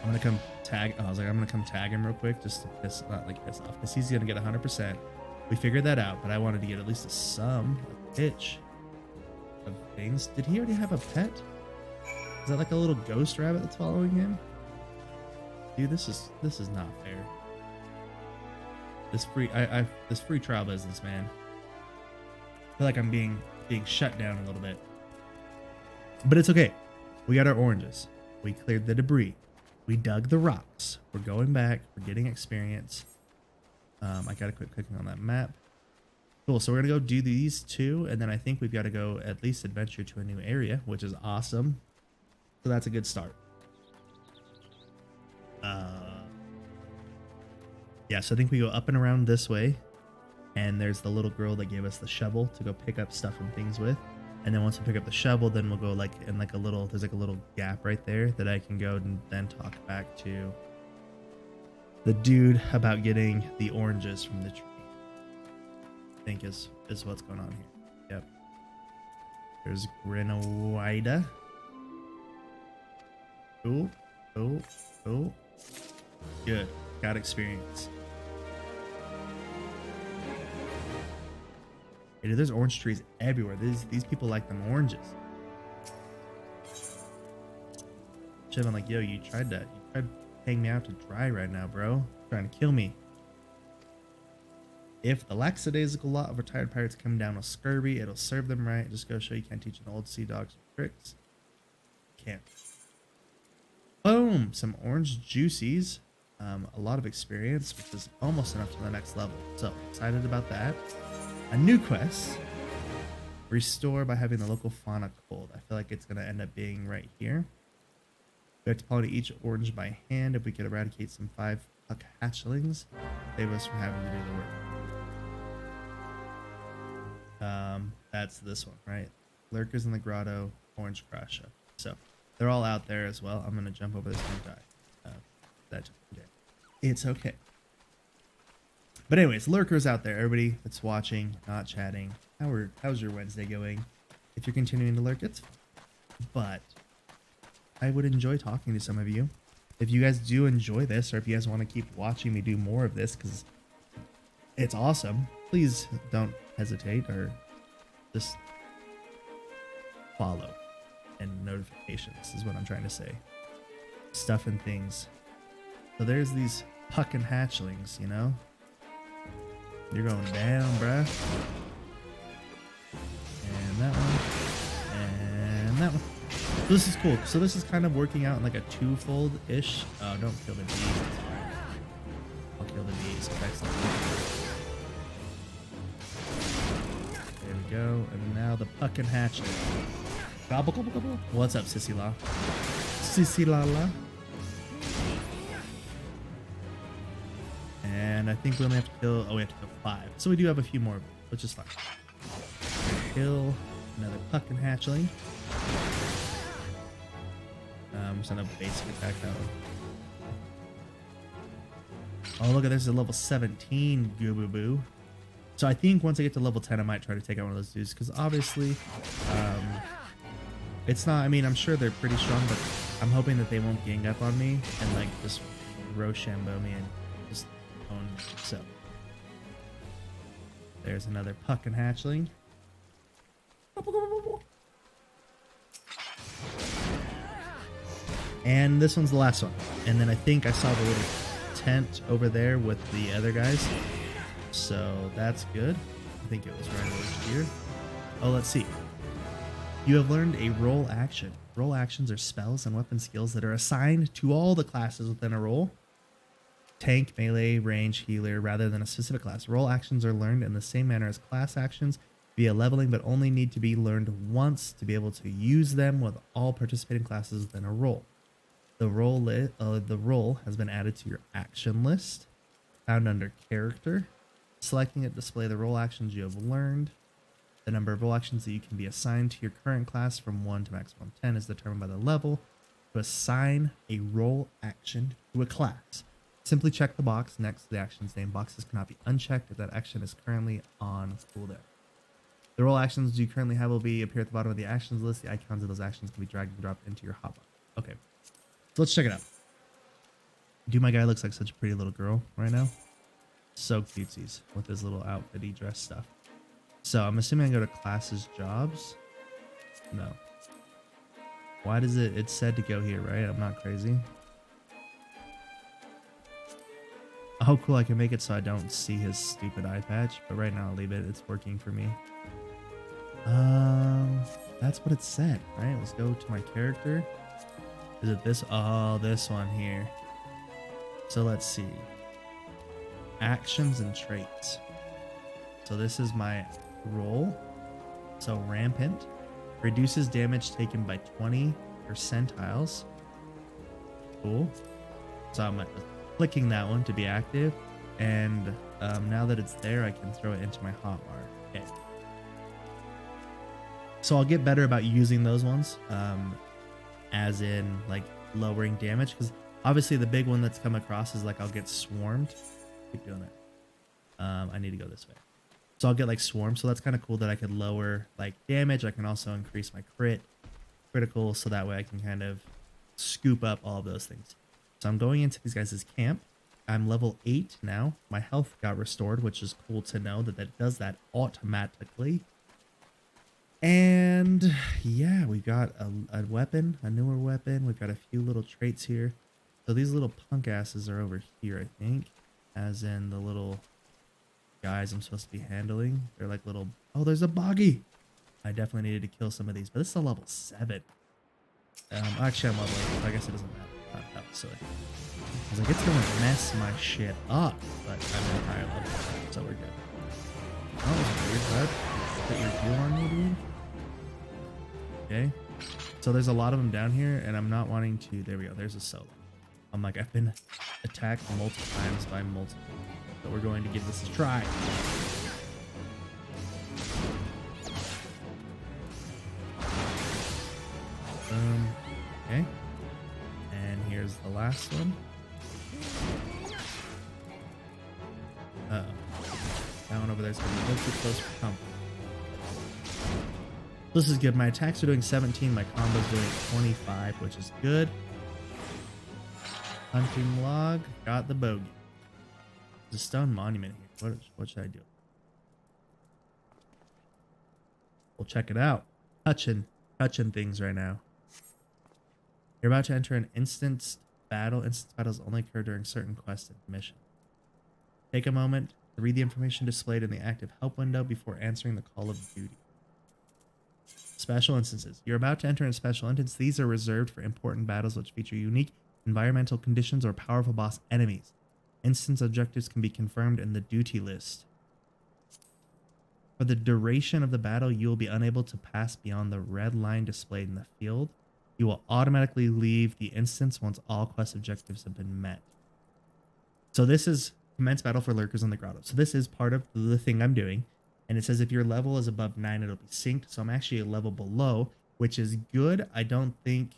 I'm gonna come tag. Oh, I was like, I'm gonna come tag him real quick just to piss, not like piss off, because he's gonna get 100%. We figured that out, but I wanted to get at least a pitch of things. Did he already have a pet? Is that like a little ghost rabbit that's following him? Dude, this is not fair. This free trial business, man. I feel like I'm being shut down a little bit. But it's okay. We got our oranges. We cleared the debris. We dug the rocks. We're going back. We're getting experience. I gotta quit clicking on that map. Cool. So we're gonna go do these two, and then I think we've got to go at least adventure to a new area, which is awesome. So that's a good start. Yeah, so I think we go up and around this way, and there's the little girl that gave us the shovel to go pick up stuff and things with. And then once we pick up the shovel, then we'll go like in like a little, there's like a little gap right there that I can go and then talk back to the dude about getting the oranges from the tree. I think is what's going on here. Yep. There's Grenawida. Cool. Cool. Cool. Good. Got experience. Hey, dude, there's orange trees everywhere. These people like them oranges. Shit, I'm like, yo, you tried paying me out to dry right now, bro. Trying to kill me. If the lackadaisical lot of retired pirates come down with scurvy, it'll serve them right. Just go show you can't teach an old sea dog some tricks. Can't. Boom! Some orange juicies. A lot of experience, which is almost enough to the next level. So, excited about that. A new quest. Restore by having the local fauna cold. I feel like it's going to end up being right here. We have to pollinate each orange by hand. If we could eradicate some 5 puck hatchlings, save us from having to do the work. That's this one, right? Lurkers in the grotto, orange crush. So they're all out there as well. I'm going to jump over this and die. That's okay. It's okay. But anyways, lurkers out there, everybody that's watching, not chatting. How's your Wednesday going? If you're continuing to lurk, it's fine. But I would enjoy talking to some of you. If you guys do enjoy this, or if you guys want to keep watching me do more of this, because it's awesome, please don't hesitate, or just follow and notifications is what I'm trying to say. Stuff and things. So there's these puck and hatchlings, you know? You're going down, bruh. And that one. And that one. So this is cool. So this is kind of working out in like a twofold-ish. Oh, don't kill the bees. It's fine. I'll kill the bees. Excellent. There we go. And now the puck and hatch. Gobble, gobble, gobble. What's up, Sissy La? Sissy La La. And I think we only have to kill. Oh, we have to kill 5. So we do have a few more, which is fine. Kill another puck and hatchling. Just a basic attack that one. Oh, look at this, a level 17 Goobo Boo. So I think once I get to level 10, I might try to take out one of those dudes, because obviously, it's not, I mean, I'm sure they're pretty strong, but I'm hoping that they won't gang up on me and like just Rochambeau me and just own me. So there's another puck and hatchling. And this one's the last one. And then I think I saw the little tent over there with the other guys. So that's good. I think it was right over here. Oh, let's see. You have learned a role action. Role actions are spells and weapon skills that are assigned to all the classes within a role. Tank, melee, range, healer, rather than a specific class. Role actions are learned in the same manner as class actions via leveling, but only need to be learned once to be able to use them with all participating classes within a role. The role has been added to your action list, found under character. Selecting it display the role actions you have learned. The number of role actions that you can be assigned to your current class from 1 to maximum 10 is determined by the level. To assign a role action to a class, simply check the box next to the action's name. Boxes cannot be unchecked if that action is currently on cooldown. The role actions you currently have will appear at the bottom of the actions list. The icons of those actions can be dragged and dropped into your hotbar. Okay. So let's check it out. Dude, my guy looks like such a pretty little girl right now. So cutesies with his little outfitty dress stuff. So I'm assuming I go to classes, jobs. No. Why does it said to go here, right? I'm not crazy. Oh, cool. I can make it so I don't see his stupid eye patch. But right now I'll leave it. It's working for me. That's what it said, right? Let's go to my character. Is it this? Oh, this one here. So let's see. Actions and traits. So this is my role. So rampant. Reduces damage taken by 20 percentiles. Cool. So I'm clicking that one to be active. And now that it's there, I can throw it into my hotbar. Okay. So I'll get better about using those ones. As in like lowering damage, because obviously the big one that's come across is like I'll get swarmed. Keep doing it. I need to go this way. So I'll get like swarmed. So that's kind of cool that I could lower like damage. I can also increase my critical, so that way I can kind of scoop up all of those things. So I'm going into these guys' camp. I'm level 8 now. My health got restored, which is cool to know that that does that automatically. And yeah, we've got a weapon, a newer weapon. We've got a few little traits here. So these little punk asses are over here, I think. As in the little guys I'm supposed to be handling. They're like little... Oh, there's a boggy! I definitely needed to kill some of these, but this is a level 7. Actually, I'm level 8, so I guess it doesn't matter. Not that silly. I was like, it's gonna mess my shit up, but I'm in a higher level, so we're good. Oh, that was weird, bud. Put your heal on me, dude. Okay. So there's a lot of them down here, and I'm not wanting to... There we go. There's a solo. I'm like, I've been attacked multiple times by multiple. So we're going to give this a try. Okay. And here's the last one. Uh-oh. That one over there is going to be a little too close for comfort. This is good. My attacks are doing 17. My combo's doing 25, which is good. Hunting log. Got the bogey. There's a stone monument here. What should I do? We'll check it out. Touching things right now. You're about to enter an instanced battle. Instanced battles only occur during certain quests and missions. Take a moment Read the information displayed in the active help window before answering the call of duty. Special instances. You're about to enter a special instance. These are reserved for important battles which feature unique environmental conditions or powerful boss enemies. Instance objectives can be confirmed in the duty list. For the duration of the battle, you will be unable to pass beyond the red line displayed in the field. You will automatically leave the instance once all quest objectives have been met. So this is commence battle for lurkers in the grotto. So this is part of the thing I'm doing. And it says if your level is above 9, it'll be synced. So I'm actually a level below, which is good. I don't think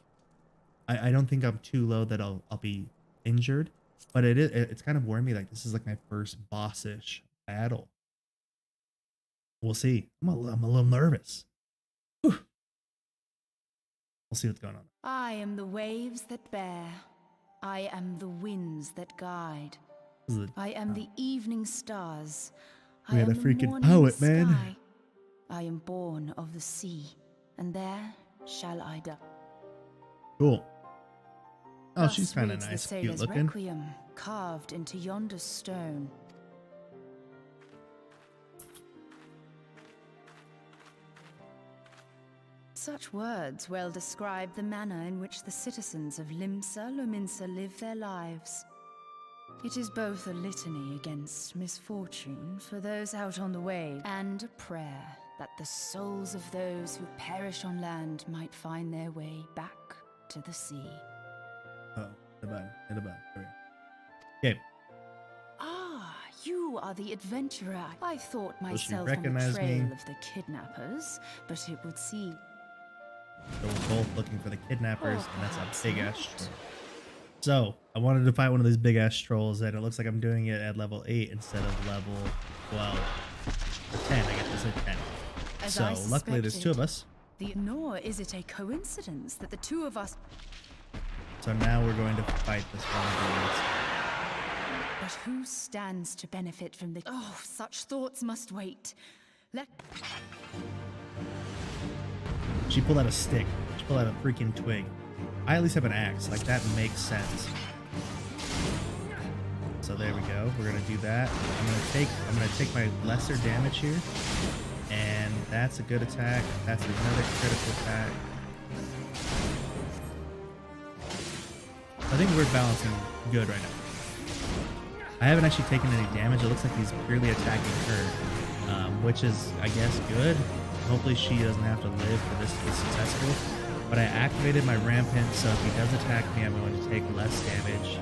I'm too low that I'll be injured. But it's kind of worrying me, like this is like my first bossish battle. We'll see. I'm a little nervous. Whew. We'll see what's going on. I am the waves that bear. I am the winds that guide. I am the evening stars. We had a I am the freaking morning poet, man. sky. I am born of the sea, and there shall I die. Cool. Oh, Thus she's kind of reads the nice, cute sailor's looking. requiem, carved into yonder stone. Such words well describe the manner in which the citizens of Limsa Lominsa live their lives. It is both a litany against misfortune for those out on the way, and a prayer that the souls of those who perish on land might find their way back to the sea. Oh, hit a button. Okay. Ah, you are the adventurer. I thought she myself on the recognized trail me. of the kidnappers, but it would seem... So we're both looking for the kidnappers, and that's perhaps a big ass not. troll. So I wanted to fight one of these big ass trolls, and it looks like I'm doing it at level 8 instead of level 12. Or 10, I guess it's at 10. As So I luckily there's 2 of us. Nor is it a coincidence that the two of us... So now we're going to fight this one of these. But who stands to benefit from the... Oh, such thoughts must wait. Let... She pulled out a stick. She pulled out a freaking twig. I at least have an axe. Like, that makes sense. So there we go. We're gonna do that. I'm gonna take my lesser damage here. And that's a good attack. That's another critical attack. I think we're balancing good right now. I haven't actually taken any damage. It looks like he's purely attacking her, which is, I guess, good. Hopefully she doesn't have to live for this to be successful. But I activated my rampant, so if he does attack me, I'm going to take less damage.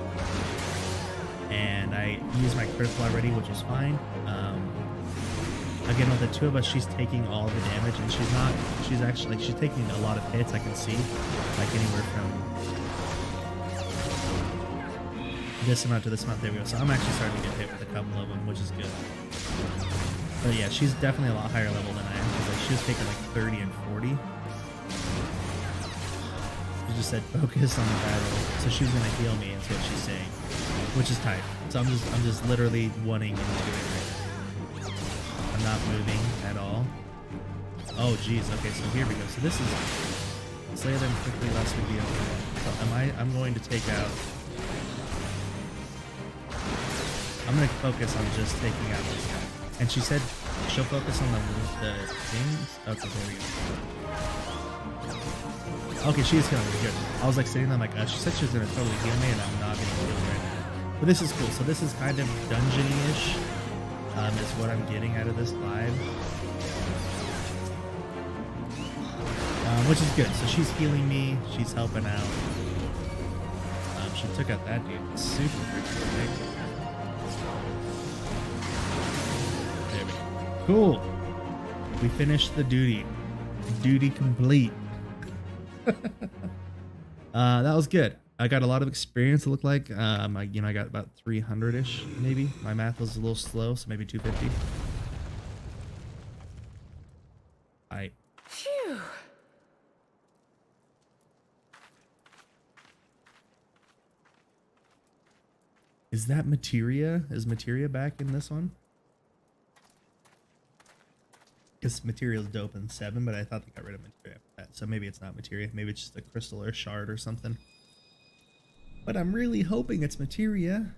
And I used my critical already, which is fine. Again, with the 2 of us, she's taking all the damage, and she's actually, like, she's taking a lot of hits, I can see. Like, anywhere from this amount to this amount. There we go. So I'm actually starting to get hit with a couple of them, which is good. But yeah, she's definitely a lot higher level than I am, because like, she was taking like 30 and 40. She just said focus on the battle, so she's gonna heal me, is what she's saying, which is tight. So I'm just literally wanting into it right now. I'm not moving at all. Oh geez, okay, so here we go. So this is slay them quickly, lest we be overwhelmed. So I'm going to take out. I'm gonna focus on just taking out this guy. And she said she'll focus on the things. Okay, there we go. Okay, she is healing me. Good. I was like sitting there, I'm like, she said she was gonna totally heal me, and I'm not getting healed right now. But this is cool. So this is kind of dungeon-ish, is what I'm getting out of this vibe. Which is good. So she's healing me. She's helping out. She took out that dude super freaking quick. There we go. Cool. We finished the duty. Duty complete. That was good. I got a lot of experience. It looked like I got about 300-ish maybe. My math was a little slow, so maybe 250. Phew. Is that materia? Is materia back in this one? Because material's dope in 7, but I thought they got rid of materia after that. So maybe it's not materia. Maybe it's just a crystal or a shard or something. But I'm really hoping it's materia.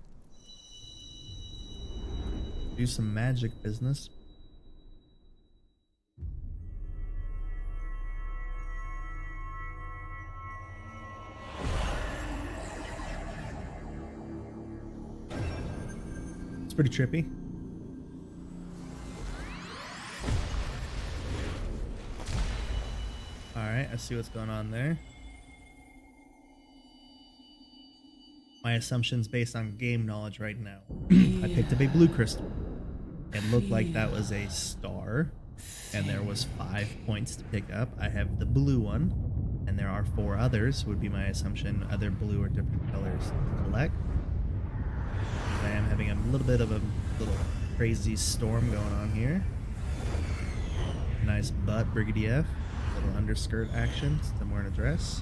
do some magic business. It's pretty trippy. Alright, I see what's going on there. My assumptions based on game knowledge right now. I picked up a blue crystal. It looked like that was a star, and there was 5 points to pick up. I have the blue one, and there are 4 others, would be my assumption, other blue or different colors to collect. I am having a little bit of a little crazy storm going on here. Nice butt, Brady F. Little underskirt action, since I'm wearing a dress.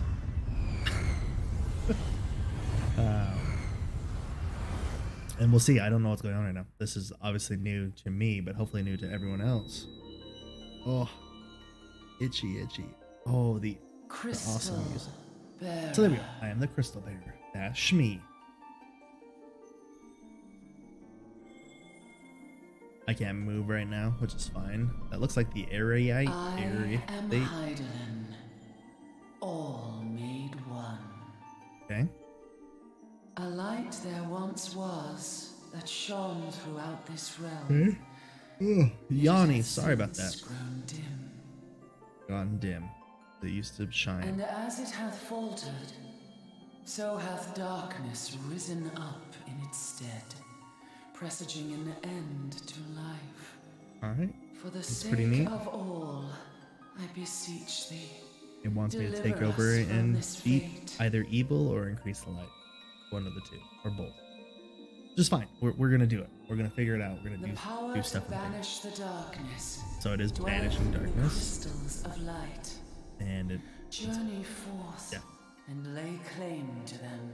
And we'll see. I don't know what's going on right now. This is obviously new to me, but hopefully new to everyone else. Oh, itchy, itchy. Oh, the awesome music. So there we go. I am the Crystal Bearer. That's me. I can't move right now, which is fine. That looks like the area. I am Heidelin, all made one. Okay. A light there once was that shone throughout this realm. Okay. Oh, Yanni, sorry about that. Since grown dim. Gone dim. They used to shine. And as it hath faltered, so hath darkness risen up in its stead, presaging an end to life. Alright. For the It's pretty sake neat. of all, I beseech thee. It wants me to Deliver take over us from and this beat fate. either evil or increase the light. One of the two, or both. Just fine. We're gonna do it. We're gonna figure it out. We're gonna The power do to stuff with it. banish the darkness. So it is Dwell banishing in the darkness, crystals of light. and it. Journey forth Yeah. and lay claim to them.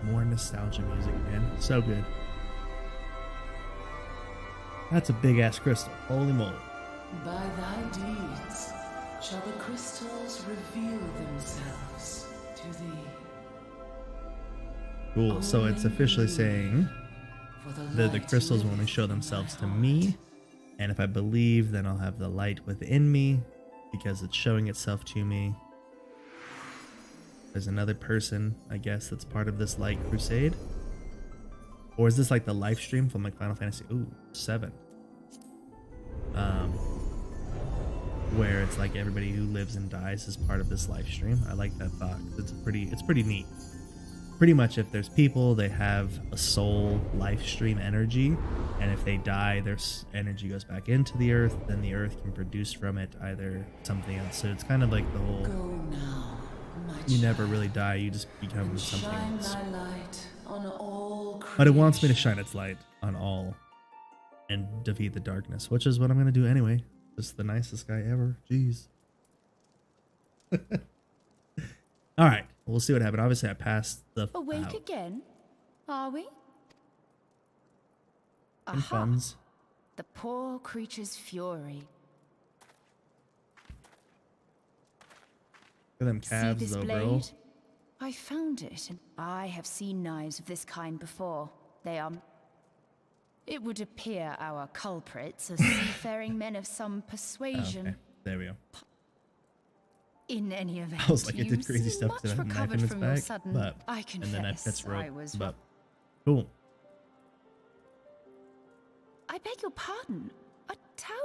More nostalgia music, man. So good. That's a big ass crystal. Holy moly. By thy deeds shall the crystals reveal themselves to thee. Cool. So it's officially saying For that the light crystals will only liveth show in my themselves to heart. me. And if I believe, then I'll have the light within me because it's showing itself to me. There's another person, I guess, that's part of this light crusade. Or is this like the live stream from like Final Fantasy 7? Where it's like everybody who lives and dies is part of this live stream. I like that thought. It's pretty neat. Pretty much if there's people, they have a soul life stream energy, and if they die, their energy goes back into the earth, then the earth can produce from it either something else. So it's kind of like the whole, Go now, my you never child, really die, you just become and something shine else. thy light on all creation. But it wants me to shine its light on all and defeat the darkness, which is what I'm going to do anyway. Just the nicest guy ever. Jeez. All right. We'll see what happened. Obviously, I passed the Awake again? Are we? and Aha! funds. The poor creature's fury. Look at them See calves, this though, blade? bro. I found it, and I have seen knives of this kind before. They are... It would appear our culprits are seafaring men of some Oh, persuasion. okay. There we go. In any event, I was like, it you did crazy seem stuff to much that knife recovered in its from your back, sudden. but I and then I confess, fits rope, I was. but cool. I beg your pardon. A tower.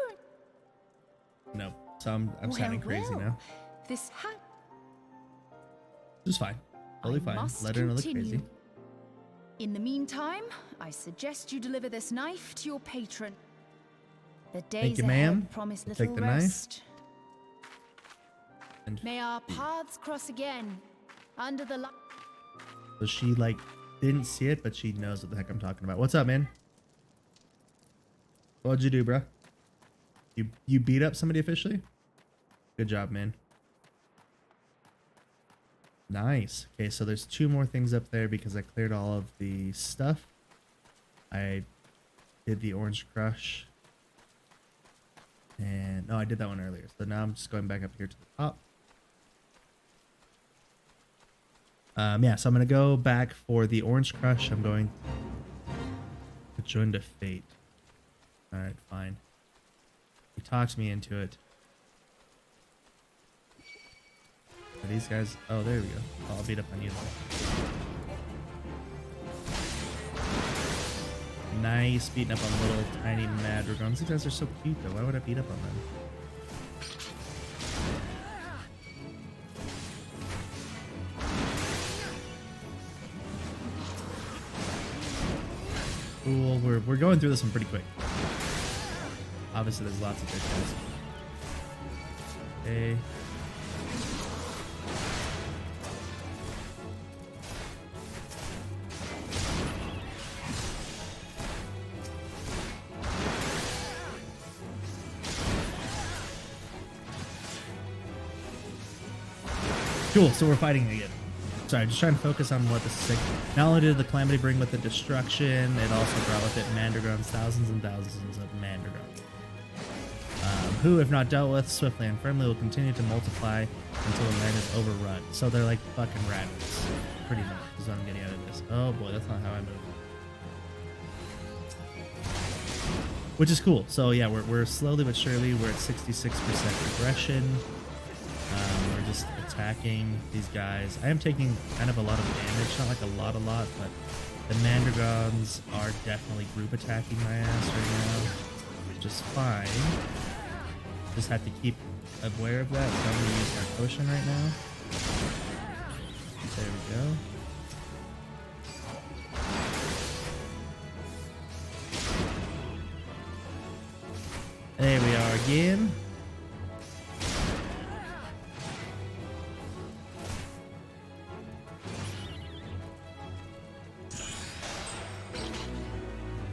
No, so I'm Well, sounding crazy well, now. This hat. Just fine, totally I fine. must Let her know the continue. crazy. In the meantime, I suggest you deliver this knife to your patron. The days you, ahead ma'am. promise I'll little take the knife. rest. And May our paths cross again under the light. so she like didn't see it, but she knows what the heck I'm talking about. What's up, man? What'd you do, bro? You beat up somebody officially? Good job, man. Nice. Okay, so there's 2 more things up there because I cleared all of the stuff. I did the Orange Crush. And no, I did that one earlier. So now I'm just going back up here to the top. Yeah, so I'm going to go back for the Orange Crush. I'm going to join the Fate. All right, fine. He talked me into it. Are these guys? Oh, there we go. I'll beat up on you though. Nice, beating up on little tiny Madrigons. These guys are so cute though. Why would I beat up on them? Cool. We're going through this one pretty quick. Obviously, there's lots of good guys. Okay. Cool, so we're fighting again. Sorry, just trying to focus on what this is saying. Not only did the Calamity bring with it destruction, it also brought with it Mandragons, thousands and thousands of Mandragons. Who, if not dealt with swiftly and firmly, will continue to multiply until the land is overrun. So they're like fucking rabbits, pretty much, is what I'm getting out of this. Oh boy, that's not how I move. Which is cool. So yeah, we're slowly but surely, we're at 66% aggression. We're just attacking these guys. I am taking kind of a lot of damage, not like a lot, but the Mandragons are definitely group attacking my ass right now, which is fine. Just have to keep aware of that, so I'm going to use my potion right now. There we go. There we are again.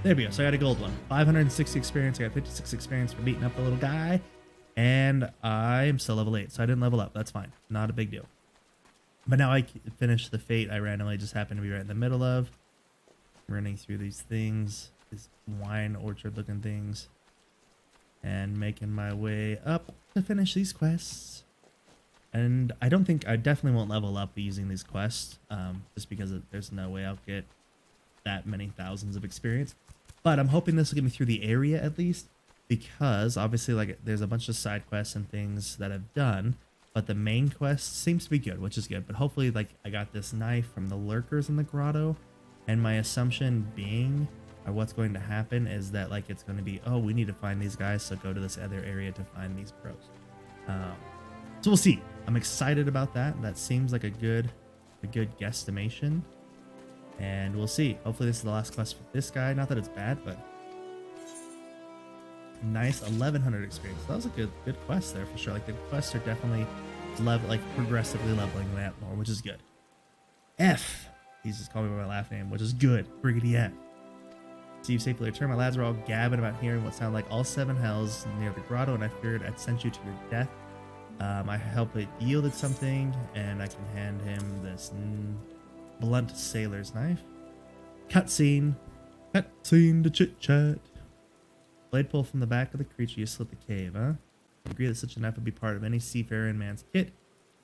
There we go. So I got a gold one. 560 experience. I got 56 experience for beating up the little guy. And I'm still level 8. So I didn't level up. That's fine. Not a big deal. But now I finished the Fate I randomly just happened to be right in the middle of. Running through these things. These wine orchard looking things. And making my way up to finish these quests. And I definitely won't level up using these quests. Just because there's no way I'll get that many thousands of experience. But I'm hoping this will get me through the area at least, because obviously like there's a bunch of side quests and things that I've done, but the main quest seems to be good, which is good. But hopefully like I got this knife from the lurkers in the grotto, and my assumption being or what's going to happen is that like it's going to be, oh, we need to find these guys, so go to this other area to find these pros. So we'll see. I'm excited about that. That seems like a good guesstimation. And we'll see. Hopefully this is the last quest for this guy. Not that it's bad, but nice 1100 experience. That was a good quest there for sure. Like the quests are definitely progressively leveling that more, which is good. F. He's just calling me by my last name, which is good. Brady F. So you've safely returned. My lads were all gabbing about hearing what sounded like all 7 hells near the grotto, and I feared I'd sent you to your death. I hope it yielded something, and I can hand him this blunt sailor's knife. Cutscene to chit chat. Blade pull from the back of the creature. You slit the cave, huh? I agree that such a knife would be part of any seafarer in man's kit,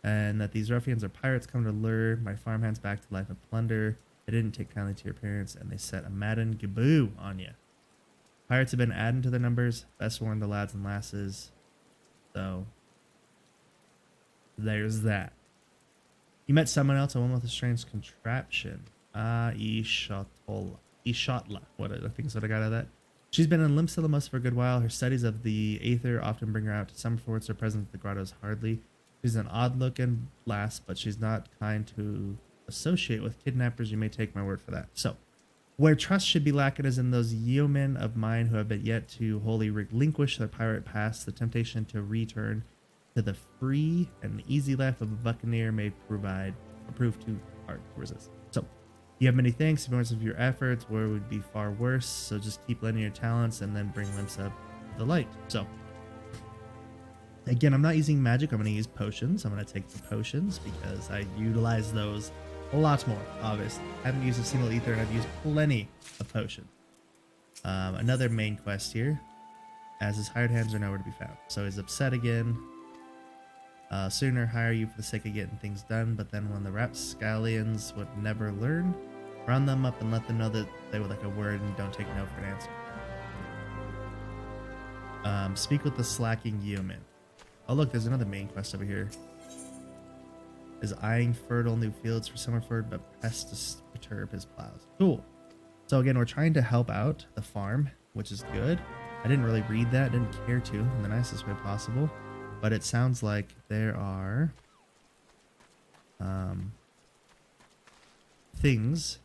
and that these ruffians are pirates come to lure my farmhands back to life and plunder. They didn't take kindly to your appearance, and they set a madden gaboo on you. Pirates have been adding to their numbers. Best warn the lads and lasses. So there's that. You met someone else, a woman with a strange contraption. Ishotla. What I think is what I got out of that. She's been in Limsa most for a good while. Her studies of the Aether often bring her out to some forts. Her presence at the grottos hardly. She's an odd-looking lass, but she's not kind to associate with kidnappers. You may take my word for that. So, where trust should be lacking is in those yeomen of mine who have been yet to wholly relinquish their pirate past. The temptation to return to the free and easy life of a buccaneer may prove too hard to resist. So, you have many thanks for most of your efforts. War would be far worse. So just keep lending your talents and then bring Limsa to the light. So, again, I'm not using magic. I'm going to use potions. I'm going to take the potions because I utilize those a lot more, obviously. I haven't used a single ether, and I've used plenty of potions. Another main quest here, as his hired hands are nowhere to be found. So he's upset again. Sooner hire you for the sake of getting things done, but then when the rapscallions would never learn, round them up and let them know that they would like a word and don't take no for an answer. Speak with the slacking human. Oh look, there's another main quest over here. Is eyeing fertile new fields for Summerford, but pests perturb his plows. Cool. So again, we're trying to help out the farm, which is good. I didn't really read that, didn't care to in the nicest way possible. But it sounds like there are things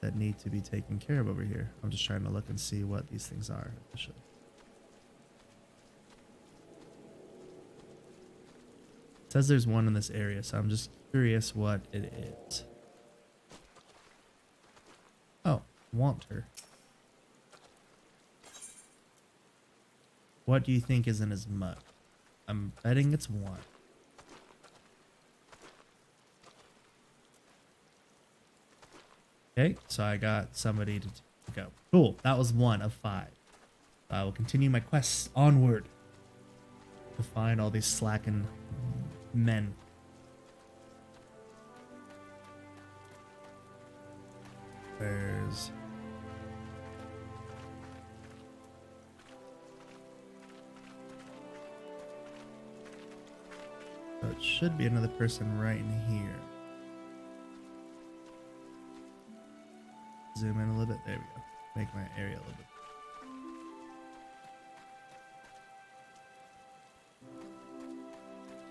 that need to be taken care of over here. I'm just trying to look and see what these things are officially. It says there's one in this area, so I'm just curious what it is. Oh, want her. What do you think is in his mug? I'm betting it's one. Okay, so I got somebody to go. Cool, that was 1 of 5. I will continue my quests onward to find all these slacking men. There's... So it should be another person right in here. Zoom in a little bit. There we go. Make my area a little bit.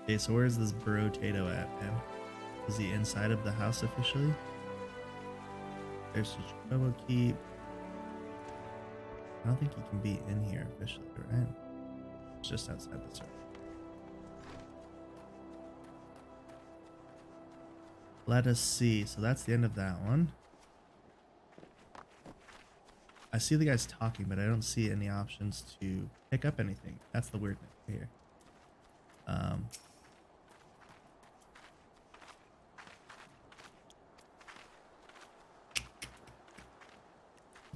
Okay, so where's this brotato at, man? Is he inside of the house officially? There's Chicago Keep. I don't think he can be in here officially, right? It's just outside the circle. Let us see. So that's the end of that one. I see the guys talking, but I don't see any options to pick up anything. That's the weird thing here. I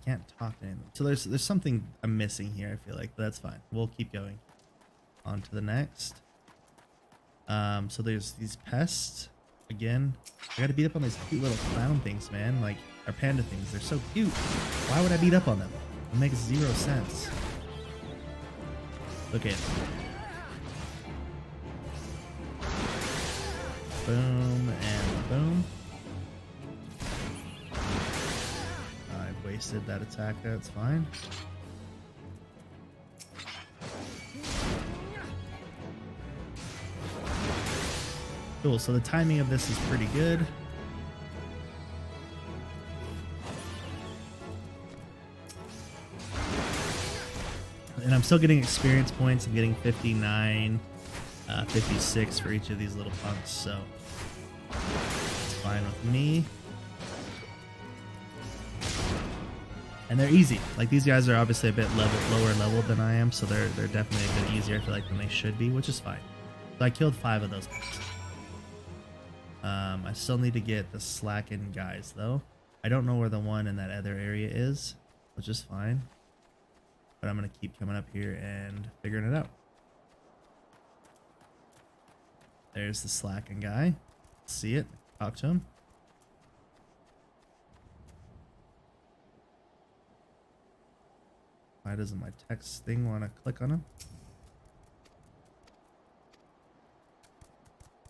can't talk to anyone. So there's something I'm missing here, I feel like, but that's fine. We'll keep going. On to the next. So there's these pests. Again, I gotta beat up on these cute little clown things, man. Like, our panda things. They're so cute. Why would I beat up on them? It makes 0 sense. Look at it. Boom and boom. I wasted that attack. That's fine. Cool, so the timing of this is pretty good. And I'm still getting experience points. I'm getting 59, 56 for each of these little punks, so it's fine with me. And they're easy. Like, these guys are obviously a bit lower level than I am, so they're definitely a bit easier, I feel like, than they should be, which is fine. So I killed 5 of those guys. I still need to get the slackened guys, though. I don't know where the one in that other area is, which is fine. But I'm going to keep coming up here and figuring it out. There's the slackened guy. See it. Talk to him. Why doesn't my text thing want to click on him?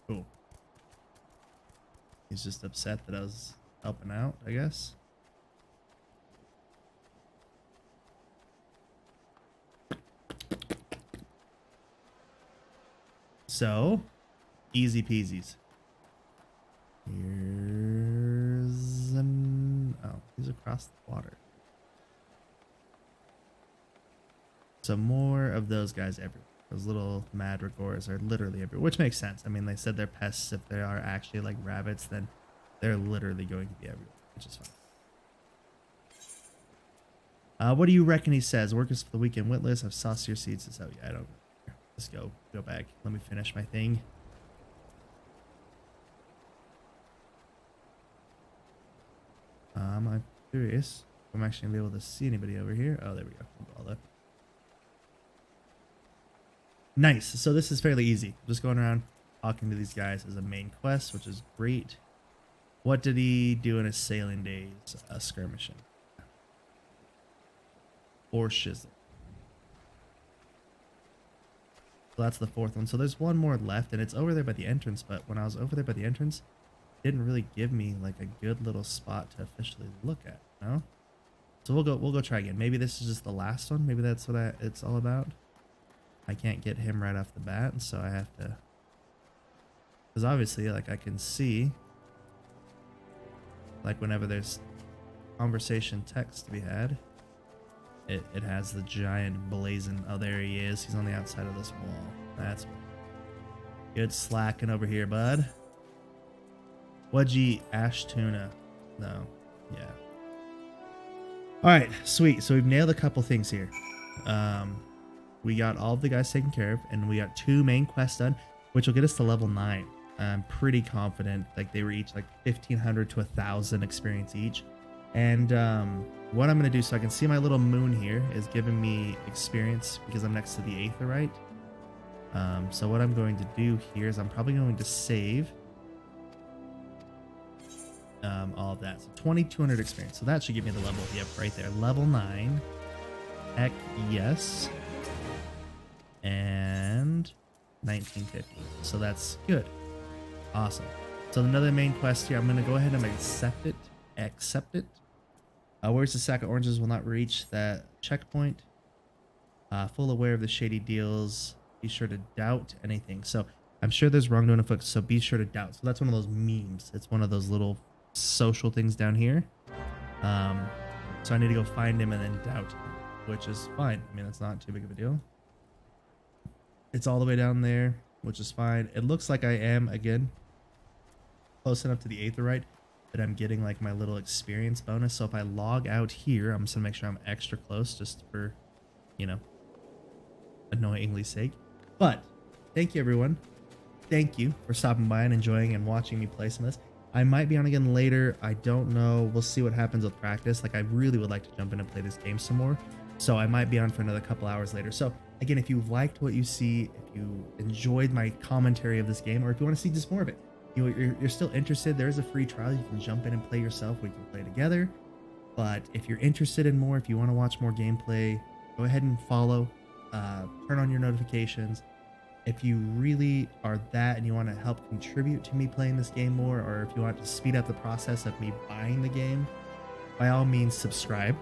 Cool. He's just upset that I was helping out, I guess. So, easy peasies. Here's an... Oh, he's across the water. So more of those guys everywhere. Those little madrigors are literally everywhere, which makes sense. I mean, they said they're pests. If they are actually like rabbits, then they're literally going to be everywhere, which is fine. What do you reckon he says? Work is for the weekend witless. Have saucier seeds. So yeah, I don't. Let's go back. Let me finish my thing. I'm curious. I'm actually gonna be able to see anybody over here. Oh, there we go. All the... Nice. So this is fairly easy. Just going around talking to these guys as a main quest, which is great. What did he do in his sailing days? Skirmishing. Or shizzle. So that's the fourth one. So there's one more left, and it's over there by the entrance. But when I was over there by the entrance, it didn't really give me like a good little spot to officially look at. No. So we'll go try again. Maybe this is just the last one. Maybe that's what it's all about. I can't get him right off the bat, and so I have to. Because obviously, like I can see, like whenever there's conversation text to be had. It has the giant blazing. Oh, there he is. He's on the outside of this wall. That's good slacking over here, bud. What'd you eat? Ash tuna. No. Yeah. All right. Sweet. So we've nailed a couple things here. We got all of the guys taken care of, and we got 2 main quests done, which will get us to level 9. I'm pretty confident. Like they were each like 1,500 to 1,000 experience each. And what I'm going to do so I can see my little moon here is giving me experience because I'm next to the Aetherite. So what I'm going to do here is I'm probably going to save all of that. So 2,200 experience. So that should give me the level. Yep, right there. Level 9. Heck yes. And 1950. So that's good. Awesome. So another main quest here. I'm going to go ahead and accept it. Where's the sack of oranges will not reach that checkpoint. Full aware of the shady deals. Be sure to doubt anything. So I'm sure there's wrongdoing afoot, so be sure to doubt. So that's one of those memes. It's one of those little social things down here. So I need to go find him and then doubt him, which is fine. I mean, that's not too big of a deal. It's all the way down there, which is fine. It looks like I am, again, close enough to the Aetherite that I'm getting like my little experience bonus. So if I log out here, I'm just gonna make sure I'm extra close just for, you know, annoyingly sake. But thank you, everyone. Thank you for stopping by and enjoying and watching me play some of this. I might be on again later. I don't know. We'll see what happens with practice. Like I really would like to jump in and play this game some more. So I might be on for another couple hours later. So again, if you liked what you see, if you enjoyed my commentary of this game, or if you want to see just more of it, you're still interested, there is a free trial. You can jump in and play yourself. We can play together. But if you're interested in more, if you want to watch more gameplay, go ahead and follow. Turn on your notifications. If you really are that and you want to help contribute to me playing this game more, or if you want to speed up the process of me buying the game, by all means subscribe.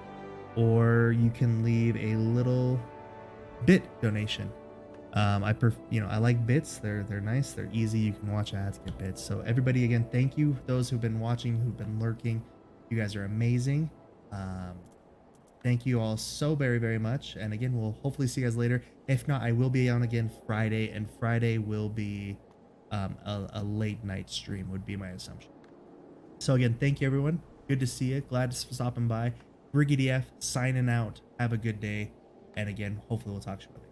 Or you can leave a little bit donation. I like bits. They're nice. They're easy. You can watch ads, get bits. So everybody, again, thank you. Those who've been watching, who've been lurking, you guys are amazing. Thank you all so very, very much. And again, we'll hopefully see you guys later. If not, I will be on again Friday, and Friday will be a late night stream would be my assumption. So again, thank you, everyone. Good to see you. Glad to stopping by. Brady F signing out. Have a good day. And again, hopefully we'll talk shortly.